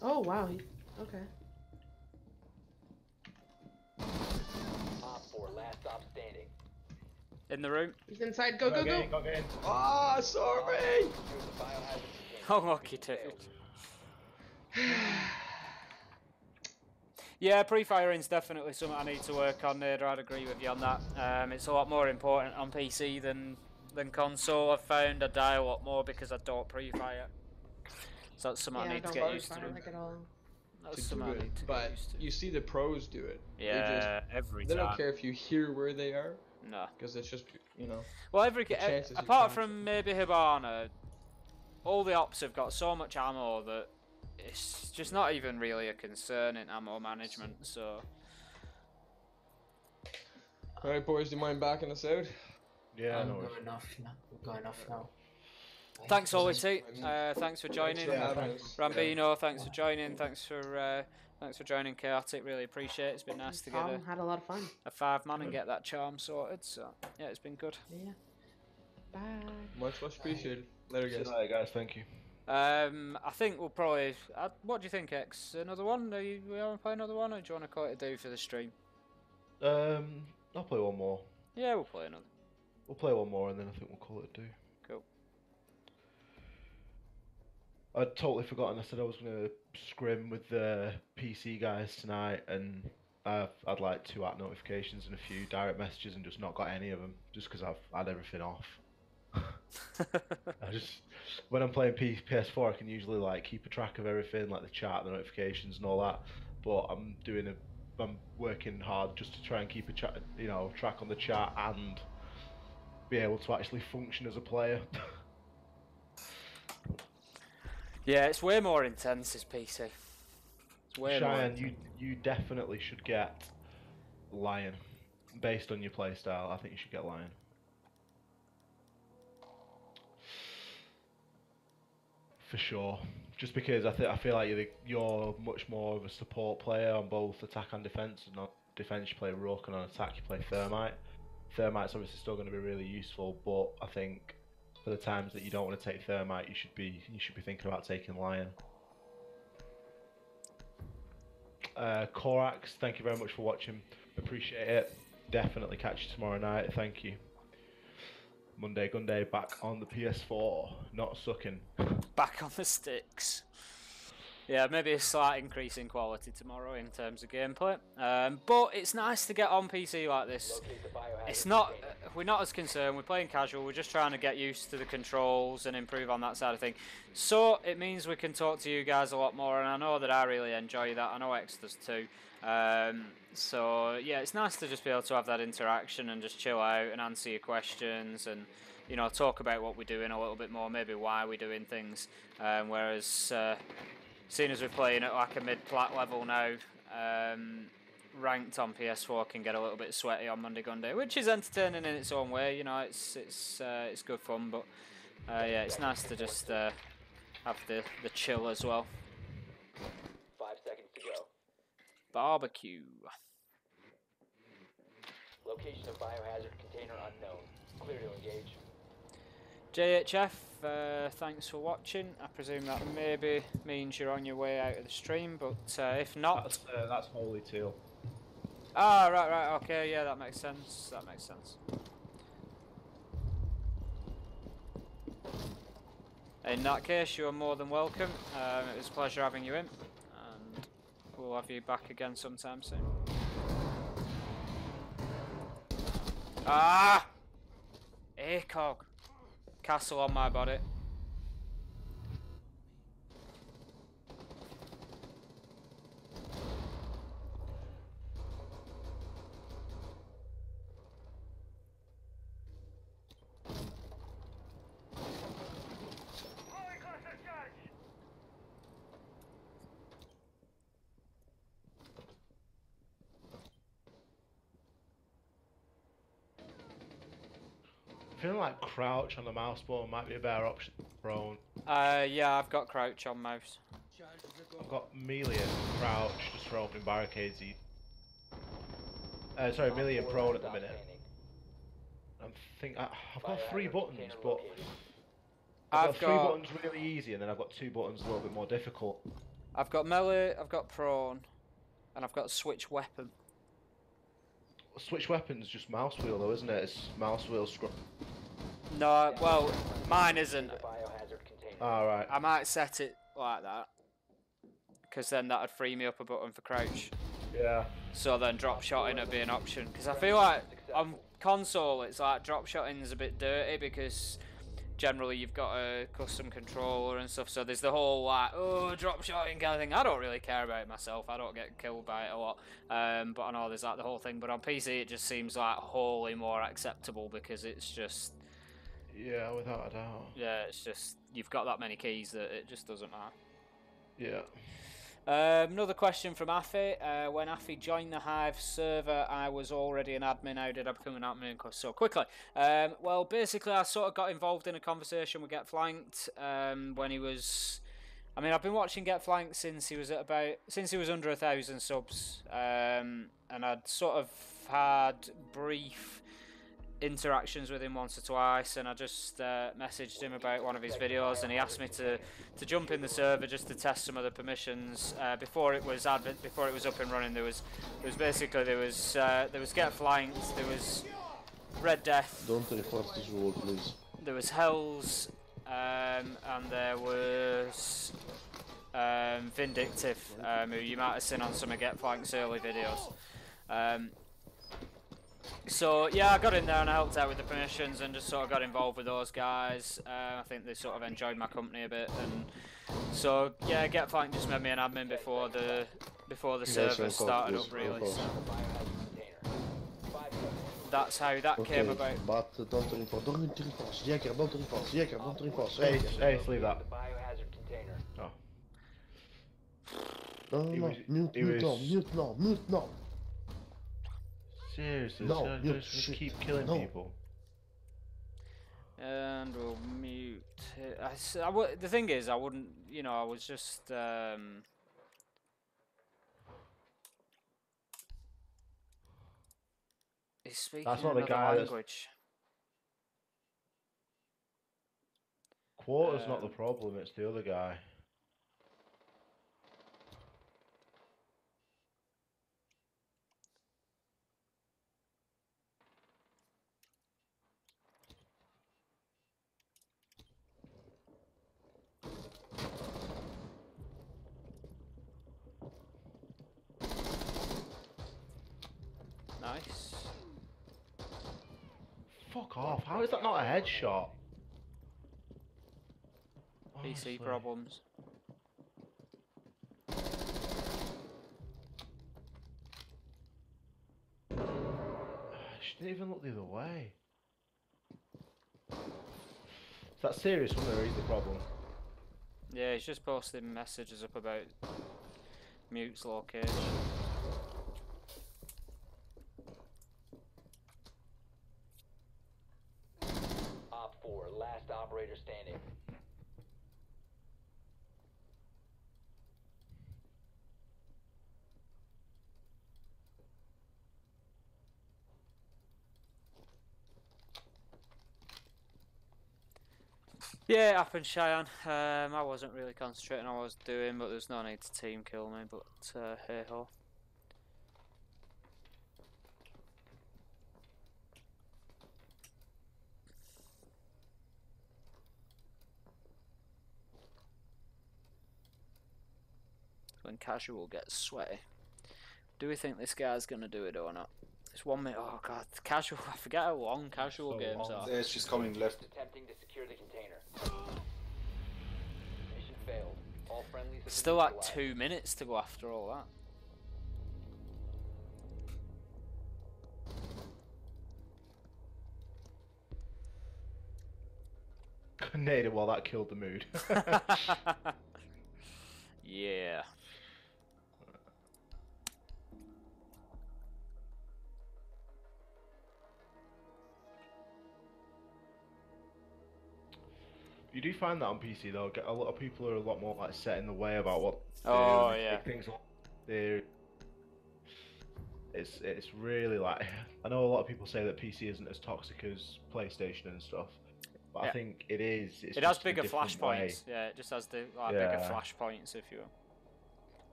Oh wow. Okay. Op 4 last stop standing. In the room. He's inside. Go, go, Get in, go. get in. Ah, sorry! Secure the biohazard container. Oh, lucky dude. Yeah, pre-firing's definitely something I need to work on, Nader. I'd agree with you on that. It's a lot more important on PC than console. I've found I die a lot more because I don't pre-fire. So that's something I Yeah, I need to don't get used fire to. like at all. That's To something do I need it, to get but used to. you see the pros do it. Yeah, every They time. don't care if you hear where they are, No. because it's just, you know. Well, chances you apart catch from maybe Hibana, all the ops have got so much ammo that it's just not even really a concern in ammo management. So. All right, boys, do you mind backing us out? Yeah, I'm no worries. going off now. I'm going off now. Thanks, Ollie Thanks. T. Thanks for joining. Thanks for having us. Rambino, thanks for joining. Thanks for joining, Chaotic. Really appreciate it. It's been nice to get Had a lot of fun. a 5-man and get that charm sorted. So yeah, it's been good. Yeah. Bye. Much appreciated. Later, See you guys. later, guys. Thank you. I think we'll probably. What do you think, X? Another one? We want to play another one, or do you want to call it a do for the stream? I'll play one more. Yeah, we'll play another. We'll play one more and then I think we'll call it a do. Cool. I'd totally forgotten. I said I was gonna scrim with the PC guys tonight, and I've had like 2 notifications and a few direct messages, and just not got any of them, just because I've had everything off. I just when I'm playing PS4, I can usually like keep a track of everything, like the chat, the notifications, and all that. But I'm working hard just to try and keep a track on the chat and be able to actually function as a player. Yeah, it's way more intense as PC. It's way more Cheyenne, intense. you definitely should get Lion. Based on your playstyle, I think you should get Lion. For sure. Just because I feel like you're much more of a support player on both attack and defense. And on defense you play Rook, and on attack you play Thermite. Thermite's obviously still going to be really useful, but I think for the times that you don't want to take Thermite, you should be thinking about taking Lion. Korax, thank you very much for watching. Appreciate it. Definitely catch you tomorrow night. Thank you. Monday Gunday back on the PS4, not sucking. Back on the sticks. Yeah, maybe a slight increase in quality tomorrow in terms of gameplay. But it's nice to get on PC like this. It's not, we're not as concerned, we're playing casual, we're just trying to get used to the controls and improve on that side of thing. So it means we can talk to you guys a lot more, and I know that I really enjoy that, I know X does too. So yeah, it's nice to just be able to have that interaction and just chill out and answer your questions and, you know, talk about what we're doing a little bit more, maybe why we're doing things. Whereas, seeing as we're playing at like a mid-plat level now, ranked on PS4 can get a little bit sweaty on Monday Gunday, which is entertaining in its own way. You know, it's good fun, but yeah, it's nice to just have the chill as well. 5 seconds to go. Barbecue. Location of biohazard container unknown. Clear to engage. JHF, thanks for watching. I presume that maybe means you're on your way out of the stream, but if not... That's Holy Teal. Ah, right, okay, yeah, that makes sense, In that case, you're more than welcome. It was a pleasure having you in, and we'll have you back again sometime soon. Ah! ACOG. Castle on my body. Feeling like crouch on the mouse button might be a better option than prone. Yeah, I've got crouch on mouse. I've got melee and crouch just for opening barricades. Sorry, melee and prone at the minute. I've got 3 buttons, but I've got 3 buttons really easy, and then I've got 2 buttons a little bit more difficult. I've got melee, I've got prone, and I've got switch weapon. Switch weapon's just mouse wheel though, isn't it? It's mouse wheel scroll. No, well, mine isn't. Alright. I might set it like that, because then that would free me up a button for crouch. Yeah. So then drop shotting would be an option, because I feel like on console it's like drop shotting is a bit dirty because generally you've got a custom controller and stuff, so there's the whole like, oh, drop shotting kind of thing. I don't really care about it myself, I don't get killed by it a lot, but I know there's like the whole thing. But on PC it just seems like wholly more acceptable because it's just, Yeah, without a doubt. yeah, it's just you've got that many keys that it just doesn't matter. Yeah. Another question from Afi. When Afi joined the Hive server, I was already an admin. How did I become an admin so quickly? Well, basically, I sort of got involved in a conversation with Get Flanked when he was. I mean, I've been watching Get Flanked since he was under 1,000 subs, and I'd sort of had brief interactions with him once or twice, and I just messaged him about one of his videos, and he asked me to jump in the server just to test some of the permissions before it was up and running. There was Get Flanked, there was Red Death. Don't report this wall, please. There was Hells, and there was Vindictive, who you might have seen on some of Get Flanked's early videos. So yeah, I got in there and I helped out with the permissions and just sort of got involved with those guys. I think they sort of enjoyed my company a bit, and so yeah, Get Flanked just made me an admin before the server started up, really. So that's how that came about. But don't report. Don't report. Jacker, don't report. Jacker, don't report. Hey, leave that. Oh. No, mute now. Seriously, no, just keep killing people. And we'll mute it. The thing is, I wouldn't, I was just he's speaking That's not the another guy language. Quarter's not the problem, it's the other guy. Nice. Fuck off, how is that not a headshot? PC problems. She didn't even look the other way. Is that serious one or is the problem? Yeah, he's just posting messages up about Mute's location. Op 4, last operator standing. Yeah, it happened, Cheyenne. I wasn't really concentrating on what I was doing, but there's no need to team kill me, but hey ho. When casual gets sweaty. Do we think this guy's gonna do it or not? It's 1 minute. Oh god, casual. I forget how long casual games are. There, she's coming left. Attempting to secure the container. Mission failed. All friendlies have Still been like neutralized. 2 minutes to go after all that. Grenaded while that killed the mood. Yeah. You do find that on PC though, a lot of people are a lot more like set in the way about what Oh yeah. things they it's really like, I know a lot of people say that PC isn't as toxic as PlayStation and stuff, but Yeah. I think it is. It's It has just a bigger different flashpoints. way. Yeah, it just has the bigger Yeah. flashpoints, if you will.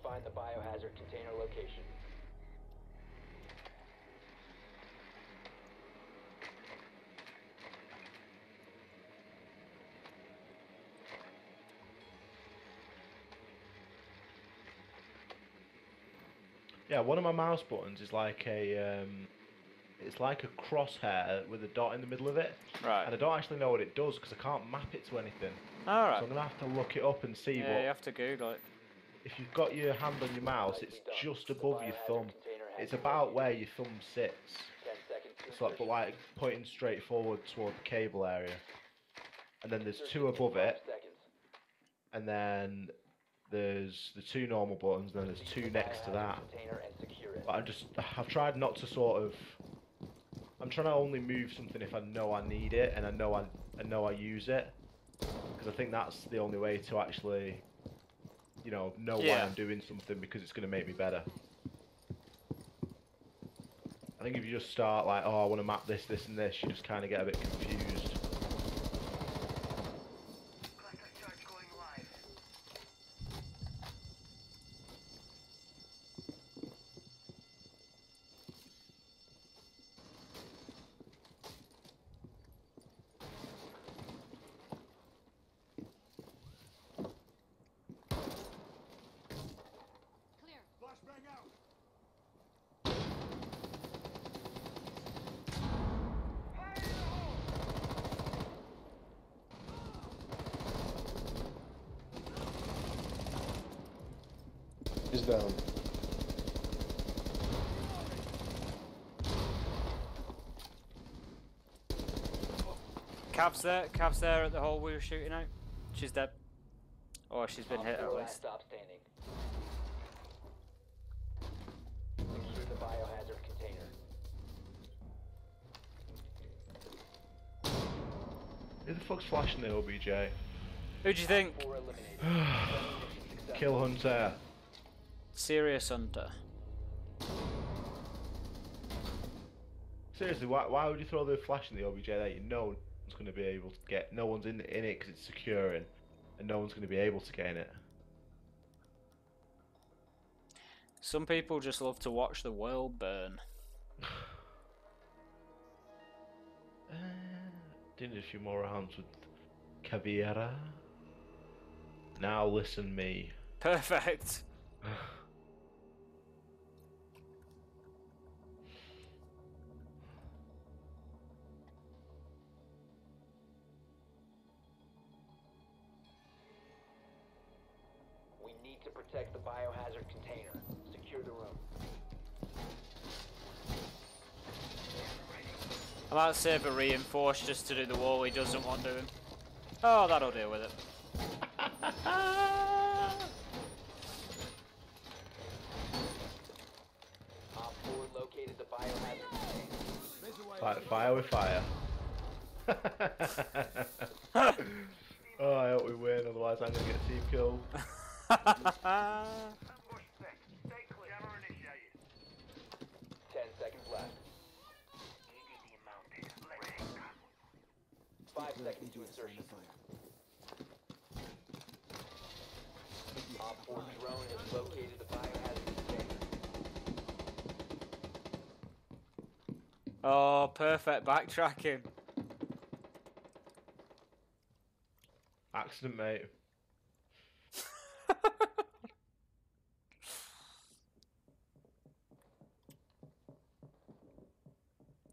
Find the biohazard container location. Yeah, one of my mouse buttons is like a it's like a crosshair with a dot in the middle of it. Right. And I don't actually know what it does because I can't map it to anything. Alright. So I'm gonna have to look it up and see. Yeah, But you have to Google it. if you've got your hand on your mouse, it's just above your thumb. It's about where your thumb sits. 10 seconds to It's like, but like pointing straight forward toward the cable area. And then there's two above it, and then there's the two normal buttons, and then there's two next to that. But I've tried not to sort of. I'm trying to only move something if I know I need it and I know I use it, because I think that's the only way to actually, you know why I'm doing something, because it's going to make me better. I think if you just start like, oh, I want to map this, this, and this, you just kind of get a bit confused. He's down. Cav's there at the hole we were shooting out. She's dead. Or she's been hit at least. Stop standing. Secure the biohazard container. Who the fuck's flashing the OBJ? Who do you think? 4 eliminated. Kill Hunter. Serious Hunter. Seriously, why would you throw the flash in the OBJ that you know one's going to be able to get? No one's in it because it's securing, and no one's going to be able to gain it. Some people just love to watch the world burn. Did a few more rounds with Caviera. Now listen me. Perfect. We need to protect the biohazard container. Secure the room. I might save a reinforce just to do the wall he doesn't want doing. Oh, that'll deal with it. Op 4 located the biohazard container. Fight fire with fire. Oh, I hope we win, otherwise I'm gonna get team killed. 10 seconds left. 5 seconds to insertion. Op 4 drone has located the biohazard container. Oh, perfect backtracking. Accident, mate.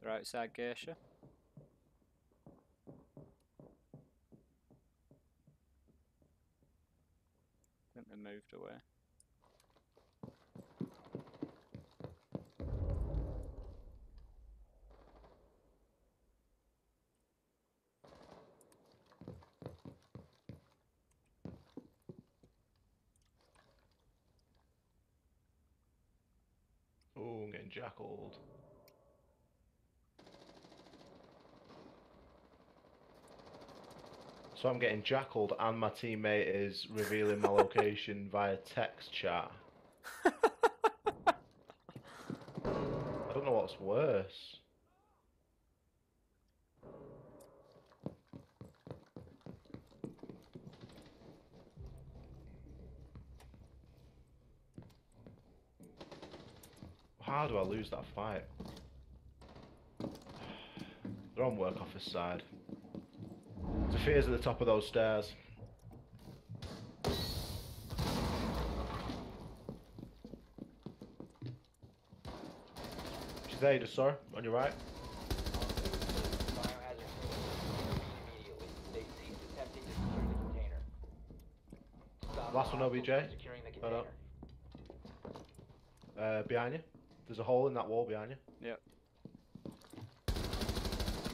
They're outside Geisha. I think they moved away. Oh, I'm getting jackaled. So I'm getting jackaled and my teammate is revealing my location via text chat. I don't know what's worse. How do I lose that fight? They're on work office side. Sophia's at the top of those stairs. there, you just saw her, on your right. Biohazard immediately. They ceased attempting to secure the container. Stop Last one, hostiles OBJ. from securing the Oh, no. container. Behind you. There's a hole in that wall behind you. Yep.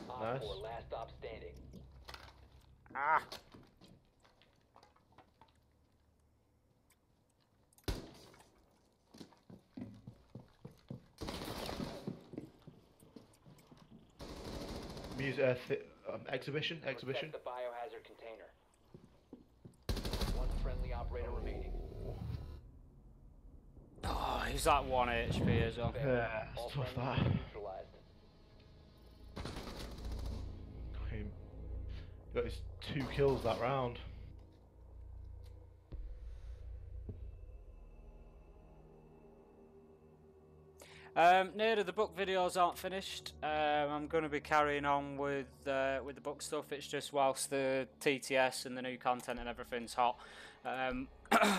Op Nice. 4, last stop standing. Ah. Exhibition. Protect the biohazard container. One friendly operator remaining. Oh, he's at 1 HP as well. Yeah, All it's tough friendlies that. neutralized. He got his 2 kills that round. Neither the book videos aren't finished. I'm going to be carrying on with the book stuff. It's just whilst the TTS and the new content and everything's hot.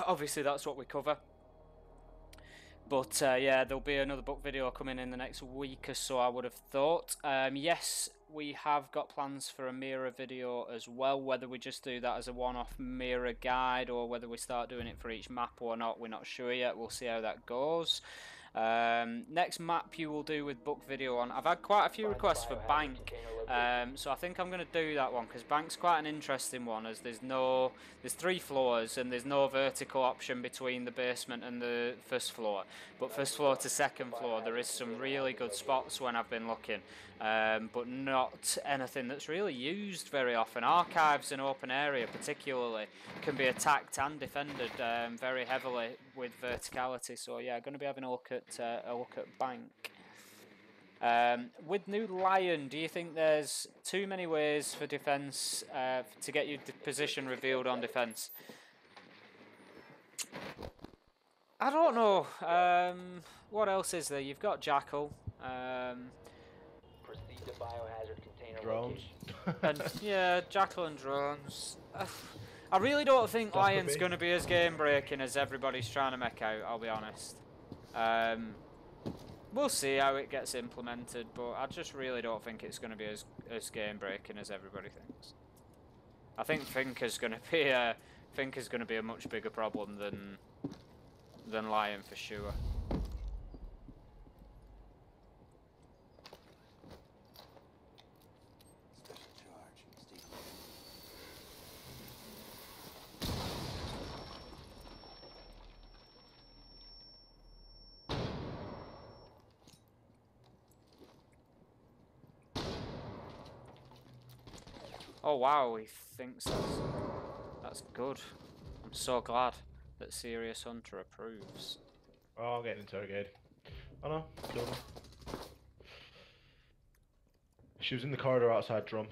Obviously, that's what we cover. But yeah, there'll be another book video coming in the next week or so, I would have thought. Yes, we have got plans for a mirror video as well. Whether we just do that as a one-off mirror guide or whether we start doing it for each map or not, we're not sure yet. We'll see how that goes. Next map you will do with book video on. I've had quite a few requests for Bank, so I think I'm going to do that one because Bank's quite an interesting one, as there's 3 floors and there's no vertical option between the basement and the first floor, but first floor to second floor there is some really good spots when I've been looking, but not anything that's really used very often. Archives and open area particularly can be attacked and defended very heavily with verticality, so yeah, going to be having a look at Bank. With new Lion, do you think there's too many ways for defense to get your position revealed on defense? I don't know. What else is there? You've got Jackal. Proceed to biohazard container Drones. location. And yeah, Jackal and drones. I really don't think Lion's going to be as game breaking as everybody's trying to make out, I'll be honest. We'll see how it gets implemented, but I just really don't think it's going to be as game breaking as everybody thinks. I think Thinker's going to be a much bigger problem than Lion for sure. Special charge, Steve. Oh wow, he thinks that's good. I'm so glad that Serious Hunter approves. Oh, I'm getting interrogated. Oh no, killed her. She was in the corridor outside drum.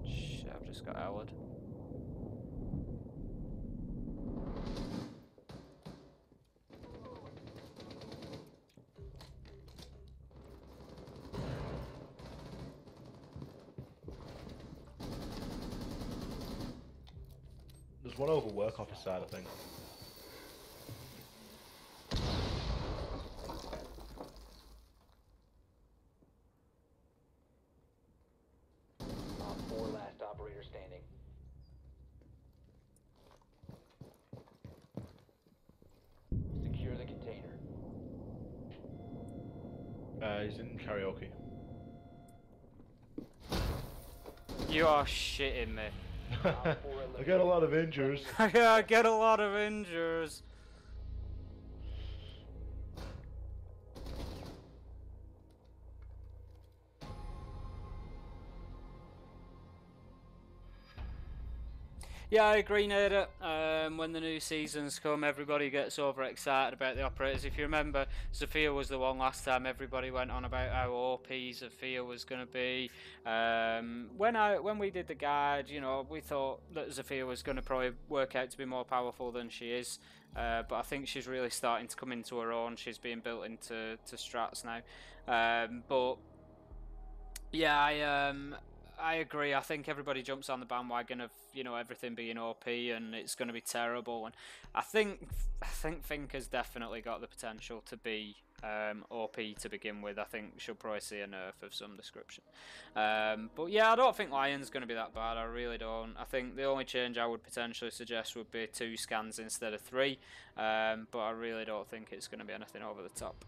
Shit, I've just got Howard. There's one over work office side, I think. Op 4, last operator standing. Secure the container. He's in karaoke. You are shitting me. I got a lot of injures. Yeah, I get a lot of injures. Yeah, I agree, Nader. When the new seasons come, everybody gets overexcited about the operators. If you remember, Zafir was the one last time everybody went on about how OP Zafir was going to be. When we did the guide, you know, we thought that Zafir was going to probably work out to be more powerful than she is. But I think she's really starting to come into her own. She's being built into strats now. But yeah, I agree. I think everybody jumps on the bandwagon of, you know, everything being OP and it's going to be terrible. And I think Finker's definitely got the potential to be OP to begin with. I think she'll probably see a nerf of some description. But yeah, I don't think Lion's going to be that bad. I really don't. I think the only change I would potentially suggest would be 2 scans instead of 3. But I really don't think it's going to be anything over the top.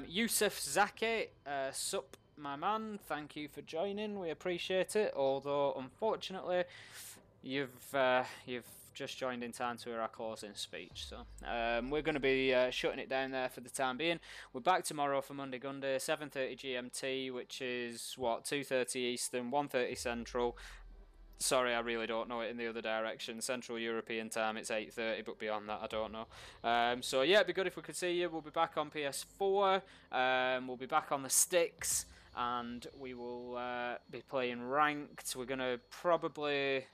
Yusuf Zaki, sup my man, thank you for joining, we appreciate it, although unfortunately you've just joined in time to hear our closing speech, so we're going to be shutting it down there for the time being. We're back tomorrow for Monday Gunday, 7:30 GMT, which is what, 2:30 Eastern, 1:30 Central. Sorry, I really don't know it in the other direction. Central European time, it's 8:30, but beyond that, I don't know. So yeah, it'd be good if we could see you. We'll be back on PS4. We'll be back on the sticks, and we will be playing ranked. We're gonna probably,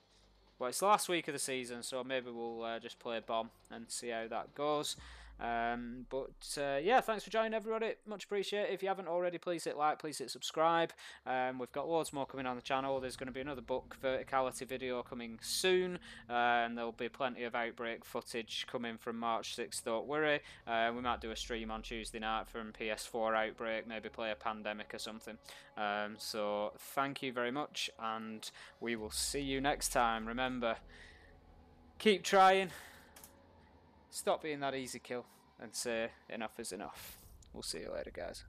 well, it's the last week of the season, so maybe we'll just play bomb and see how that goes. Yeah, thanks for joining, everybody. Much appreciated. If you haven't already, please hit like, please hit subscribe. We've got loads more coming on the channel. There's going to be another book verticality video coming soon, and there'll be plenty of Outbreak footage coming from March 6th, don't worry. We might do a stream on Tuesday night from PS4 Outbreak, maybe play a Pandemic or something. So thank you very much, and we will see you next time. Remember, keep trying. Stop being that easy kill and say enough is enough. We'll see you later, guys.